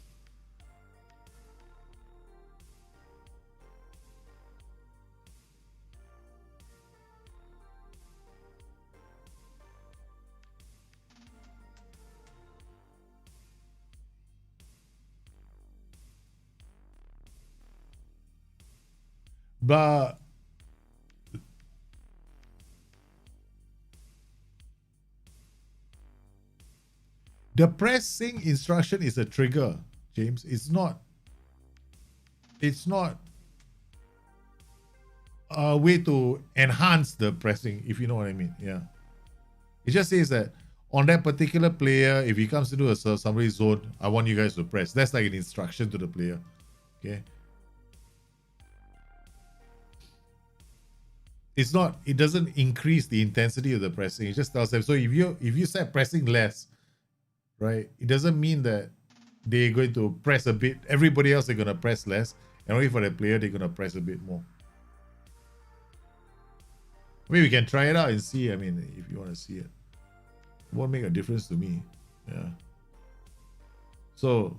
But the pressing instruction is a trigger, James. It's not a way to enhance the pressing, if you know what I mean. Yeah. It just says that on that particular player, if he comes into somebody's zone, I want you guys to press. That's like an instruction to the player. Okay. It's not, it doesn't increase the intensity of the pressing. It just tells them. So if you start pressing less, right, it doesn't mean that they're going to press a bit. Everybody else are going to press less. And only for the player, they're going to press a bit more. I mean, we can try it out and see. I mean, if you want to see it. It won't make a difference to me. Yeah. So,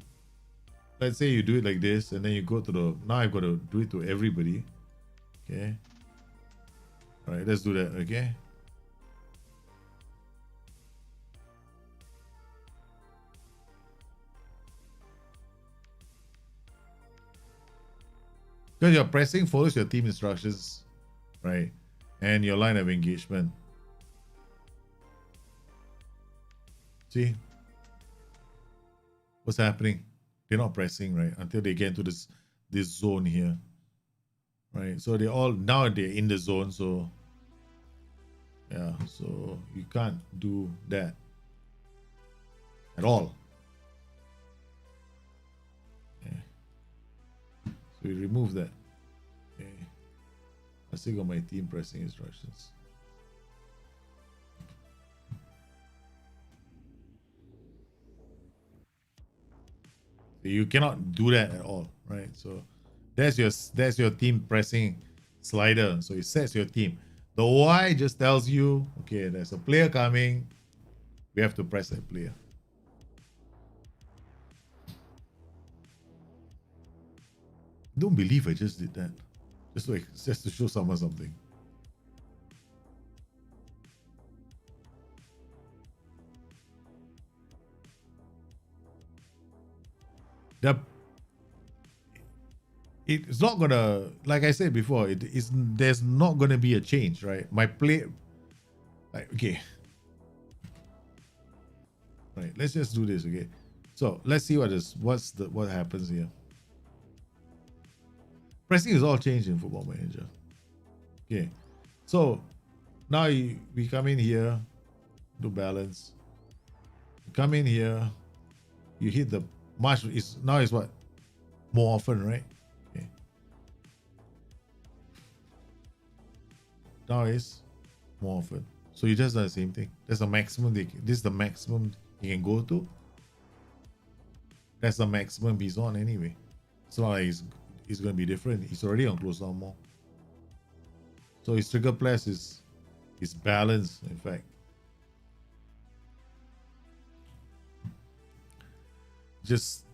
let's say you do it like this, and then you go to the... Now I've got to do it to everybody. Okay. All right, let's do that, okay? Because your pressing follows your team instructions, right? And your line of engagement. See? What's happening? They're not pressing, right? Until they get into this zone here. Right? So now they're in the zone, so yeah, so you can't do that at all. Okay. So we remove that. Okay. I still got my team pressing instructions. So you cannot do that at all, right? So that's your team pressing slider. So it sets your team. The Y just tells you, okay, there's a player coming. We have to press that player. Don't believe I just did that. Just to show someone something. It's not gonna, like I said before, there's not gonna be a change, right? My play, like, okay, right? Let's just do this, okay? So let's see what happens here. Pressing is all changed in Football Manager. Okay, so now we come in here, do balance. Come in here, you hit the march. Now is what? More often, right? Okay. Now is more often. So you just do the same thing. That's the maximum. This is the maximum you can go to. That's the maximum he's on anyway. It's not like it's going to be different. He's already on close down more. So his trigger plus is balanced, in fact. Just,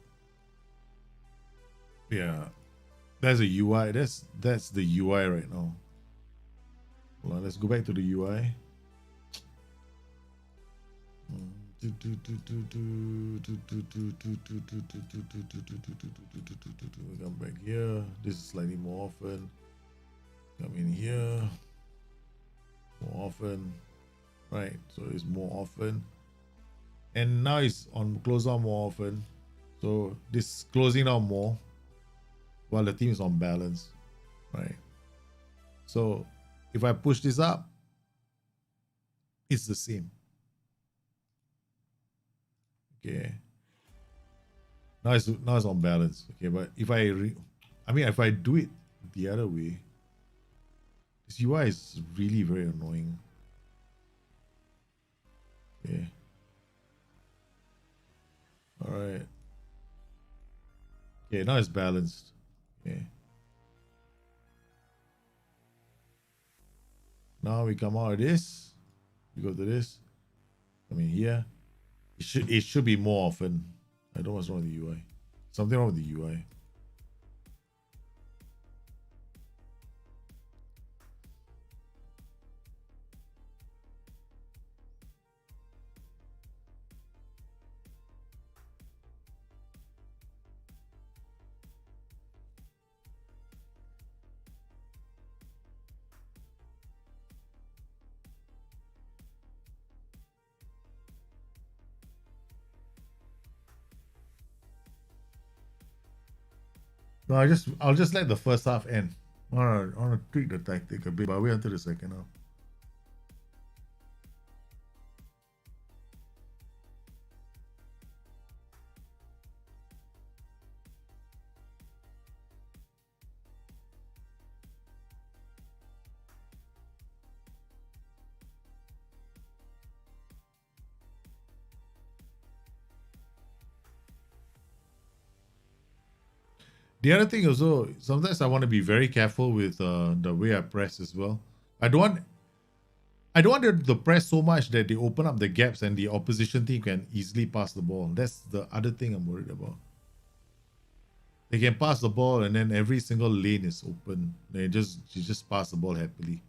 yeah, that's a UI. That's the UI right now. Hold on, let's go back to the UI. Come back here. This is slightly more often. Come in here. More often. Right, so it's more often. And now it's on close down more often. So this closing down more while the team is on balance. Right. So if I push this up, it's the same. Okay. Now it's on balance. Okay, but if if I do it the other way, this UI is really very annoying. Okay. All right. Okay, now it's balanced. Okay. Now we come out of this. We go to this. Come in here. It should be more often. I don't know what's wrong with the UI. Something wrong with the UI. No, I'll just let the first half end. I want to tweak the tactic a bit, but wait until the second half. The other thing also, sometimes I want to be very careful with the way I press as well. I don't want them to press so much that they open up the gaps and the opposition team can easily pass the ball. That's the other thing I'm worried about. They can pass the ball and then every single lane is open. You just pass the ball happily.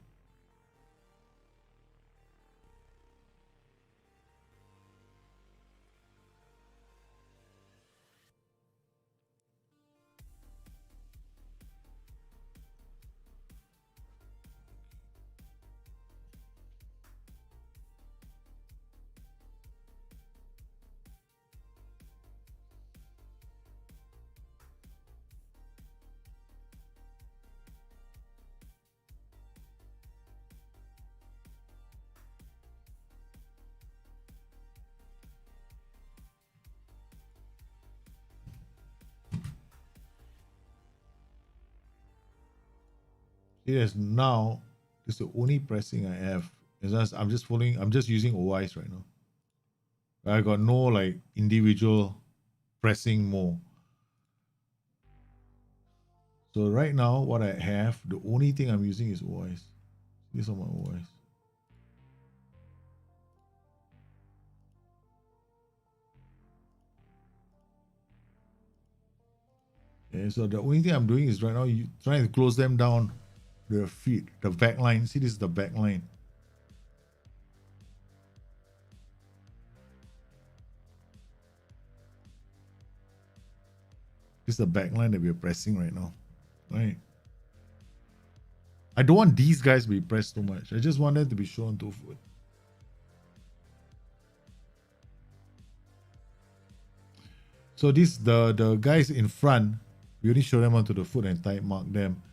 Yes, now it's the only pressing I have. I'm just using OIs right now. I got no like individual pressing more. So right now, what I have, the only thing I'm using is OIs. These are my OIs. Okay, so the only thing I'm doing is right now trying to close them down, their feet, the back line. See, this is the back line. This is the back line that we're pressing right now, right? I don't want these guys to be pressed too much. I just want them to be shown 2 foot. So the guys in front, we only show them onto the foot and type mark them.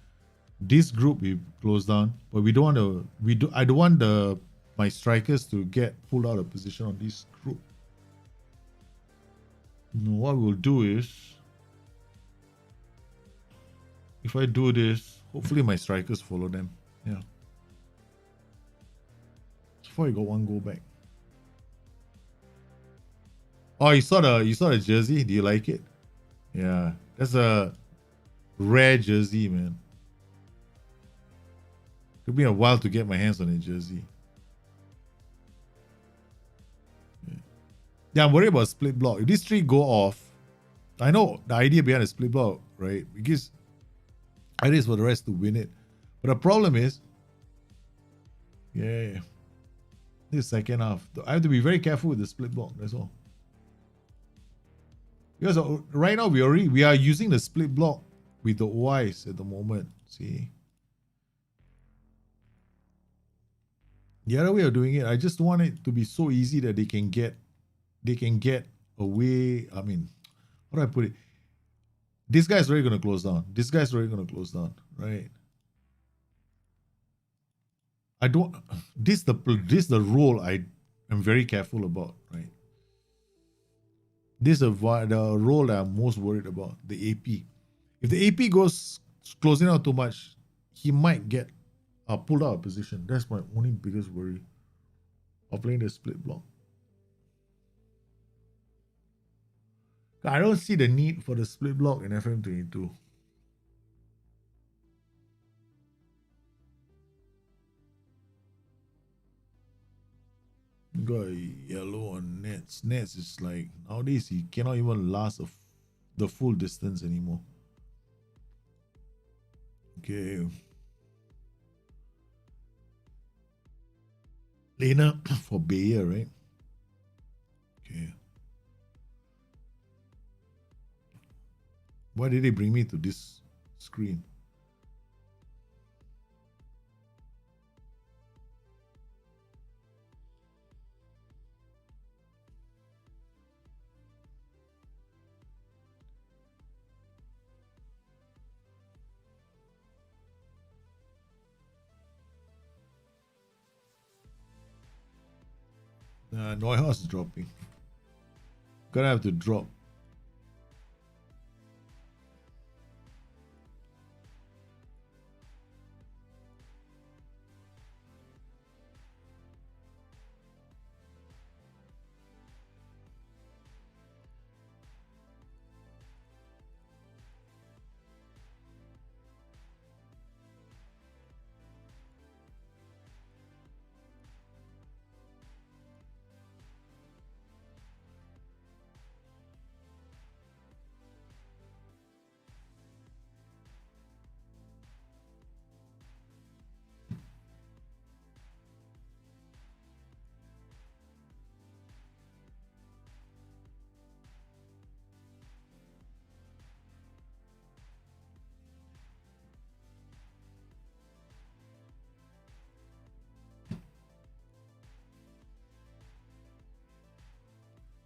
This group we close down, but we don't want to. I don't want my strikers to get pulled out of position on this group. No, what we'll do is, if I do this, hopefully my strikers follow them. Yeah. So far, you got one goal back. Oh, you saw the jersey? Do you like it? Yeah, that's a rare jersey, man. Took me a while to get my hands on a jersey. Yeah, I'm worried about split block. If these three go off, I know the idea behind a split block, right? Because idea is for the rest to win it. But the problem is, yeah, this second half, I have to be very careful with the split block. That's all. Because right now we are using the split block with the OIs at the moment. See, the other way of doing it, I just want it to be so easy that they can get away. I mean, how do I put it? This guy's already going to close down. This guy's already going to close down, right? I don't. This the role I am very careful about, right? This is the role that I'm most worried about. The AP. If the AP goes closing out too much, he might get pulled out of position. That's my only biggest worry of playing the split block. I don't see the need for the split block in FM22. Got yellow on Nets. Nets is like, nowadays he cannot even last the full distance anymore. Okay. Lena for Bayer, right? Okay. Why did they bring me to this screen? Neuhaus is dropping. Gonna have to drop.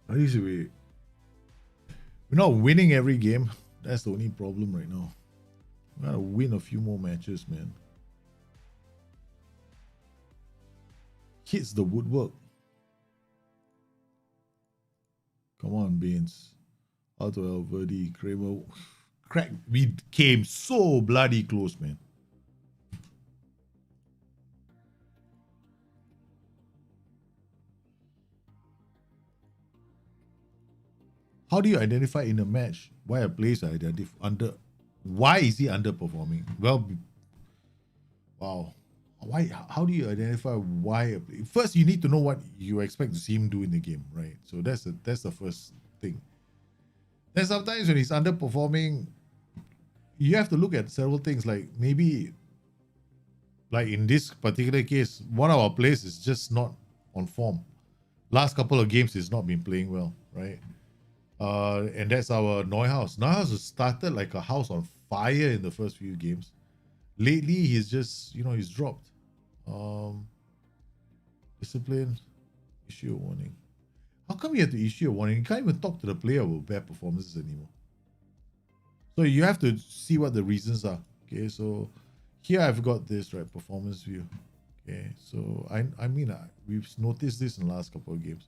At least we're not winning every game. That's the only problem right now. We gotta win a few more matches, man. Hits the woodwork. Come on, Baines. Alto Alverdi, Kramer. Crack. We came so bloody close, man. How do you identify in a match why a player is why is he underperforming? Well, wow. Why? How do you identify why a player? First, you need to know what you expect to see him do in the game, right? So that's the first thing. Then sometimes when he's underperforming, you have to look at several things, like maybe, like in this particular case, one of our players is just not on form. Last couple of games, he's not been playing well, right? And that's our Neuhaus. Neuhaus has started like a house on fire in the first few games. Lately, he's just, he's dropped. Discipline, issue a warning. How come you have to issue a warning? You can't even talk to the player about bad performances anymore. So you have to see what the reasons are. Okay, so here I've got this, right, performance view. Okay, so I mean, we've noticed this in the last couple of games.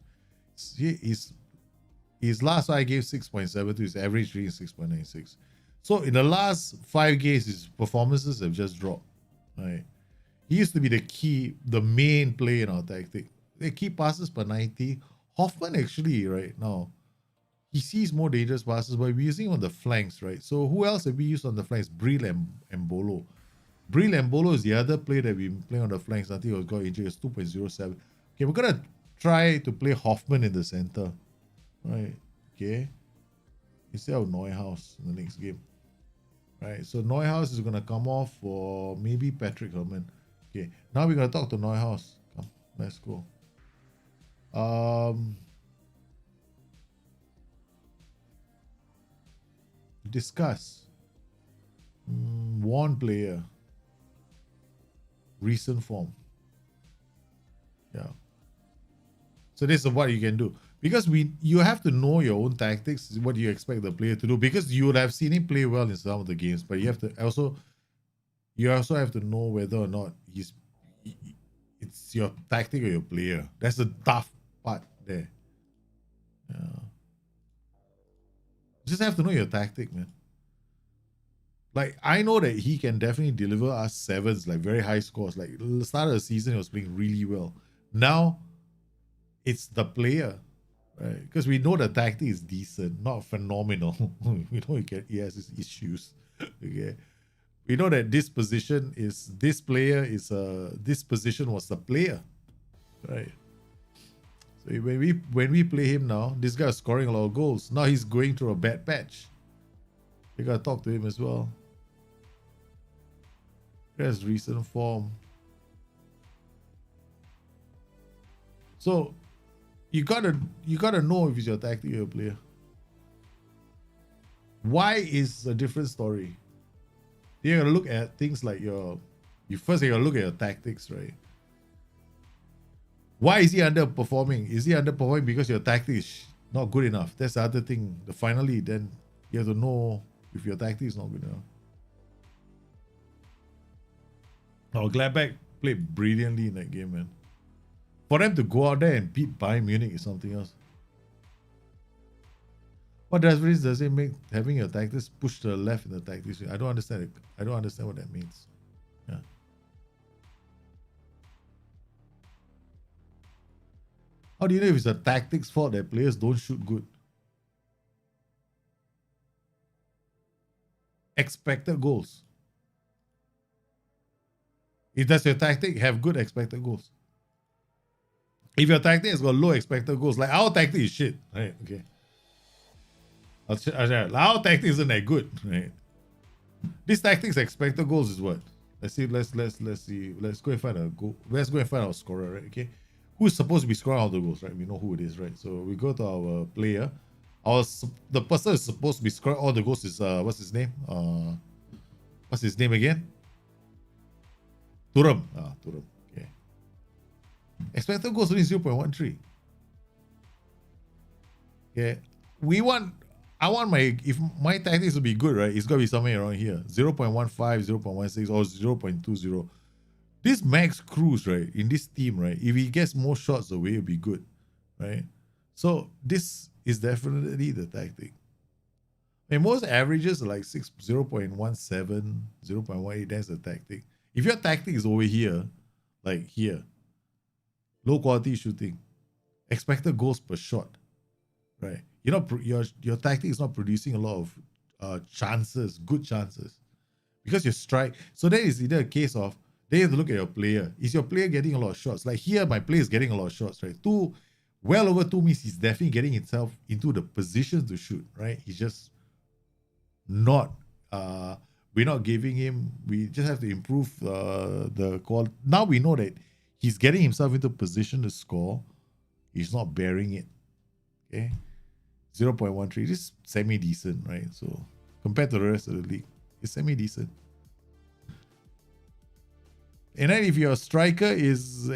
His last 5 games 6.72, his average reading 6.96. So in the last 5 games, his performances have just dropped. Right? He used to be the main player in our tactic. The key passes per 90. Hoffman actually right now, he sees more dangerous passes, but we're using him on the flanks, right? So who else have we used on the flanks? Brill and Bolo. Brill and Bolo is the other player that we've been playing on the flanks until he got injured. It's 2.07. Okay, we're gonna try to play Hoffman in the center. Right, okay. Instead of Neuhaus in the next game. Right, so Neuhaus is going to come off for maybe Patrick Herman. Okay, now we're going to talk to Neuhaus. Come, let's go. Discuss. One player. Recent form. Yeah. So this is what you can do. Because you have to know your own tactics, what you expect the player to do. Because you would have seen him play well in some of the games, but you also have to know whether or not it's your tactic or your player. That's the tough part there. Yeah. You just have to know your tactic, man. Like, I know that he can definitely deliver us 7s, like very high scores. Like the start of the season, he was playing really well. Now it's the player. Right, because we know the tactic is decent, not phenomenal. We know he has his issues. Okay, we know that this position was the player, right? So when we play him now, this guy is scoring a lot of goals. Now he's going through a bad patch. We gotta talk to him as well. There's recent form. So you gotta know if it's your tactic or your player. Why is a different story. You gotta look at things like you gotta look at your tactics, right? Why is he underperforming? Is he underperforming because your tactic is not good enough? That's the other thing. Finally, then you have to know if your tactic is not good enough. Now, Gladbach played brilliantly in that game, man. For them to go out there and beat Bayern Munich is something else. What difference does it make having your tactics push to the left in the tactics? I don't understand it. I don't understand what that means. Yeah. How do you know if it's a tactics fault that players don't shoot good? Expected goals. Does your tactic have good expected goals? If your tactic has got low expected goals, like our tactic is shit, right? Okay. Our tactic isn't that good, right? This tactic's expected goals is what? Let's see. Let's see. Let's go and find a goal. Let's go and find our scorer, right? Okay. Who's supposed to be scoring all the goals, right? We know who it is, right? So we go to our player. The person who's supposed to be scoring all the goals is what's his name? What's his name again? Thuram. Thuram. Okay. Expected goals only 0.13. Okay, I want if my tactics to be good, right? It's gonna be somewhere around here, 0.15, 0.16, or 0.20. This Max Cruz, right, in this team, right, if he gets more shots away, it'll be good, right? So this is definitely the tactic. And most averages are like 0.17, 0.18. That's the tactic. If your tactic is over here, like here, low quality shooting, expected goals per shot, right? Your tactic is not producing a lot of chances, good chances, because you strike. So then it's either a case of then you have to look at your player. Is your player getting a lot of shots? Like here, my player is getting a lot of shots, right? Well over 2 means he's definitely getting himself into the position to shoot, right? He's just not. We're not giving him. We just have to improve the quality. Now we know that he's getting himself into position to score. He's not bearing it. Okay, 0.13. This is semi-decent, right? So compared to the rest of the league, it's semi-decent. And then if your striker is,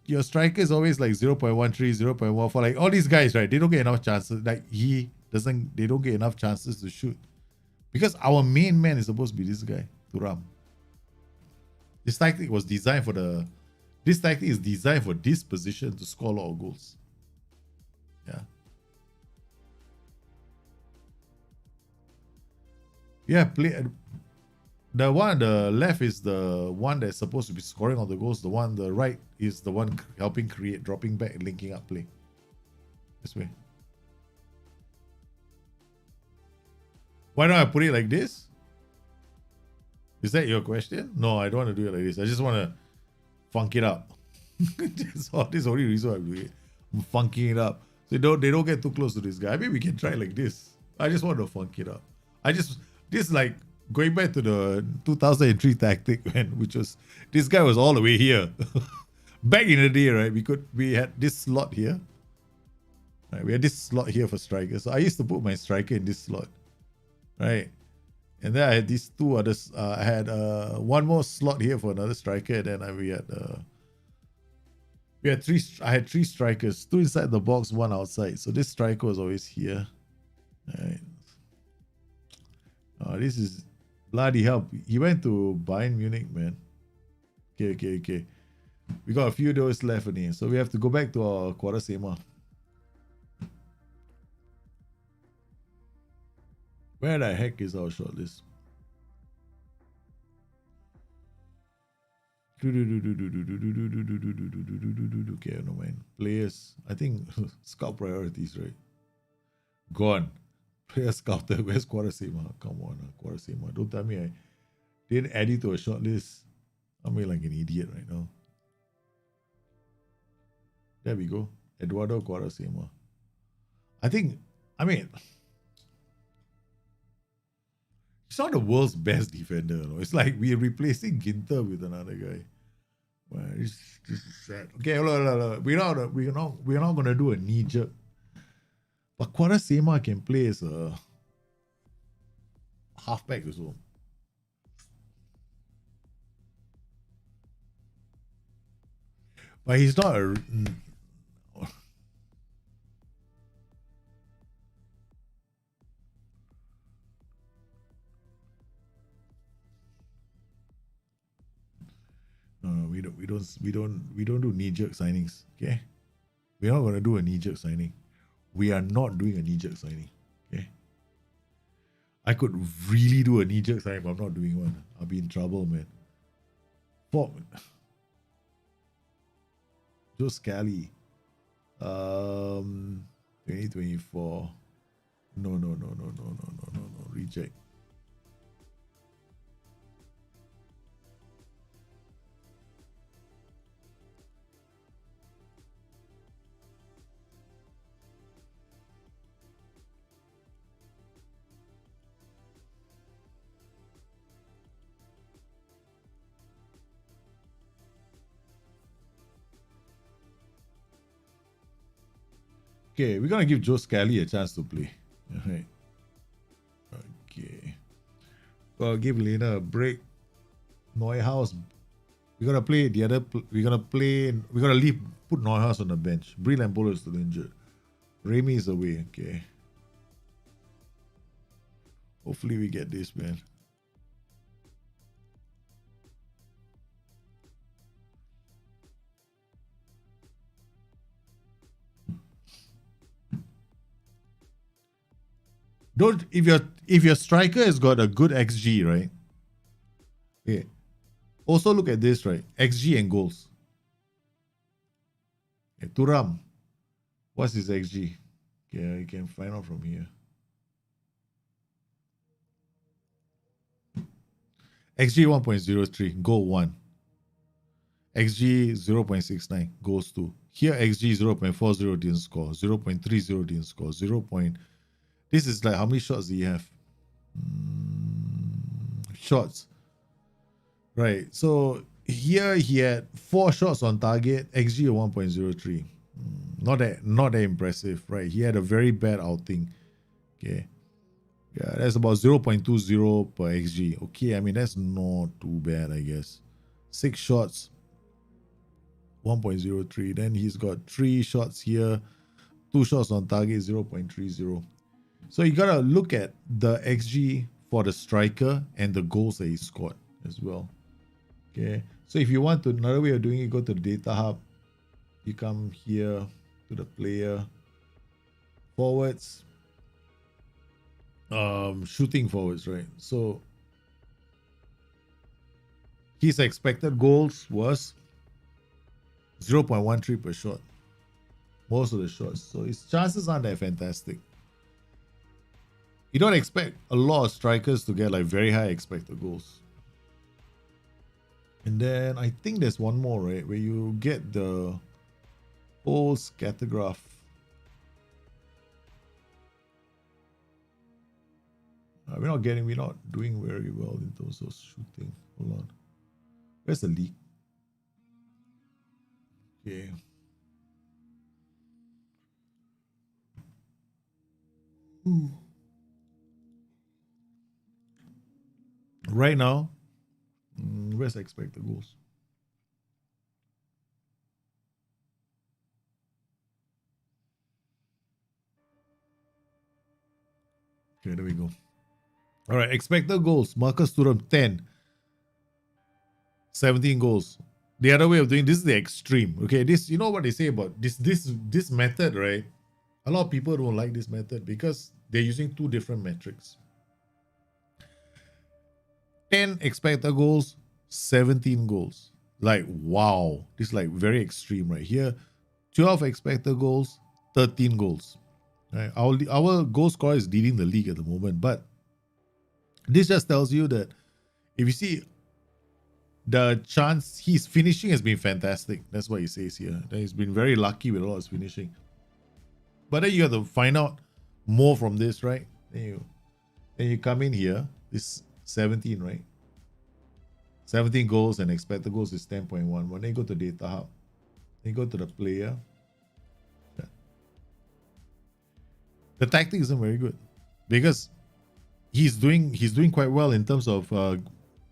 your striker is always like 0.13, 0.14, like all these guys, right? They don't get enough chances. Like they don't get enough chances to shoot. Because our main man is supposed to be this guy, Thuram. This tactic is designed for this position to score a lot of goals. Yeah. Yeah, the one on the left is the one that's supposed to be scoring all the goals. The one on the right is the one helping create, dropping back, and linking up play. This way. Why don't I put it like this? Is that your question? No, I don't want to do it like this. I just want to funk it up. This is the only reason I'm doing it. I'm funking it up. So they don't get too close to this guy. Maybe we can try like this. I just want to funk it up. This is like going back to the 2003 tactic, which was, this guy was all the way here. Back in the day, right? We had this slot here. Right, we had this slot here for strikers. So I used to put my striker in this slot. Right. And then I had these two others. I had one more slot here for another striker. And then we had three. I had three strikers, two inside the box, one outside. So this striker was always here. Right. This is bloody hell. He went to Bayern Munich, man. Okay. We got a few days left in here, so we have to go back to our Quaresma. Where the heck is our shortlist? Okay, no mind. Players, I think scout priorities, right? Gone. Player scouter, where's Quaresma? Come on, Quaresma. Don't tell me I didn't add it to a shortlist. I'm like an idiot right now. There we go. Eduardo Quaresma. He's not the world's best defender. No? It's like we're replacing Ginter with another guy. Well, this is sad. Okay, look. We're not gonna do a knee jerk. But Quaresma can play as a halfback as well. But he's not a. No, we don't do knee-jerk signings. Okay, we're not gonna do a knee-jerk signing. We are not doing a knee-jerk signing. Okay, I could really do a knee-jerk signing, but I'm not doing one. I'll be in trouble, man. Joe Scally, 2024. No, reject. Okay, we're gonna give Joe Scally a chance to play. All right. Okay. Well, give Lena a break. Neuhaus. We're gonna play the other. We're gonna leave. Put Neuhaus on the bench. Brill and Bolo is still injured. Remy is away. Okay. Hopefully we get this, man. Don't if your striker has got a good XG, right? Okay. Also look at this, right? XG and goals. Okay, Turam. What's his XG? Okay, you can find out from here. XG 1.03, goal 1. XG 0.69, goals 2. Here XG 0.40 didn't score, 0.30 didn't score, 0. This is like how many shots do you have? Shots. Right. So here he had 4 shots on target, XG of 1.03. Not that impressive, right? He had a very bad outing. Okay. Yeah, that's about 0.20 per XG. Okay, I mean that's not too bad, I guess. 6 shots, 1.03. Then he's got 3 shots here, 2 shots on target, 0.30. So you gotta look at the XG for the striker and the goals that he scored as well. Okay, so if you want to, another way of doing it, go to the data hub. You come here to the player, forwards, shooting forwards, right? So his expected goals was 0.13 per shot, most of the shots. So his chances aren't that fantastic. You don't expect a lot of strikers to get like very high expected goals. And then I think there's one more, right? Where you get the whole scatter graph. We're not doing very well in terms of shooting. Hold on. Where's the league? Okay. Right now, where's expected goals? Okay, there we go. All right, expected goals. Marcus Thuram 10, 17 goals. The other way of doing this is the extreme. Okay, this, you know what they say about this method, right? A lot of people don't like this method because they're using 2 different metrics. 10 expected goals, 17 goals. Like, wow. This is like very extreme right here. 12 expected goals, 13 goals. Right? Our goal scorer is leading the league at the moment, but this just tells you that if you see the chance, his finishing has been fantastic. That's what he says here. That he's been very lucky with a lot of his finishing. But then you have to find out more from this, right? Then you come in here, this 17, right? 17 goals and expected goals is 10.1. When they go to data hub, they go to the player. The tactic isn't very good because he's doing quite well in terms of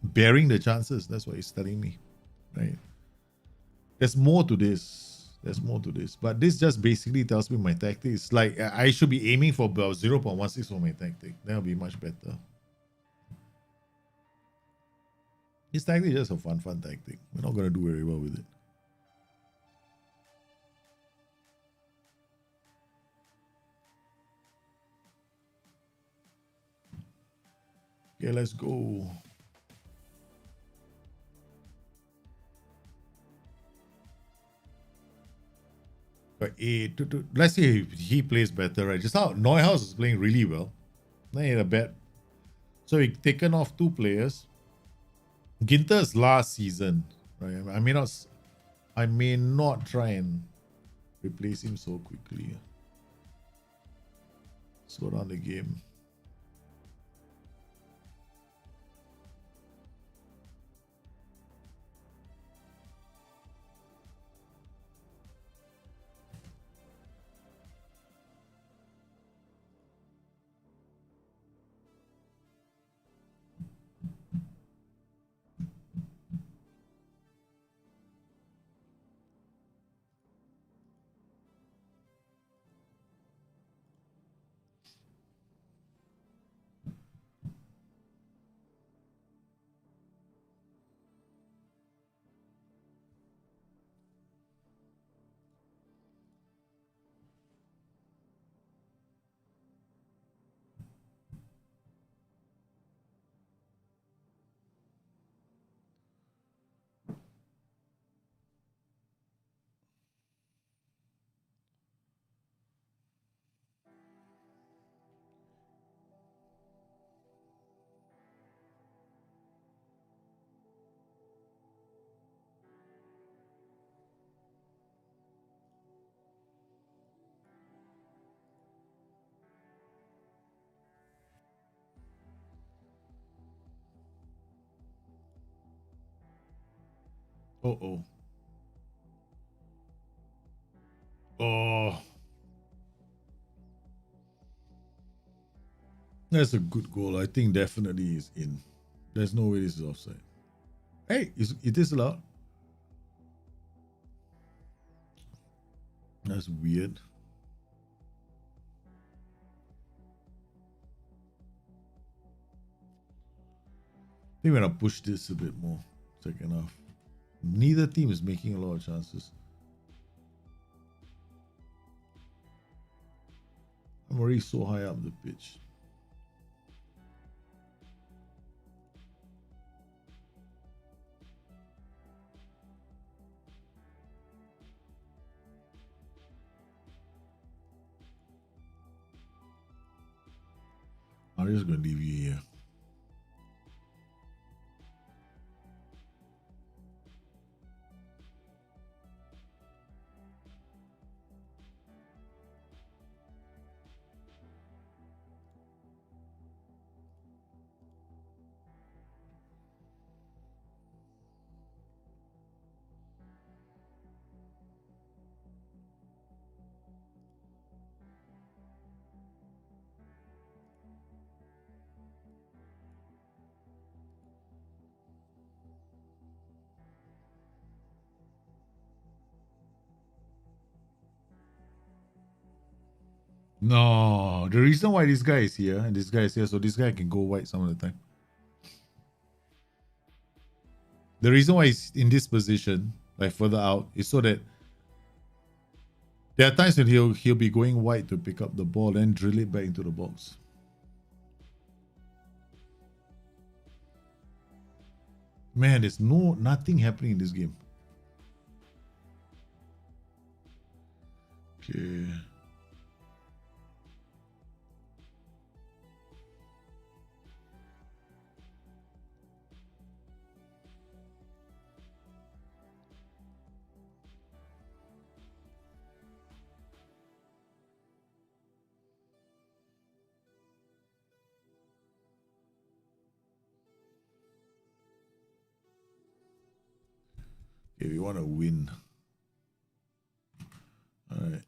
bearing the chances. That's what he's telling me, right? There's more to this. But this just basically tells me my tactic is like I should be aiming for about 0.16 for my tactic. That'll be much better. This tactic is just a fun tactic. We're not gonna do very well with it. Okay, let's go. But let's see if he plays better, right? Just how Neuhaus is playing really well. Then he had a bad. So he taken off 2 players. Ginter's last season, right? I may not try and replace him so quickly. Slow down the game. Oh. Oh. That's a good goal. I think definitely is in. There's no way this is offside. Hey, it is allowed. That's weird. I think we're gonna push this a bit more. Second half. Neither team is making a lot of chances. I'm already so high up the pitch. I'm just gonna leave you here. No, the reason why this guy is here and this guy is here, so this guy can go wide some of the time. The reason why he's in this position, like further out, is so that there are times when he'll be going wide to pick up the ball and drill it back into the box. Man, there's nothing happening in this game. Okay. Okay, we want to win. All right.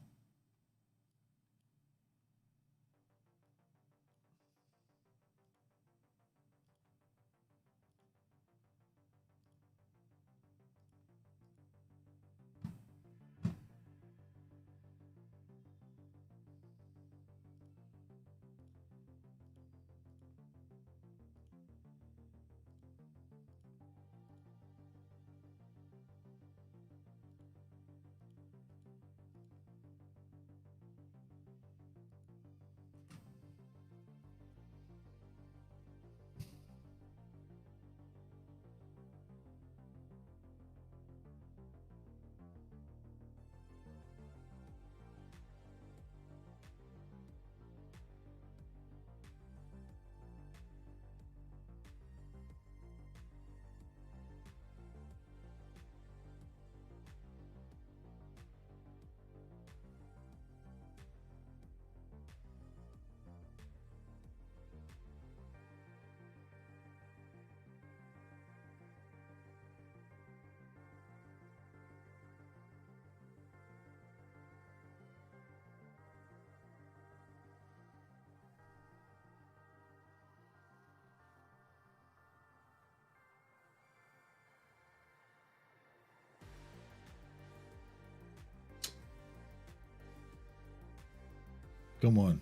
Come on.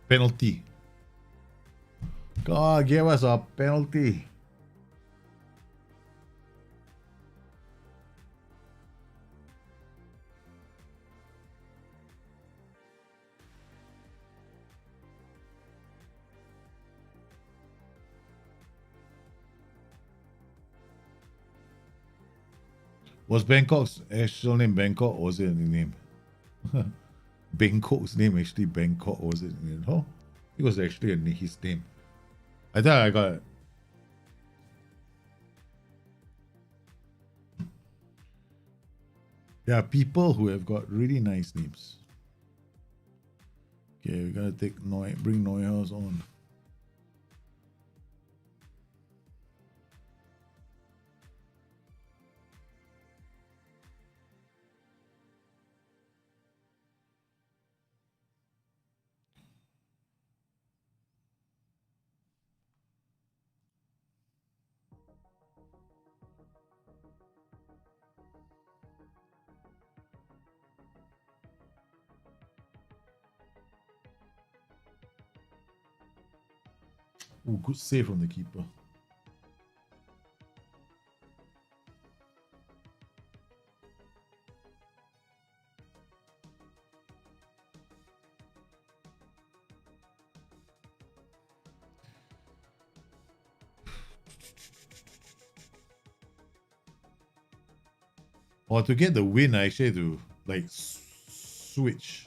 Penalty. God, give us a penalty. Was Bangkok's actual name Bangkok or was it a name? Bangkok's name actually Bangkok or was it? Oh, it was actually his name. I thought I got it. There are people who have got really nice names. Okay, we're gonna take bring Neuhaus on. Oh, good save from the keeper. Or to get the win, I actually had to like switch.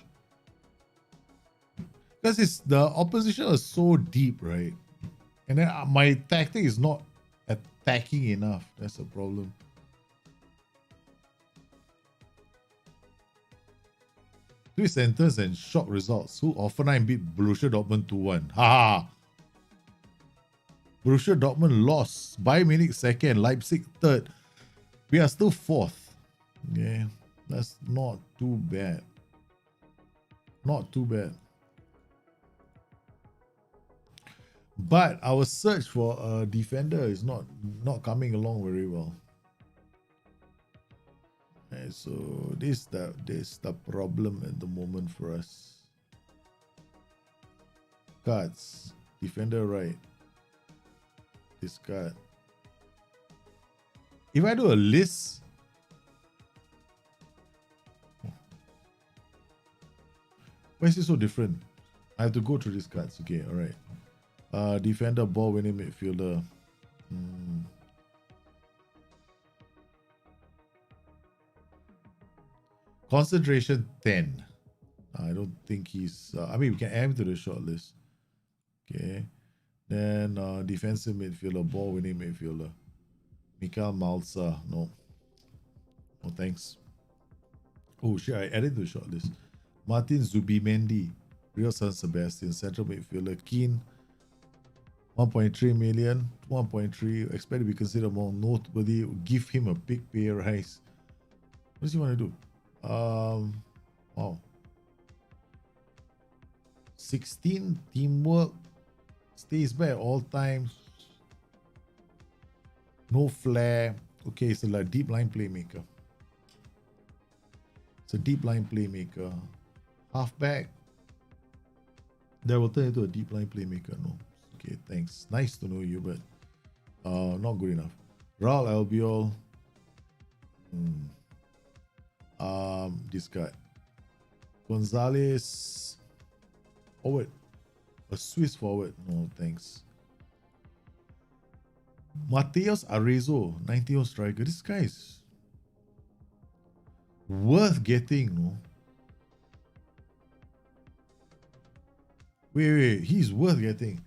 Because it's the opposition is so deep, right? And then my tactic is not attacking enough. That's the problem. Twist centers and shock results. Who Hoffenheim beat Borussia Dortmund 2-1. Ha! Borussia Dortmund lost. Bayern Munich second. Leipzig third. We are still fourth. Yeah, that's not too bad. Not too bad. But our search for a defender is not coming along very well. And so this the problem at the moment for us. Cards. Defender right. Discard. If I do a list, why is it so different? I have to go through these cards. Okay, all right. Defender, ball winning midfielder. Concentration 10. I don't think he's. I mean, we can add him to the short list. Okay. Then defensive midfielder, ball winning midfielder. Mikael Malsa. No. No thanks. Oh shit, I added to the short list. Martin Zubimendi, Real San Sebastian, central midfielder. Keane, 1.3 million, 1.3. Expect to be considered more notable. Give him a big pay rise. What does he want to do? Wow. 16 teamwork. Stays back at all times. No flair. Okay, so like deep line playmaker. It's a deep line playmaker. Halfback. That will turn into a deep line playmaker. No. Okay, thanks. Nice to know you, but not good enough. Raul Albiol. This guy. Gonzalez. Forward. A Swiss forward. No, thanks. Mateus Arezzo, 90-year striker. This guy is worth getting, no? Wait, he's worth getting.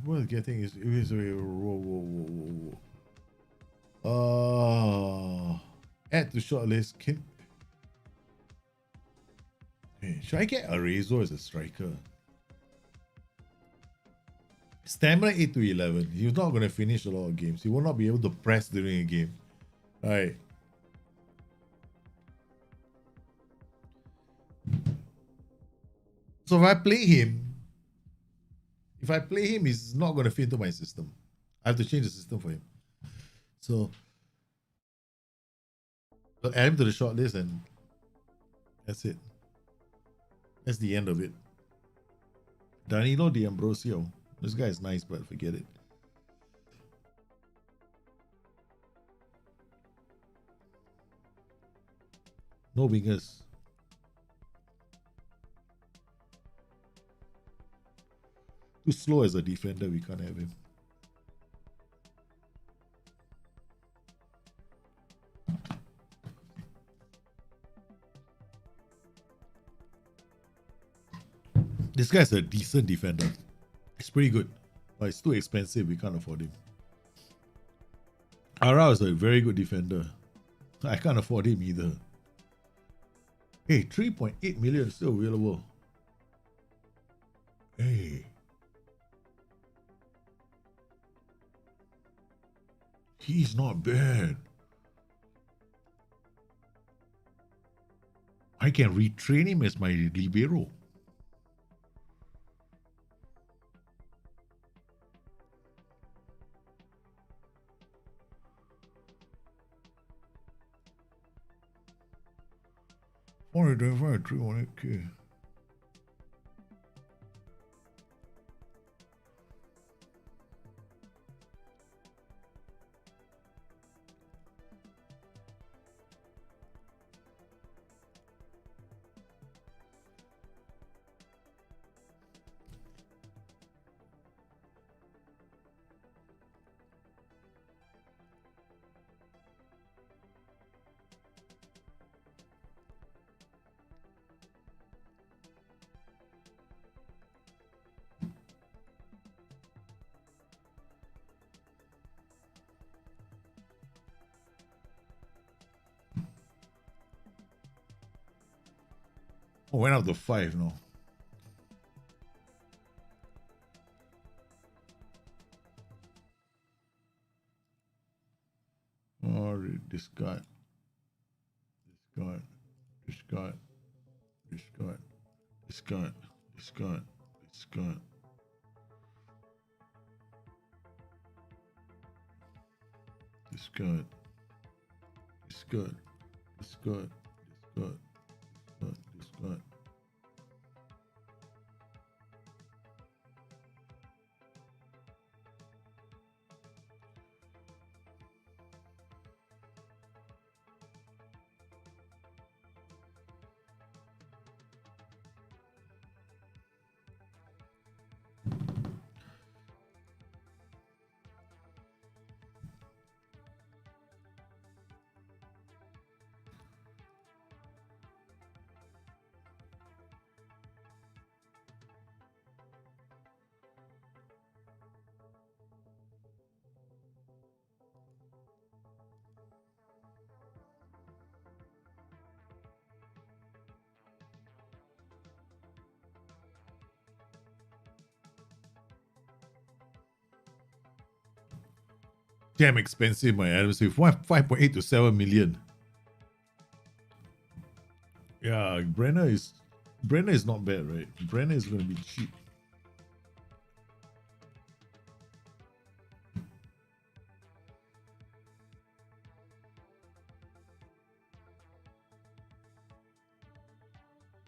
Worth getting is whoa. Add to shortlist. Should I get Arezzo as a striker? Stamina 8 to 11. He's not going to finish a lot of games. He will not be able to press during a game. Alright. So if I play him, he's not going to fit into my system. I have to change the system for him. So I'll add him to the shortlist and that's it. That's the end of it. Danilo D'Ambrosio. This guy is nice, but forget it. No wingers. Too slow as a defender, we can't have him. This guy's a decent defender. It's pretty good, but it's too expensive. We can't afford him. Ara is a very good defender. I can't afford him either. Hey, 3.8 million is still available. Hey. He's not bad. I can retrain him as my libero. 425, 318K. Oh, went up to 5 now. Oh, discard. Discard. Discard. Discard. Discard. Discard. Discard. Discard. Discard. Discard. Discard. Discard. Damn expensive, my Adam Smith. 5.8 to 7 million. Yeah, Brenner is not bad, right? Brenner is going to be cheap.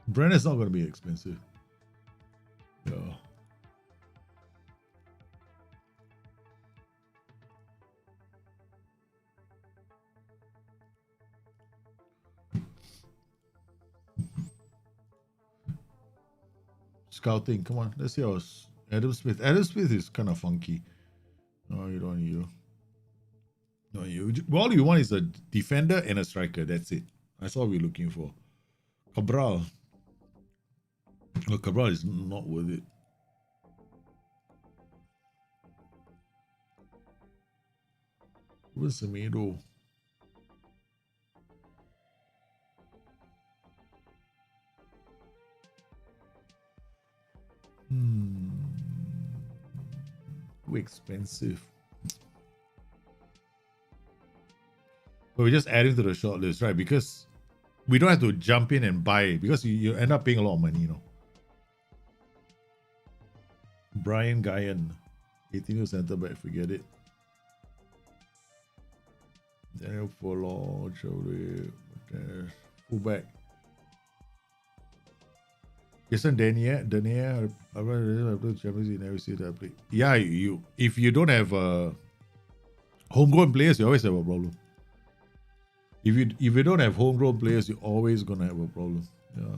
Brenner is not going to be expensive. Yeah. Scouting, come on, let's see how Adam Smith. Adam Smith is kind of funky. No, you don't want you. No, you. All you want is a defender and a striker. That's it. That's all we're looking for. Cabral. Well, Cabral is not worth it. Where's Semedo? Too expensive. But we're just adding to the short list, right? Because we don't have to jump in and buy it because you end up paying a lot of money, you know. Brian Guyan, 18 center back, forget it. Daniel Folo, fullback. Jason Daniel, yeah, if you don't have homegrown players, you always have a problem. If you don't have homegrown players, you're always gonna have a problem. Yeah.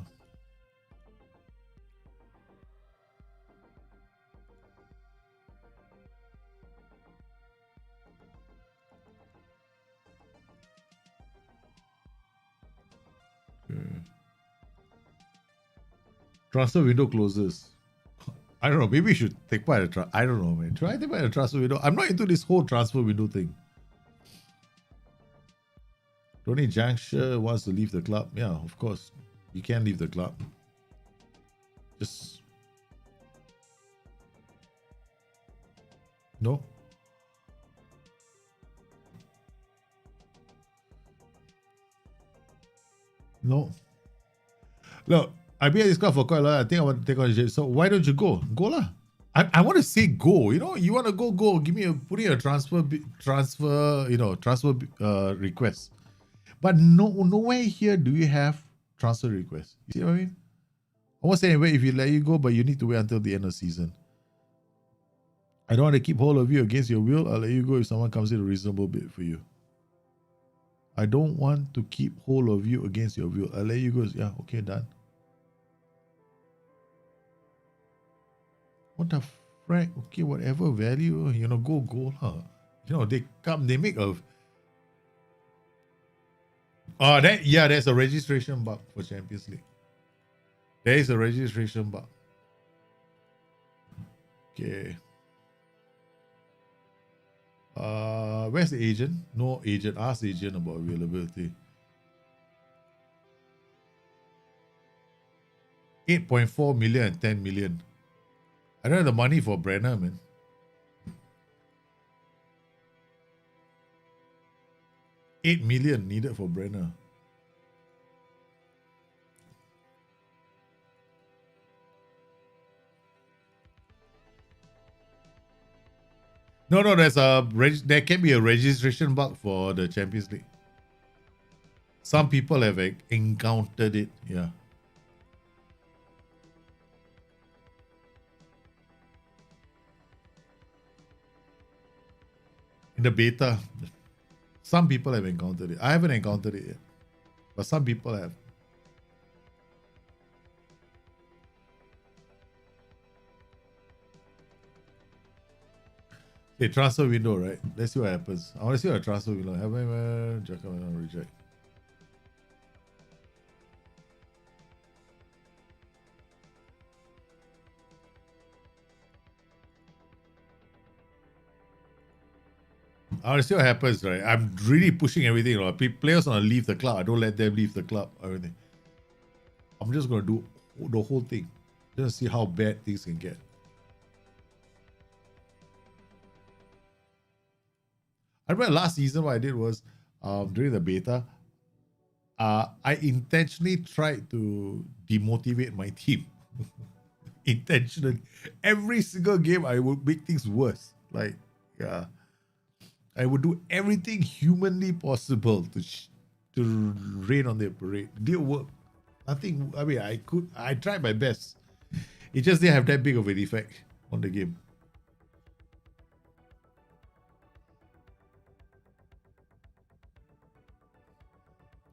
Transfer window closes. I don't know. Maybe we should take part in I don't know, man. Try to take part in the transfer window. I'm not into this whole transfer window thing. Tony Jangsher wants to leave the club. Yeah, of course. You can leave the club. Just... No? No. Look, I've been at this club for quite a long. I think I want to take on the. So why don't you go? Go lah. I want to say go. You know, you want to go. Give me put in a transfer request. But nowhere here do you have transfer request. You see what I mean? I won't say anyway if you let you go, but you need to wait until the end of the season. I don't want to keep hold of you against your will. I'll let you go if someone comes in a reasonable bid for you. I don't want to keep hold of you against your will. I'll let you go. Yeah, okay, done. What the frack? Okay, whatever value, go. They come, they make a. Oh, there's a registration bug for Champions League. There is a registration bug. Okay. Where's the agent? No agent. Ask the agent about availability. 8.4 million and 10 million. I don't have the money for Brenner, man. $8 million needed for Brenner. No, there can be a registration bug for the Champions League. Some people have encountered it, yeah. In the beta, some people have encountered it. I haven't encountered it yet, but some people have. Okay, transfer window, right? Let's see what happens. I want to see what a transfer window. Reject. I want to see what happens, right? I'm really pushing everything. Players want to leave the club. I don't let them leave the club. Everything. I'm just going to do the whole thing. Just see how bad things can get. I remember last season what I did was, during the beta, I intentionally tried to demotivate my team. Intentionally. Every single game, I would make things worse. I would do everything humanly possible to rain on their parade. It didn't work. Nothing. I mean, I tried my best. It just didn't have that big of an effect on the game.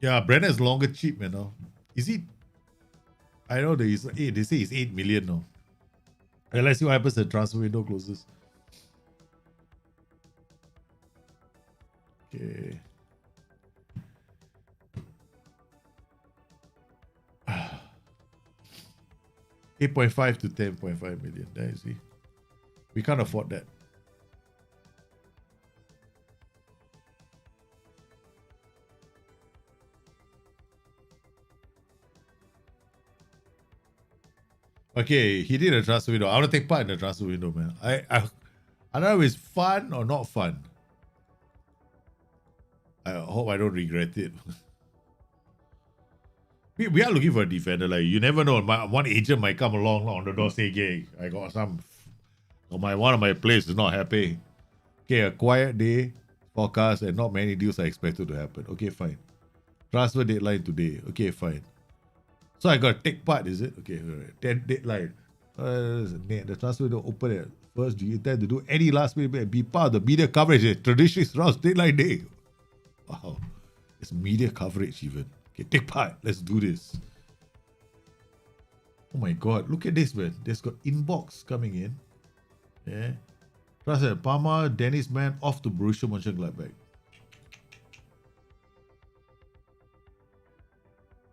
Yeah, Brenner is longer cheap, you know. Is he? I know they say it's 8 million now. And let's see what happens when the transfer window closes. Okay. $8.5 to $10.5 million. There you see. We can't afford that. Okay, he did a transfer window. I want to take part in the transfer window, man. I don't know if it's fun or not fun. I hope I don't regret it. we are looking for a defender. Like, you never know. One agent might come along on the door, say, "Hey, I got one of my players is not happy. Okay, a quiet day, forecast, and not many deals are expected to happen. Okay, fine. Transfer deadline today. Okay, fine. So I got to take part, is it? Okay, all right. Then deadline. The transfer window open at first. Do you intend to do any last minute and be part of the media coverage? Traditionally surrounds deadline day. Wow, it's media coverage even. Okay, take part. Let's do this. Oh my God, look at this, man. There's got inbox coming in. Yeah. Transfer Palmer, Dennis Mann off to Borussia Monchengladbach.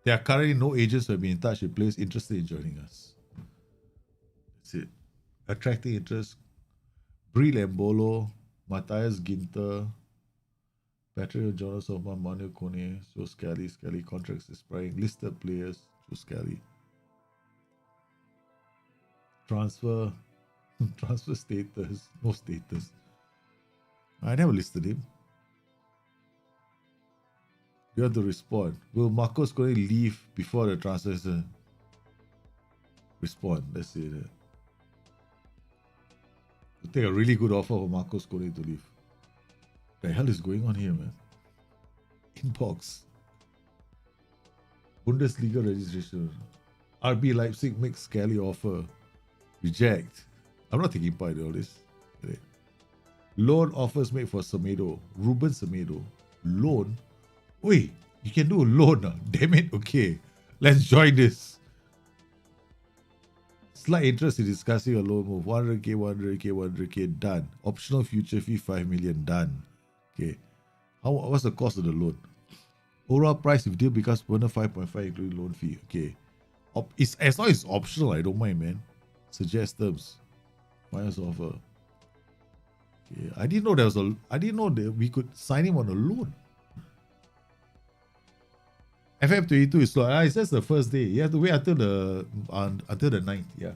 There are currently no agents who have been in touch with players interested in joining us. That's it. Attracting interest. Brie Lembolo, Matthias Ginter, Patrick Jonas Oma, Manu Kone, Joe Scally, contracts expiring, listed players, Joe Scally. Transfer status, no status. I never listed him. You have to respond. Will Marcos Kone leave before the transfer season? Respond. Let's say that. It'll take a really good offer for Marcos Kone to leave. What the hell is going on here, man? Inbox. Bundesliga registration. RB Leipzig makes Skelly offer. Reject. I'm not taking part in all this. Okay. Loan offers made for Semedo. Ruben Semedo. Loan? Wait, you can do a loan. Damn it. Okay. Let's join this. Slight interest in discussing a loan move. 100k, 100k, 100k. Done. Optional future fee 5 million. Done. Okay. What's the cost of the loan? Overall price if deal becomes permanent 5.5 including loan fee. Okay. It's as long as it's optional, I don't mind, man. Suggest terms. Minus offer. Okay. I didn't know that we could sign him on a loan. FM22 is slow. It's just the first day. You have to wait until the 9th. Yeah.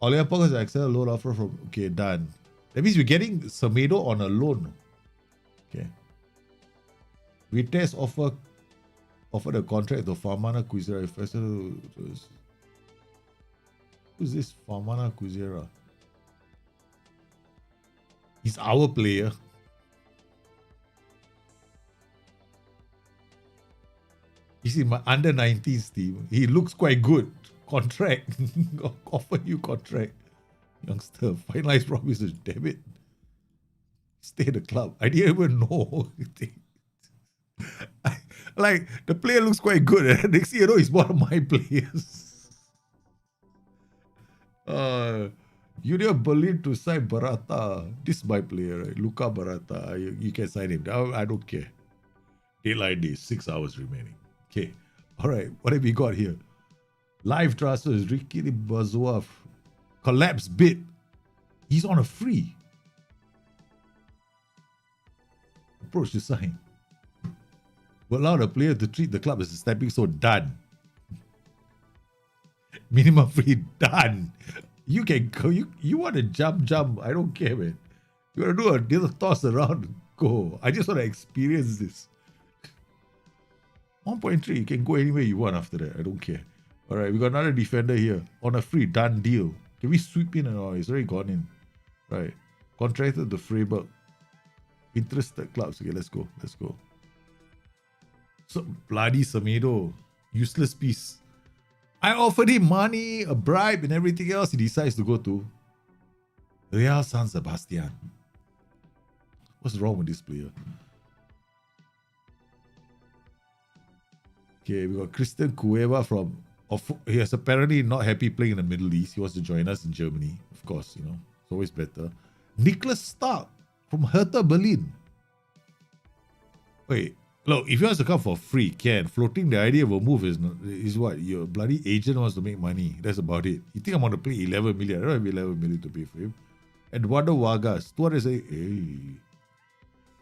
Olympiacos has accepted a loan offer from. Okay, done. That means we're getting Semedo on a loan. Okay. We test offer the contract to Famana Quizera. Who's this Famana Quizera? He's our player. He's in my under 19s team. He looks quite good. Contract. Offer you contract. Youngster. Finalized promises. Damn it. Stay in the club. I didn't even know. Like, the player looks quite good. Next year, he's one of my players. Union Berlin to sign Barata. This is my player, right? Luca Barata. You can sign him. I don't care. Deadline day, 6 hours remaining. Okay. All right. What have we got here? Live transfers. Ricky Bazoa. Collapse bid. He's on a free. Approach to sign. Will allow the player to treat the club as a stepping stone. Done. Minimum free. Done. You can go. You want to jump. I don't care, man. You want to do a little toss around. Go. I just want to experience this. 1.3, you can go anywhere you want after that. I don't care. All right, we got another defender here on a free. Done deal. Can we sweep in or not? It's already gone in. Right. Contracted the Freiburg. Interested clubs. Okay, let's go. So bloody Semedo. Useless piece. I offered him money, a bribe, and everything else. He decides to go to Real San Sebastian. What's wrong with this player? Okay, we got Christian Cueva from. He is apparently not happy playing in the Middle East. He wants to join us in Germany. Of course, it's always better. Nicholas Stark from Hertha Berlin. Wait, look, if he wants to come for free, can. Floating the idea of a move is what? Your bloody agent wants to make money. That's about it. You think I'm going to pay 11 million? I don't have 11 million to pay for him. Eduardo Vargas, 200 hey.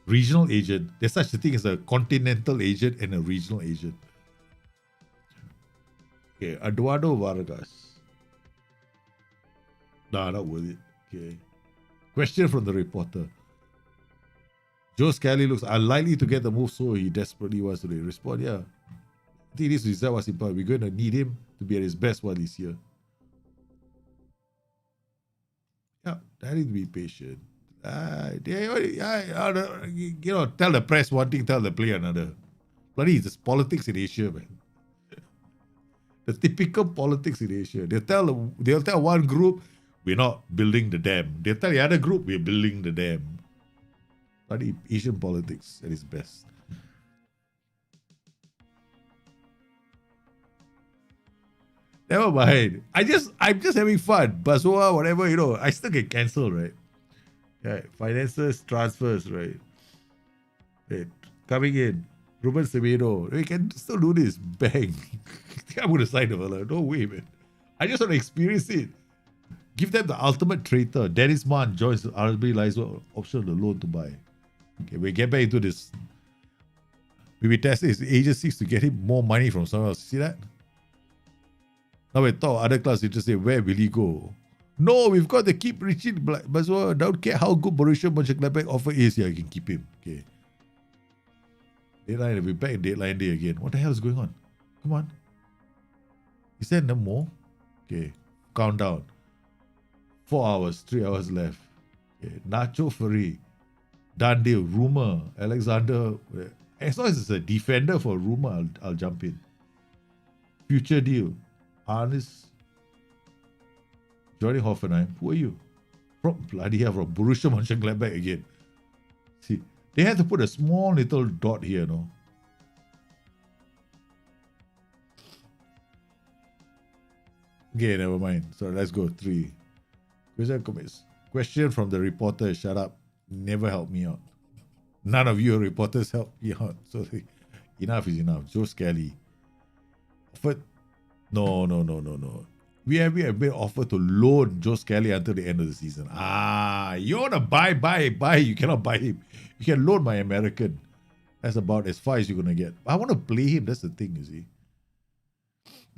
Regional agent. There's such a thing as a continental agent and a regional agent. Okay, Eduardo Vargas. Nah, not worth it. Okay. Question from the reporter. Joe Scally looks unlikely to get the move, so he desperately wants to respond. Yeah. I think this result was important. We're going to need him to be at his best while he's here. Yeah, I need to be patient. Tell the press one thing, tell the player another. Bloody, it's politics in Asia, man. The typical politics in Asia. They'll tell one group, we're not building the dam. They'll tell the other group, we're building the dam. Bloody Asian politics at its best. Never mind. I'm just having fun. Bazoa, whatever, I still can cancel, right? Yeah, finances, transfers, right? Coming in. Ruben Semedo. We can still do this. Bang. I'm going to sign the fella. No way, man. I just want to experience it. Give them the ultimate traitor. Dennis Mann joins the RB Lizo option of the loan to buy. Okay, we get back into this. We test his agencies to get him more money from somewhere else. See that? Now we talk other clubs interested. Where will he go? No, we've got to keep Richie Bazoa. Don't care how good Borussia Mönchengladbach offer is. Yeah, you can keep him. Okay. Deadline, we're back in deadline day again. What the hell is going on? Come on. Is there no more? Okay. Countdown. 4 hours, 3 hours left. Okay. Nacho Ferry. Done deal. Rumour. Alexander. As long as it's a defender for Rumour, I'll jump in. Future deal. Hannes joining Hoffenheim. Who are you? From bloody hell, from Borussia Monchengladbach again. See, they had to put a small little dot here, no? Okay, never mind. So let's go. 3. Question from the reporter. Shut up. Never help me out. None of you reporters help me out. So enough is enough. Joe Skelly. Offered. No. We have been offered to loan Joe Skelly until the end of the season. You want to buy. You cannot buy him. You can loan my American. That's about as far as you're going to get. I want to play him. That's the thing, you see.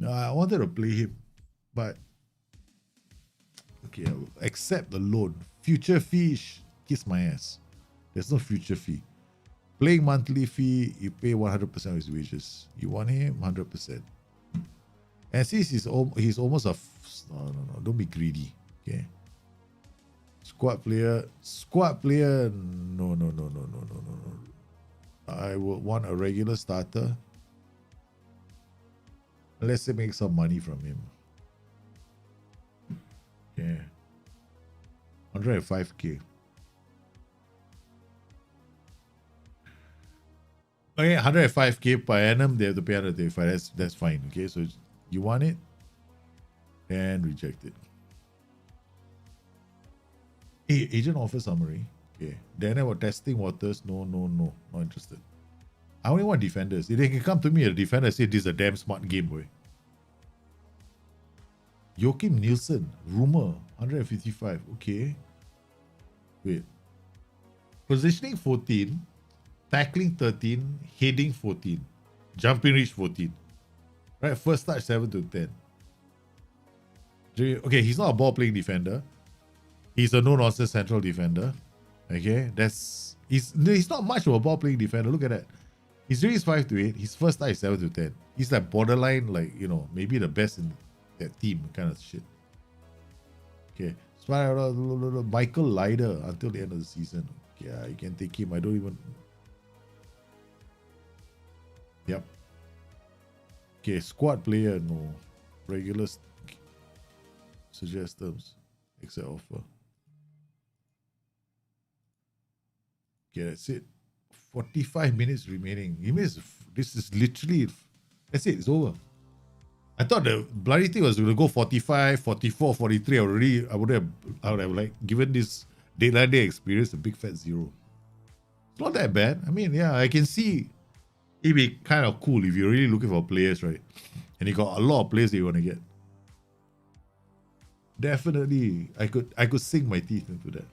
I wanted to play him. But, okay, I'll accept the loan. Future fee, kiss my ass. There's no future fee. Playing monthly fee, you pay 100% of his wages. You want him, 100%. And since he's almost a... No, don't be greedy, okay? Squad player, no. I would want a regular starter. Let's say make some money from him. Okay. 105k. Okay, 105k per annum, they have to pay 135. That's fine. Okay, so you want it and reject it. Hey, agent offer summary. Okay. Then about testing waters. No. Not interested. I only want defenders. If they can come to me, a defender, say this is a damn smart game, boy. Joachim Nielsen, rumor, 155. Okay. Wait. Positioning 14, tackling 13, heading 14, jumping reach 14. Right, first touch 7 to 10. Okay, he's not a ball playing defender. He's a no-nonsense central defender. Okay, he's not much of a ball playing defender. Look at that. His range is 5 to 8. His first touch is 7 to 10. He's like borderline, like, you know, maybe the best in that team kind of shit. Okay. Michael Leider until the end of the season. Yeah, you can take him. I don't even... Yep. Okay, squad player, no. Regular suggest terms. Accept offer. Okay, that's it. 45 minutes remaining. This is literally... That's it, it's over. I thought the bloody thing was going to go 45, 44, 43. I would have like given this deadline day experience a big fat 0. It's not that bad. I mean, yeah, I can see it'd be kind of cool if you're really looking for players, right? And you got a lot of players that you want to get. Definitely, I could sink my teeth into that.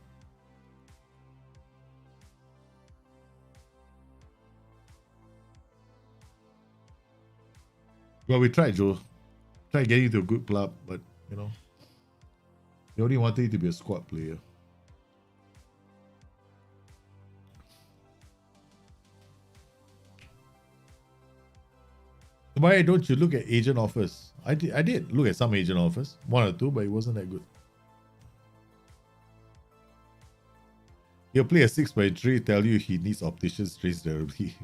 Well, we tried, Joe. Tried getting to a good club, but, you know, they only wanted you to be a squad player. Why don't you look at agent offers? I did look at some agent offers. 1 or 2, but it wasn't that good. He'll play a 6x3, tell you he needs opticians trains terribly.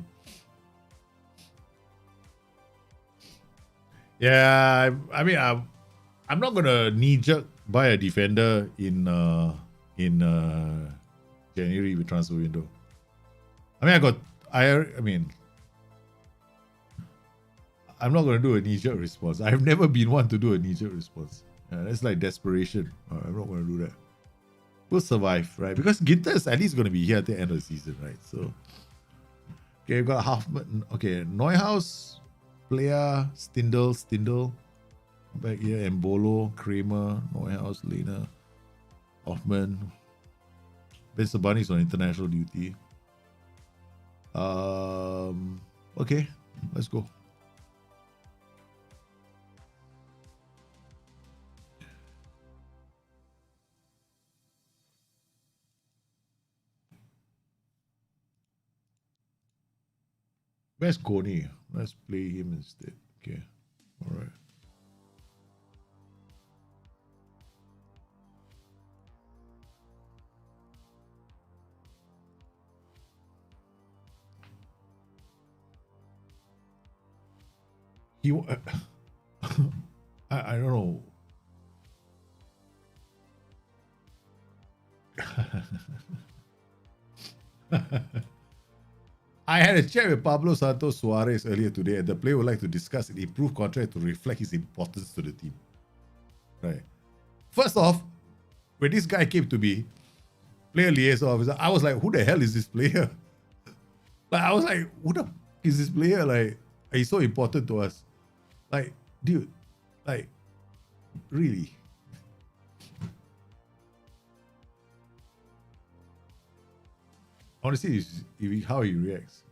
Yeah, I mean, I'm not gonna knee-jerk buy a defender in January with transfer window. I mean, I'm not gonna do a knee-jerk response. I've never been one to do a knee-jerk response. Yeah, that's like desperation. I'm not gonna do that. We'll survive, right? Because Ginter is at least gonna be here at the end of the season, right? So, okay, we've got Halfman. Okay, Neuhaus. Player, Stindl, back here, Embolo, Kramer, Neuhaus, Lehner, Hoffman. Ben Sabani's on international duty. Okay, let's go. Where's Coney? Let's play him instead. Okay. All right. I don't know. I had a chat with Pablo Santos Suarez earlier today, and the player would like to discuss an improved contract to reflect his importance to the team. Right. First off, when this guy came to me, player liaison officer, I was like, who the hell is this player? Like, I was like, who the f is this player? Like, he's so important to us. Like, dude, like, really? Honestly, how he reacts.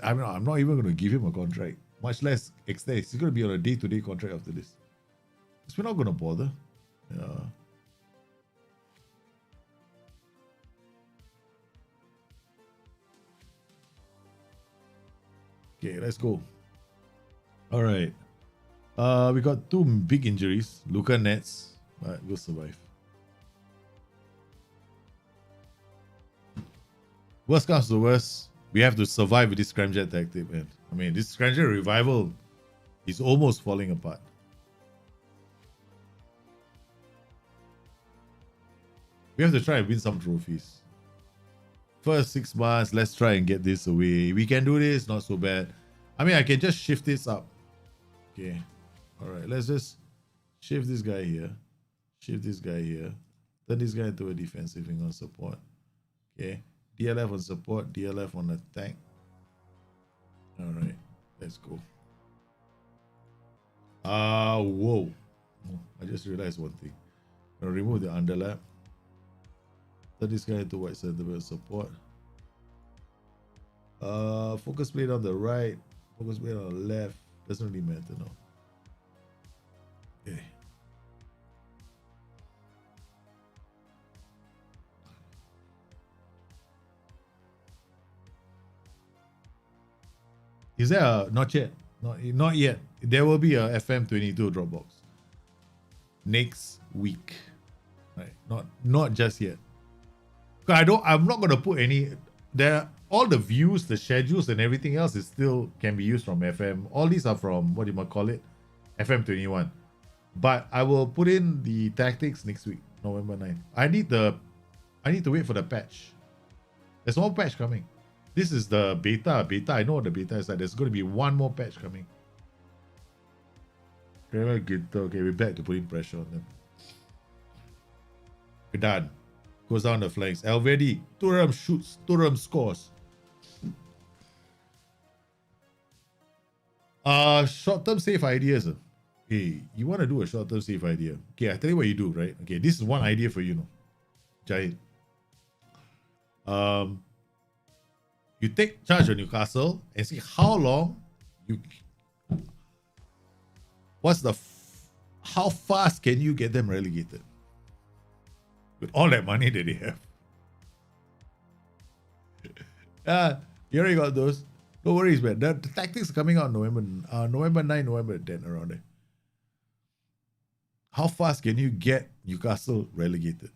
I'm not even going to give him a contract, much less extend. He's going to be on a day-to-day contract after this. Because we're not going to bother. Yeah. Okay, let's go. All right. We got two big injuries. Luka Nets, but we'll survive. Worst comes to worst, we have to survive with this Scramjet tactic, man. I mean, this Scramjet revival is almost falling apart. We have to try and win some trophies. First 6 months, let's try and get this away. We can do this, not so bad. I mean, I can just shift this up. Okay. All right, let's just shift this guy here. Shift this guy here. Turn this guy into a defensive wing on support. Okay. DLF on support, DLF on attack. All right, let's go. Whoa. Oh, I just realized one thing. I'm gonna remove the underlap. Turn this guy into white center support. Focus plate on the right, focus plate on the left. Doesn't really matter now. Okay. Is there a not yet? Not yet. There will be a FM22 Dropbox next week. Right. Not just yet. I'm not gonna put any all the views, the schedules and everything else is still can be used from FM. All these are from what you might call it, FM21. But I will put in the tactics next week, November 9th. I need to wait for the patch. There's one patch coming. This is the beta. I know what the beta is like. There's going to be one more patch coming. Okay, we're back to putting pressure on them. We're done. Goes down the flanks. Elvedi, Thuram shoots, Thuram scores. Short-term save ideas. Okay, you want to do a short-term save idea. Okay, I tell you what you do, right? Okay, this is one idea for you, Giant. You take charge of Newcastle and see how long how fast can you get them relegated with all that money that they have. You already got those. No worries, man. The tactics are coming out November 9, November 10, around there. How fast can you get Newcastle relegated?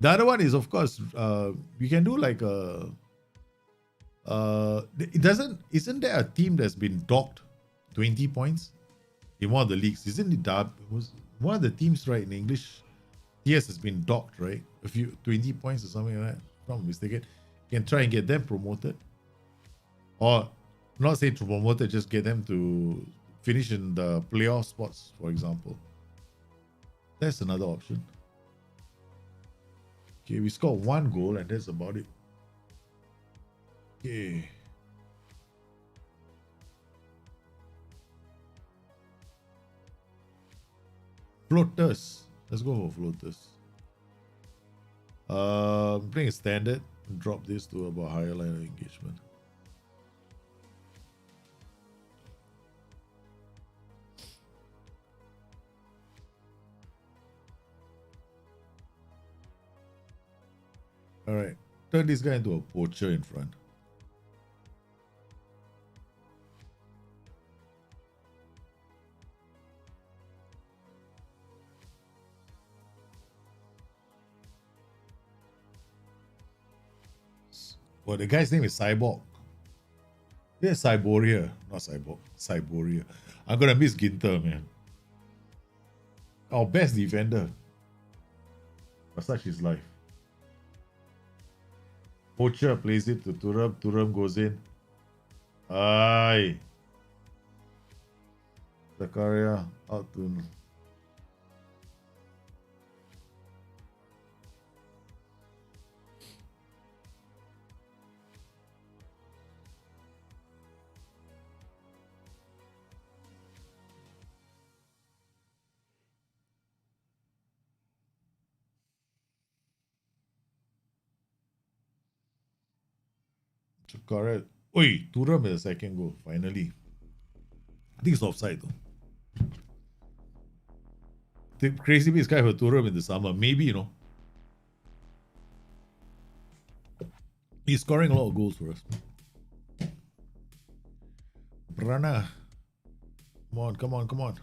The other one is, of course, you can do like a. Isn't there a team that's been docked 20 points in one of the leagues? Isn't it was one of the teams, right, in English? Yes, has been docked, right? A few 20 points or something like that. If I'm not mistaken. You can try and get them promoted. Or not say to promoted, just get them to finish in the playoff spots, for example. That's another option. Okay, we scored 1 goal and that's about it. Okay. Floaters. Let's go for floaters. Playing a standard. Drop this to about higher line of engagement. Alright. Turn this guy into a poacher in front. Well, the guy's name is Cyborg. Yeah, Cyboria. Not Cyboria. I'm gonna miss Ginter, man. Our best defender. But such is life. Poacher plays it to Turam. Turam goes in. Aye. Zakaria out to. Zakaria. Oi, Turam is the second goal, finally. I think it's offside though. The crazy bit is guy for Turam in the summer. Maybe, you know. He's scoring a lot of goals for us. Brana. Come on, come on, come on.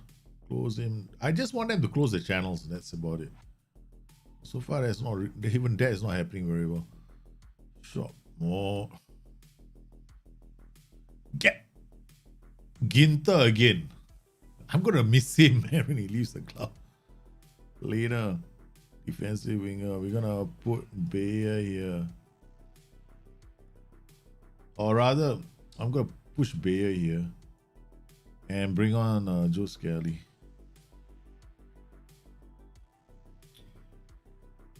Close him. I just want them to close the channels. That's about it. So far, that's not even that is not happening very well. Shot more. Get Ginter again. I'm gonna miss him, man, when he leaves the club. Later, defensive winger. We're gonna put Bayer here. Or rather, I'm gonna push Bayer here and bring on Joe Scally.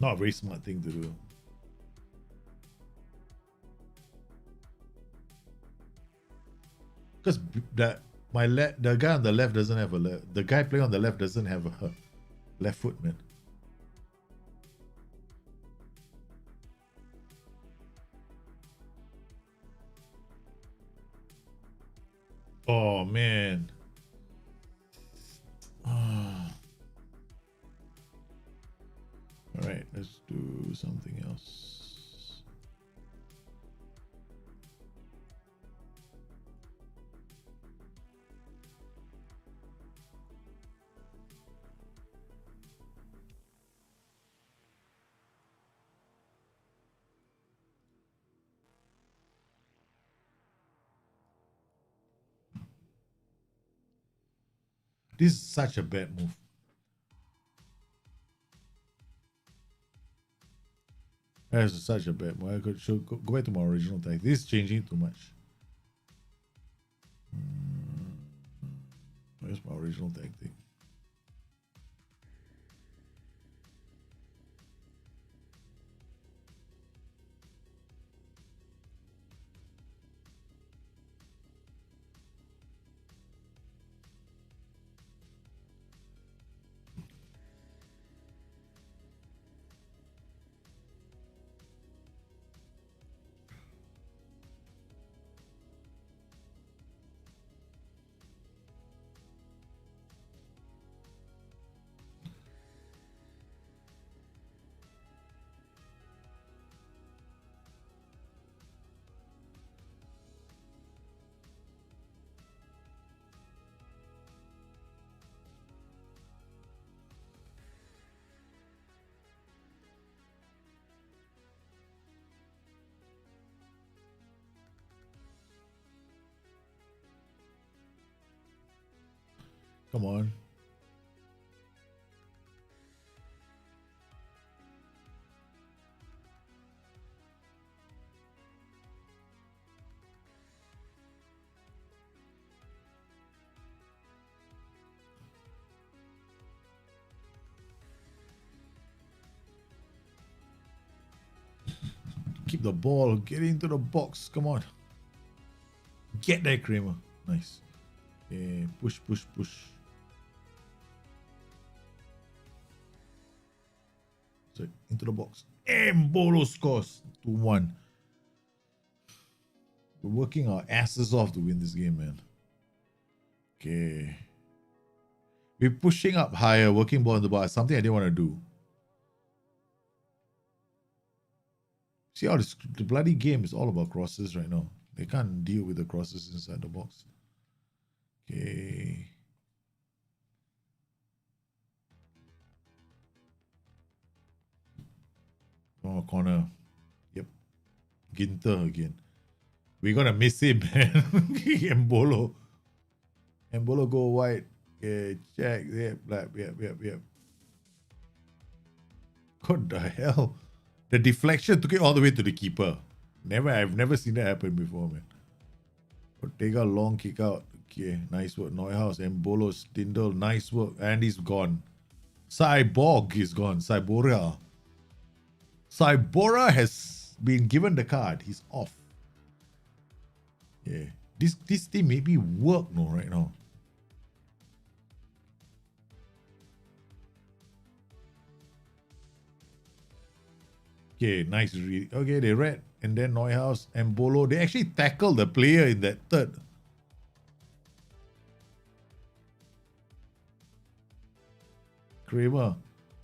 Not a very smart thing to do. Because the guy on the left doesn't have a left. The guy playing on the left doesn't have a left foot, man. Oh man. All right, let's do something else. This is such a bad move. That's such a bad move. I should go back to my original tag. This is changing too much. Where's my original tactic? Come on. Keep the ball. Get into the box. Come on. Get that, Kramer. Nice. Okay, push, push, push. So into the box. And Bolo scores 2-1. We're working our asses off to win this game, man. Okay. We're pushing up higher, working ball in the bar. Something I didn't want to do. See how the bloody game is all about crosses right now. They can't deal with the crosses inside the box. Okay. Oh, corner. Yep. Ginter again. We're gonna miss him, man. Embolo. Embolo go wide. Okay, check. Yep. What the hell? The deflection took it all the way to the keeper. I've never seen that happen before, man. Ortega long kick out. Okay, nice work. Neuhaus, Embolo, Stindl, nice work. And he's gone. Cyborg is gone. Cybora has been given the card. He's off. Yeah. This team made me work right now. Okay, nice read. Okay, they read. And then Neuhaus and Bolo, they actually tackled the player in that third. Kramer.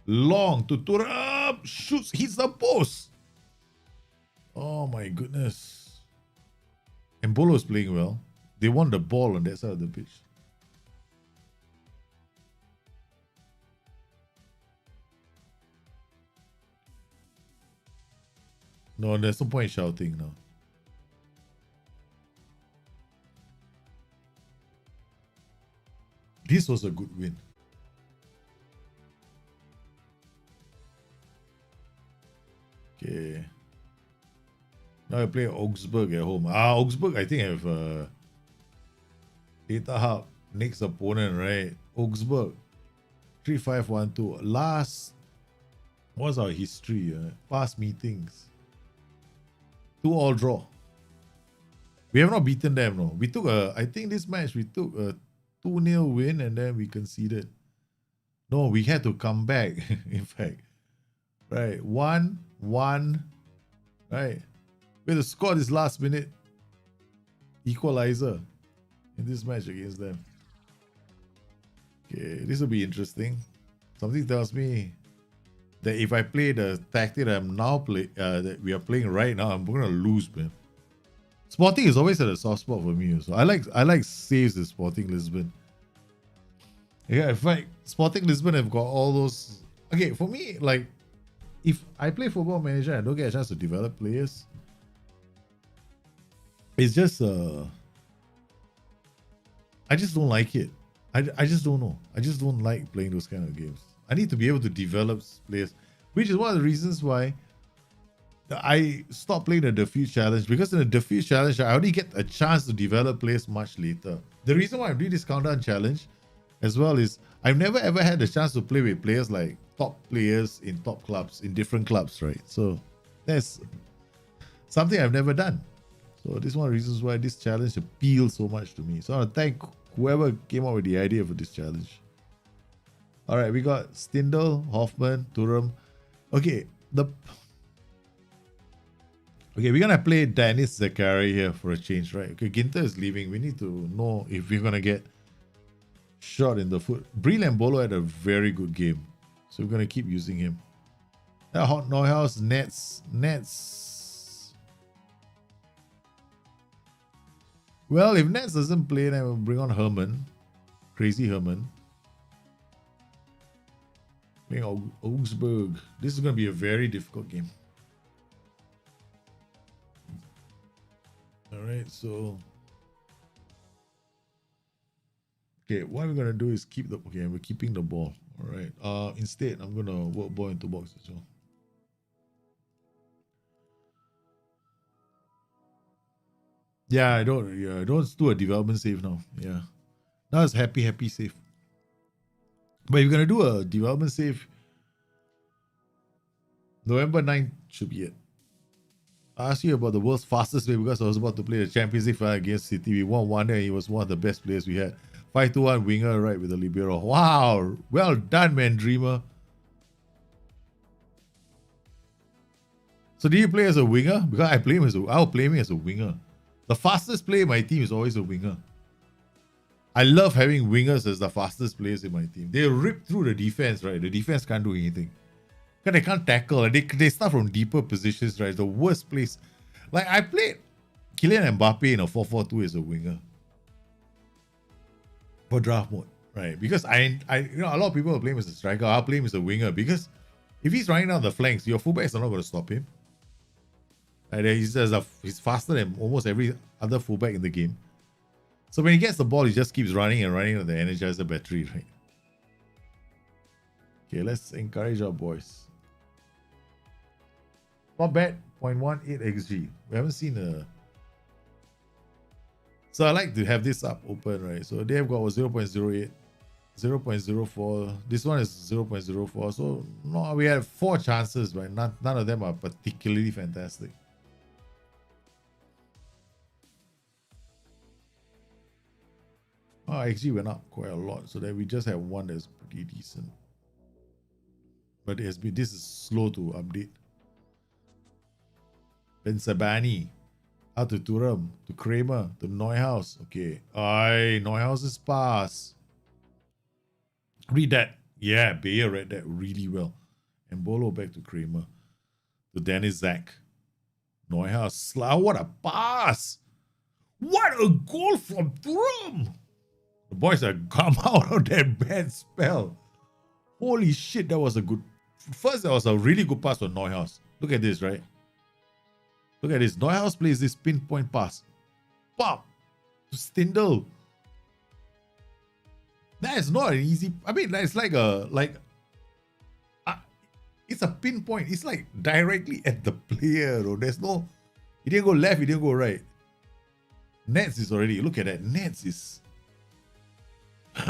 Long to Thuram. Shoots. Hits the post. Oh my goodness. And Bolo is playing well. They won the ball on that side of the pitch. No, there's no point shouting now. This was a good win. Okay. Now I play Augsburg at home. Augsburg, I think, have data hub next opponent, right? Augsburg. 3-5-1-2. What's our history? Past meetings. 2-2 draw. We have not beaten them, no. We took I think this match we took a 2-0 win and then we conceded. No, we had to come back, in fact. Right, 1-1. Right. We had to score this last minute equalizer in this match against them. Okay, this will be interesting. Something tells me that if I play the tactic that I'm now that we are playing right now, I'm gonna lose, man. Sporting is always at a soft spot for me. So I like saves the Sporting Lisbon. Yeah, in fact, Sporting Lisbon have got all those. Okay, for me, like, if I play Football Manager and I don't get a chance to develop players, it's just I just don't like it. I just don't know. I just don't like playing those kind of games. I need to be able to develop players, which is one of the reasons why I stopped playing the Diffuse Challenge, because in the Diffuse Challenge, I only get a chance to develop players much later. The reason why I'm doing this Countdown Challenge as well is I've never ever had the chance to play with players like top players in top clubs, in different clubs, right? So that's something I've never done. So this is one of the reasons why this challenge appeals so much to me. So I want to thank whoever came up with the idea for this challenge. All right, we got Stindl, Hoffman, Thuram. Okay, we're gonna play Dennis Zakari here for a change, right? Okay, Ginter is leaving. We need to know if we're gonna get shot in the foot. Breel and Bolo had a very good game, so we're gonna keep using him. Hot Neuhaus, Nets. Well, if Nets doesn't play, then we'll bring on Herman, Crazy Herman. Playing Augsburg. This is gonna be a very difficult game. All right, so okay, what we're gonna do is keep the we're keeping the ball. All right. Instead, I'm gonna work ball into box as well. Yeah, I don't do a development save now. Yeah, now it's happy save. But if you're gonna do a development save, November 9th should be it. I asked you about the world's fastest way because I was about to play the Champions League final against City. We won 1 and he was one of the best players we had. 5-1 winger, right, with the libero. Wow, well done, man, dreamer. So do you play as a winger? Because I'll play him as a winger. The fastest player in my team is always a winger. I love having wingers as the fastest players in my team. They rip through the defense, right? The defense can't do anything. Because they can't tackle. They start from deeper positions, right? The worst place. Like, I played Kylian Mbappe in a 4-4-2 as a winger. For draft mode, right? Because a lot of people are playing as a striker. I'll play him as a winger because if he's running down the flanks, your fullbacks are not going to stop him. Right? He's faster than almost every other fullback in the game. So when he gets the ball, he just keeps running and running on the Energizer battery, right? Okay, let's encourage our boys. Not bad, 0.18 XG. We haven't seen a... So I like to have this up open, right? So they have got 0.08, 0.04. This one is 0.04. So no, we have 4 chances, right? None of them are particularly fantastic. Oh, XG went up quite a lot, so that we just have one that's pretty decent. But it has been, this is slow to update. Ben Sabani, out to Thuram, to Kramer, to Neuhaus. Okay. Aye, Neuhaus's pass. Read that. Yeah, Bayer read that really well. And Bolo back to Kramer. To Dennis Zach. Neuhaus. What a pass! What a goal from Thuram! The boys have come out of that bad spell. Holy shit, that was a good... First, that was a really good pass from Neuhaus. Look at this, right? Look at this. Neuhaus plays this pinpoint pass. Pop! To Stindl. That is not an easy... I mean, it's like a... it's a pinpoint. It's like directly at the player. There's no... He didn't go left, he didn't go right. Nets is already... Look at that. Nets is...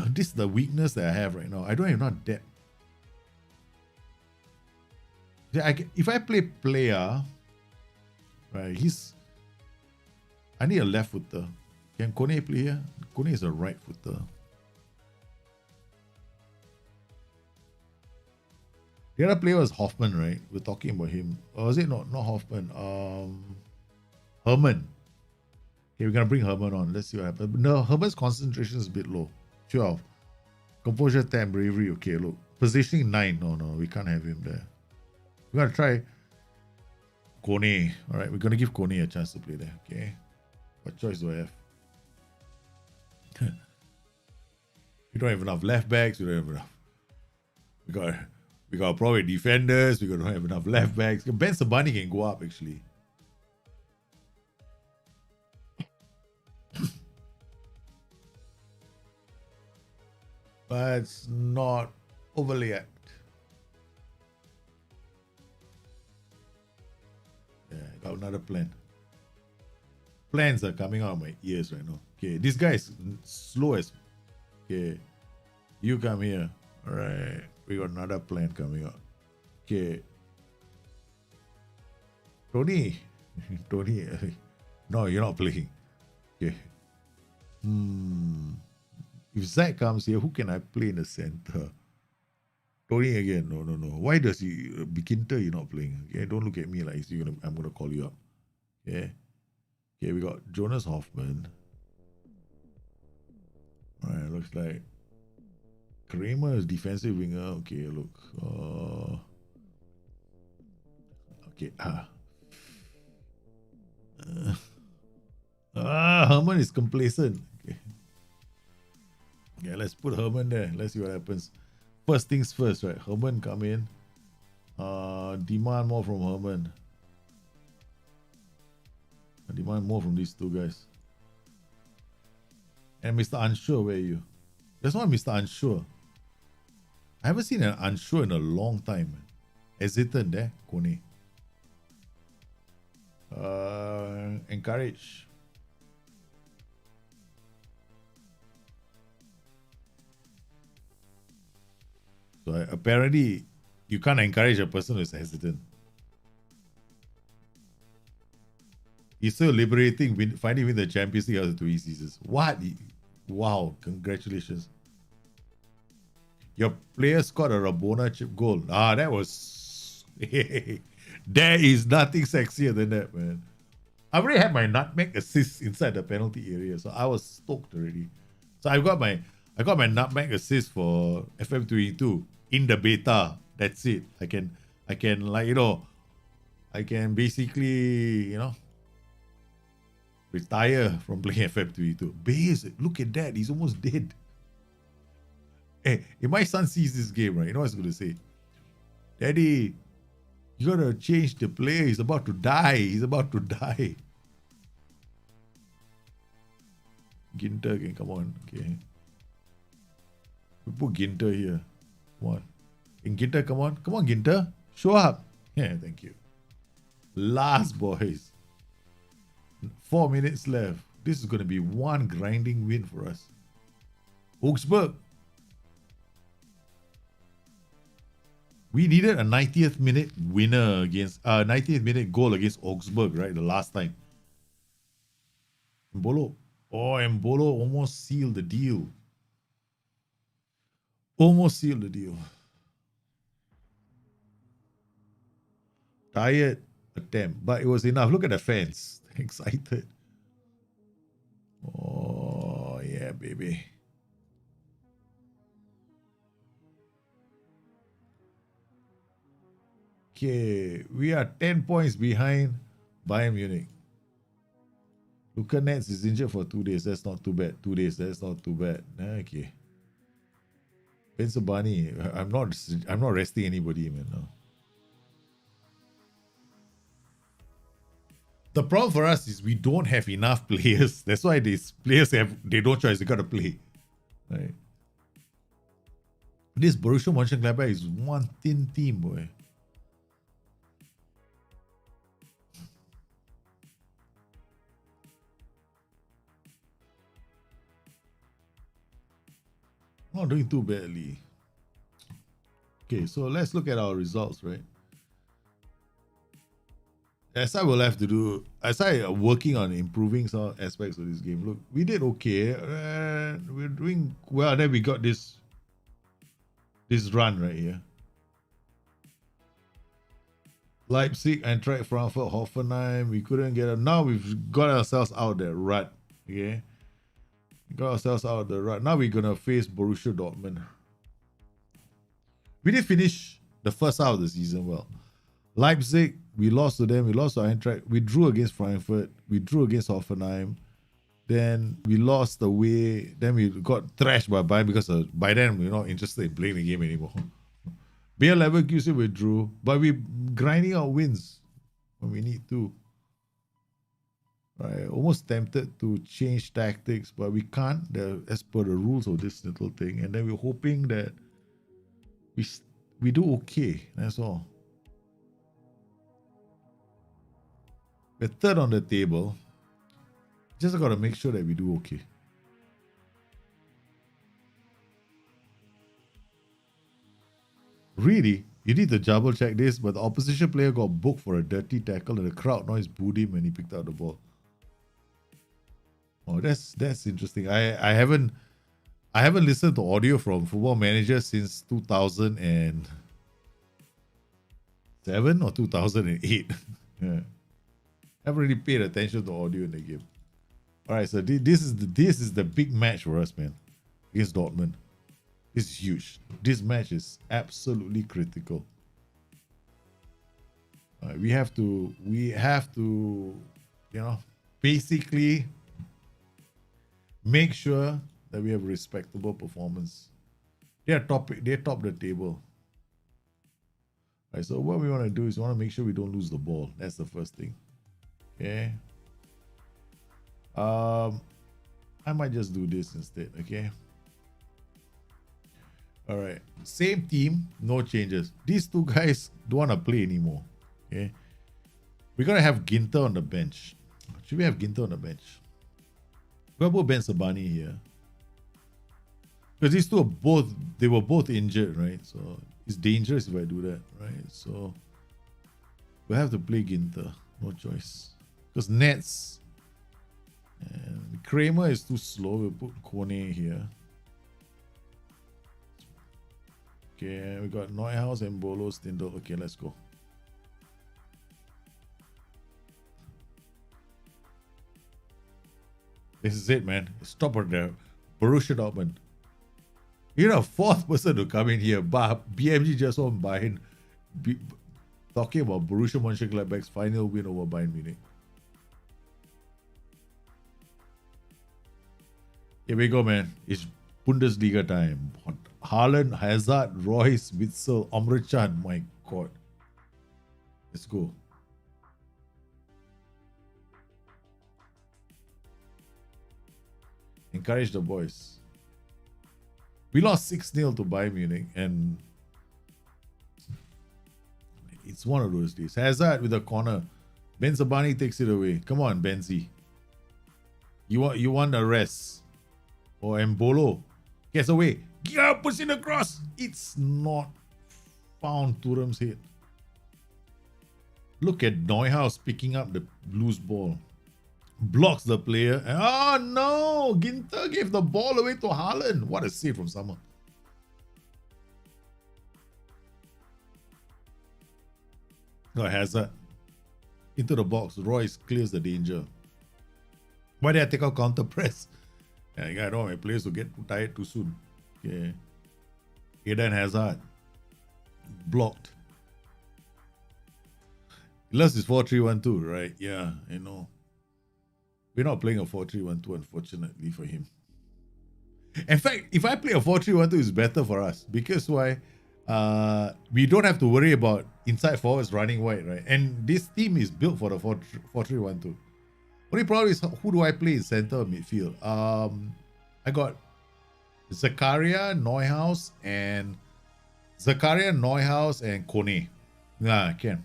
This is the weakness that I have right now. I don't have enough depth. If I play player, right, I need a left footer. Can Kone play here? Kone is a right footer. The other player was Hoffman, right? We're talking about him. Or was it not Hoffman? Herman. Okay, we're gonna bring Herman on. Let's see what happens. No, Herman's concentration is a bit low. 12. Composure 10, bravery. Okay, look. Positioning 9. No, we can't have him there. We're gonna try Kone. Alright, we're gonna give Kone a chance to play there. Okay. What choice do I have? We don't have enough left backs, we don't have enough. We got probably defenders, we don't have enough left backs. Ben Sabani can go up actually. But it's not overly apt. Yeah, I got another plan. Plans are coming out of my ears right now. Okay, this guy is slow as... Okay, you come here. Alright, we got another plan coming out. Okay. Tony. Tony. No, you're not playing. Okay. If Zach comes here, who can I play in the center? Tony again. No. Why does he... Bikinter, you're not playing. Okay, don't look at me like I'm going to call you up. Okay. Okay, we got Jonas Hoffman. Alright, looks like Kramer is defensive winger. Okay, look. Okay. Herman is complacent. Okay. Yeah, let's put Herman there. Let's see what happens. First things first, right? Herman come in. Demand more from Herman. I demand more from these two guys. And Mr. Unsure, where are you? There's not Mr. Unsure. I haven't seen an Unsure in a long time, man. Hesitant there, Kone. Encourage. So apparently, you can't encourage a person who's hesitant. It's so liberating finally win the Champions League after 3 seasons. What? Wow, congratulations. Your player scored a Rabona chip goal. That was... There is nothing sexier than that, man. I already had my nutmeg assist inside the penalty area, so I was stoked already. So I got my nutmeg assist for FM22 in the beta. That's it. I can like, I can basically, retire from playing FM22. Base, look at that. He's almost dead. Hey, if my son sees this game, right, you know what I was going to say? Daddy, You gotta change the player. He's about to die. He's about to die. Ginter can come on. Okay. We put Ginter here. Come on. And Ginter, come on. Come on, Ginter. Show up. Yeah, thank you. Last, boys. 4 minutes left. This is going to be one grinding win for us. Augsburg. We needed a 90th minute winner against 90th minute goal against Augsburg, right? The last time. Mbolo. Oh, Mbolo almost sealed the deal. Almost sealed the deal. Tired attempt, but it was enough. Look at the fans. Excited. Oh, yeah, baby. Okay, we are 10 points behind Bayern Munich. Luka Nets is injured for 2 days. That's not too bad. 2 days. That's not too bad. Okay. Bani, I'm not resting anybody, man. No. The problem for us is we don't have enough players. That's why these players they don't choice. They gotta play. Right. This Borussia Monchengladbach is one thin team, boy. Not doing too badly. Okay, so let's look at our results, right? As I will have to do, as I working on improving some aspects of this game. Look, we did okay. We're doing well. Then we got this run right here. Leipzig, Eintracht Frankfurt, Hoffenheim. We couldn't get it. Now we've got ourselves out that rut. Okay. Got ourselves out of the rut. Now we're gonna face Borussia Dortmund. We did finish the first half of the season well. Leipzig, we lost to them. We lost to Eintracht. We drew against Frankfurt. We drew against Hoffenheim. Then we lost away. Then we got thrashed by Bayern because by then we're not interested in playing the game anymore. Bayer Leverkusen we drew, but we're grinding out wins when we need to. Right, almost tempted to change tactics, but we can't as per the rules of this little thing. And then we're hoping that we do okay. That's all. We're third on the table. Just got to make sure that we do okay. Really, you need to double check this, but the opposition player got booked for a dirty tackle and the crowd noise booed him when he picked up the ball. Oh, that's interesting. I haven't listened to audio from Football Manager since 2007 or 2008. Yeah. Haven't really paid attention to audio in the game. All right, so this is the big match for us, man, against Dortmund. This is huge. This match is absolutely critical. We have to, basically make sure that we have a respectable performance. They're top the table. All right, so what we want to do is we want to make sure we don't lose the ball. That's the first thing. Okay. I might just do this instead. Okay. All right. Same team, no changes. These two guys don't want to play anymore. Okay. We're gonna have Ginter on the bench. Should we have Ginter on the bench? We're gonna put Ben Sabani here. Because these two were both injured, right? So it's dangerous if I do that, right? So we'll have to play Ginter. No choice. Because Nets and Kramer is too slow. We'll put Kone here. Okay, we got Neuhaus and Bolo Stindl. Okay, let's go. This is it, man. Stop it there. Borussia Dortmund. You're a fourth person to come in here, but BMG just won Bayern. Talking about Borussia Mönchengladbach's final win over Bayern Munich. Here we go, man. It's Bundesliga time. Haaland, Hazard, Royce, Witzel, Omrichan. My God. Let's go. Encourage the boys. We lost 6-0 to Bayern Munich, and it's one of those days. Hazard with a corner. Benzabani takes it away. Come on, Benzi. You want a rest. Or Mbolo gets away. Yeah, puts in the cross. It's not found Thuram's head. Look at Neuhaus picking up the loose ball. Blocks the player. Oh no! Ginter gave the ball away to Haaland. What a save from someone. No, Hazard. Into the box. Royce clears the danger. Why did I take out counter press? Yeah, I don't want my players to get too tired too soon. Okay. Eden Hazard. Blocked. Unless it's 4-3-1-2, right? Yeah, I know. We're not playing a 4-3-1-2, unfortunately, for him. In fact, if I play a 4-3-1-2, it's better for us. Because why? We don't have to worry about inside forwards running wide, right? And this team is built for the 4-3-1-2. Only problem is, who do I play in center or midfield? I got Zakaria, Neuhaus, and Kone. Yeah, I can.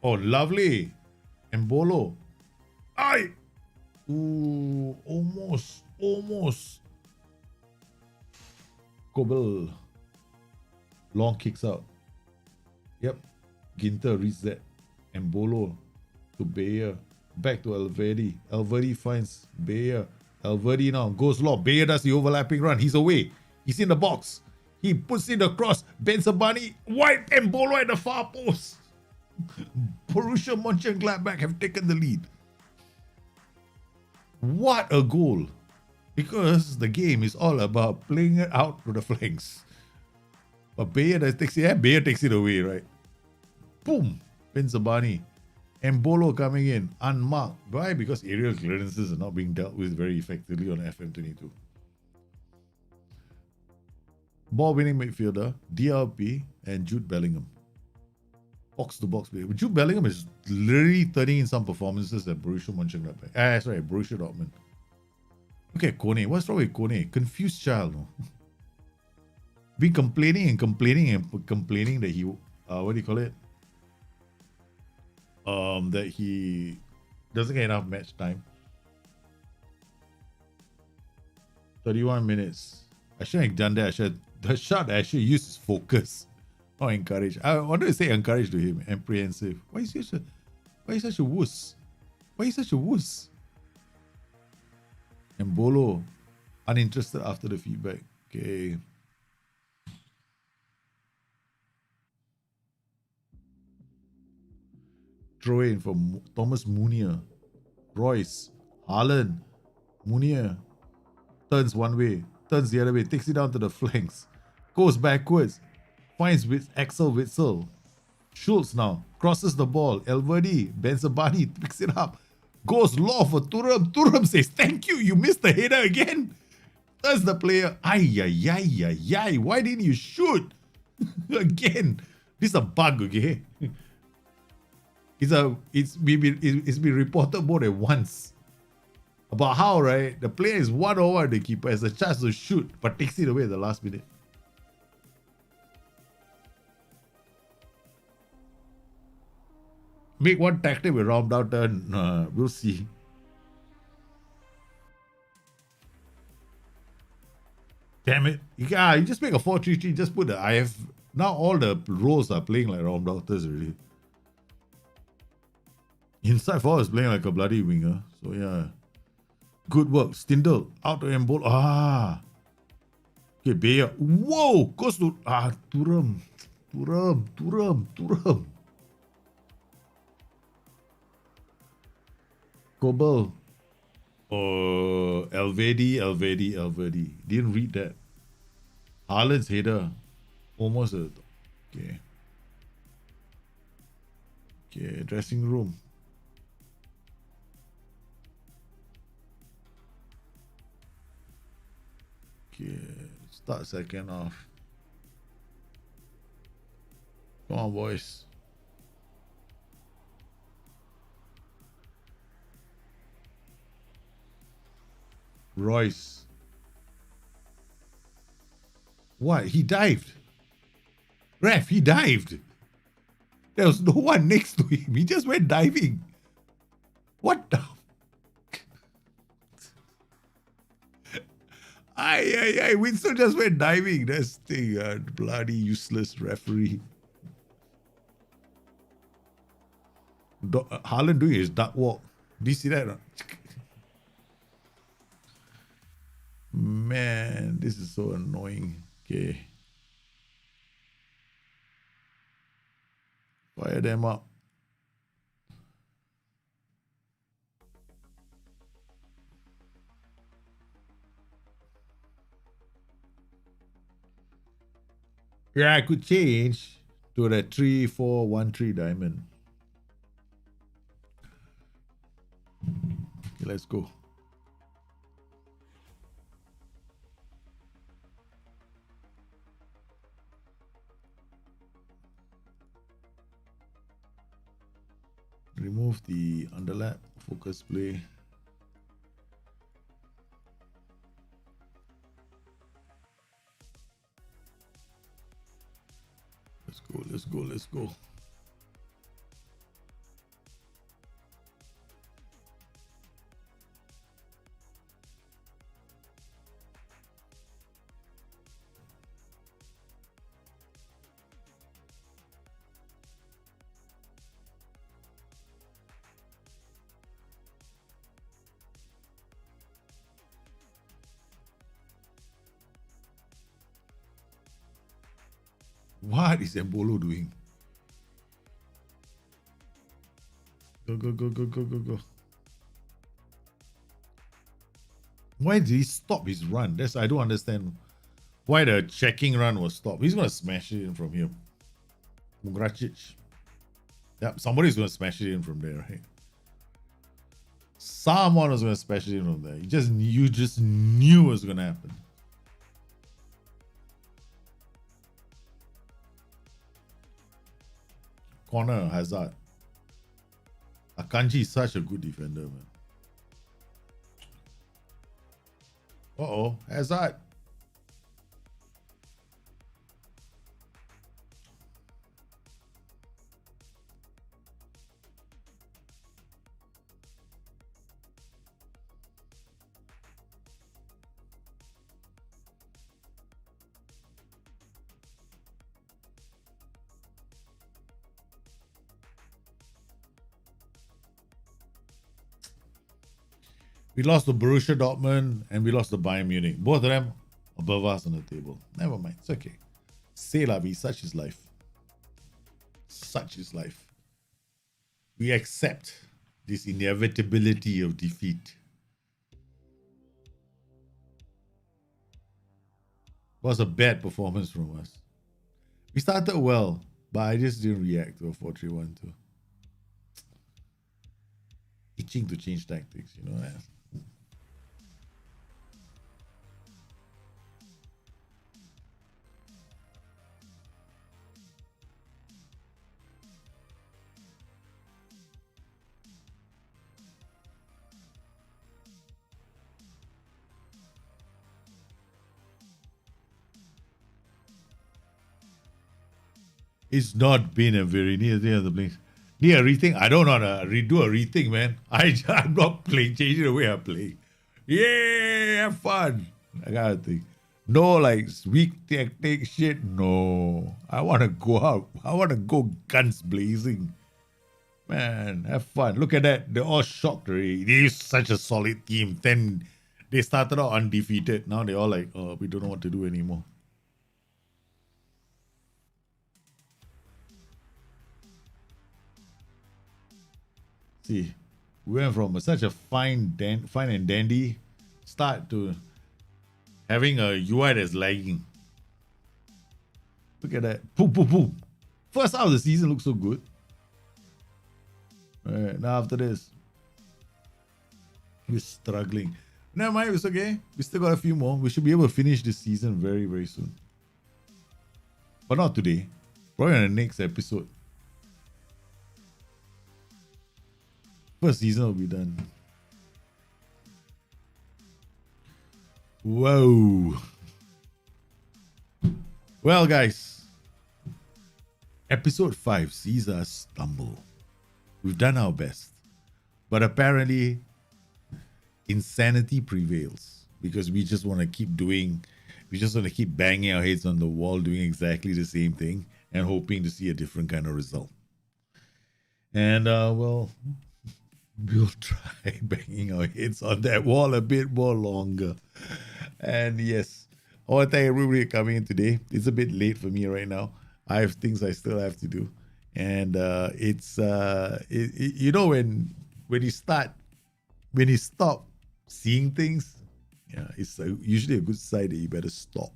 Oh, lovely. Mbolo. Aye. Ooh, almost. Kobel. Long kicks out. Yep. Ginter reads that. Mbolo to Bayer. Back to Alvedi. Alvedi finds Bayer. Alvedi now goes long. Bayer does the overlapping run. He's away. He's in the box. He puts in the cross. Benzabani wide. Mbolo at the far post. Borussia Monchengladbach have taken the lead. What a goal. Because the game is all about playing it out to the flanks. But Bayer takes it. Yeah, Bayer takes it away, right? Boom. Benzabani. Mbolo coming in. Unmarked. Why? Because aerial clearances are not being dealt with very effectively on FM22. Ball winning midfielder, DLP, and Jude Bellingham. Box to box play. Jude Bellingham is literally turning in some performances at Borussia Mönchengladbach. Sorry, Borussia Dortmund. Look at Kone. What's wrong with Kone? Confused child. No? Been complaining that he, what do you call it? That he doesn't get enough match time. 31 minutes. I shouldn't have done that. The shot I actually used his focus. Not encourage. I wanted to say encourage to him. Apprehensive. Why is he such a wuss? Why is he such a wuss? Mbolo, uninterested after the feedback. Okay. Throw in from Thomas Munier. Royce. Haaland. Munier. Turns one way. Turns the other way. Takes it down to the flanks. Goes backwards. Finds with Axel Witsel. Schultz now. Crosses the ball. Elvedi. Benzabani picks it up. Goes low for Thuram. Thuram says, thank you. You missed the header again. Turns the player. Ay. Why didn't you shoot? Again. This is a bug, okay? It's been reported more than once about how, right, the player is 1-over the keeper, has a chance to shoot, but takes it away at the last minute. Make one tactic with round out turn. We'll see. Damn it. You just make a 4-3-3, just put the IF. Now all the roles are playing like round outers really. Inside forward is playing like a bloody winger. So yeah. Good work. Stindl. Out to Mbolo. Okay, Bayer. Whoa! Goes to Thuram. Kobel. Elvedi. Didn't read that. Haaland's header. Almost a... Okay. Okay, dressing room. Okay, start second half. Come on, boys. Royce. What? He dived. Ref, he dived. There was no one next to him. He just went diving. What the? Aye. Winston just went diving. That's the bloody useless referee. Haaland doing his duck walk. Do you see that? Man, this is so annoying. Okay. Fire them up. Yeah, I could change to the 3-4-1-3 diamond. Okay, let's go. Remove the underlap, focus play. Let's go. What is Embolo doing? Go. Why did he stop his run? I don't understand why the checking run was stopped. He's going to smash it in from here. Mugracic. Yep, somebody's going to smash it in from there, right? Someone was going to smash it in from there. You just knew it was going to happen. Corner, Hazard. Akanji is such a good defender, man. Uh-oh, Hazard. We lost to Borussia Dortmund and we lost to Bayern Munich. Both of them above us on the table. Never mind. It's okay. C'est la vie. Such is life. Such is life. We accept this inevitability of defeat. It was a bad performance from us. We started well, but I just didn't react to a 4-3-1-2. Itching to change tactics, you know that. It's not been a very near the place. Need a rethink? I don't know how to redo a rethink, man. I'm not playing, changing the way I play. Yeah, have fun. I gotta think. No, like weak technique shit. No. I wanna go out. I wanna go guns blazing. Man, have fun. Look at that. They're all shocked already. They're such a solid team. Then they started out undefeated. Now they're all like, oh, we don't know what to do anymore. See, we went from such a fine and dandy start to having a UI that's lagging. Look at that. Boom. First half of the season looks so good. Alright, now after this, we're struggling. Never mind, it's okay. We still got a few more. We should be able to finish this season very, very soon. But not today. Probably on the next episode. First season will be done. Whoa. Well, guys, episode 5 sees us stumble. We've done our best, but apparently insanity prevails because we just want to keep banging our heads on the wall, doing exactly the same thing and hoping to see a different kind of result. And well, we'll try banging our heads on that wall a bit more longer. And yes, I want to thank everybody coming in today. It's a bit late for me right now. I have things I still have to do. And it's you know, when you stop seeing things, yeah, it's usually a good sign that you better stop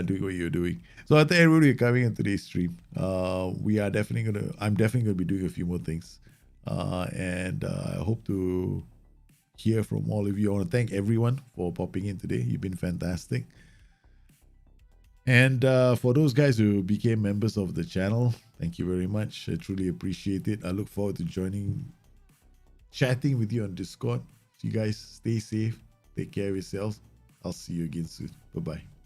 doing what you're doing. So I thank everybody coming in today's stream. I'm definitely gonna be doing a few more things. And I hope to hear from all of you. I want to thank everyone for popping in today. You've been fantastic. And for those guys who became members of the channel, thank you very much. I truly appreciate it. I look forward to chatting with you on Discord. So you guys stay safe, take care of yourselves. I'll see you again soon. Bye-bye.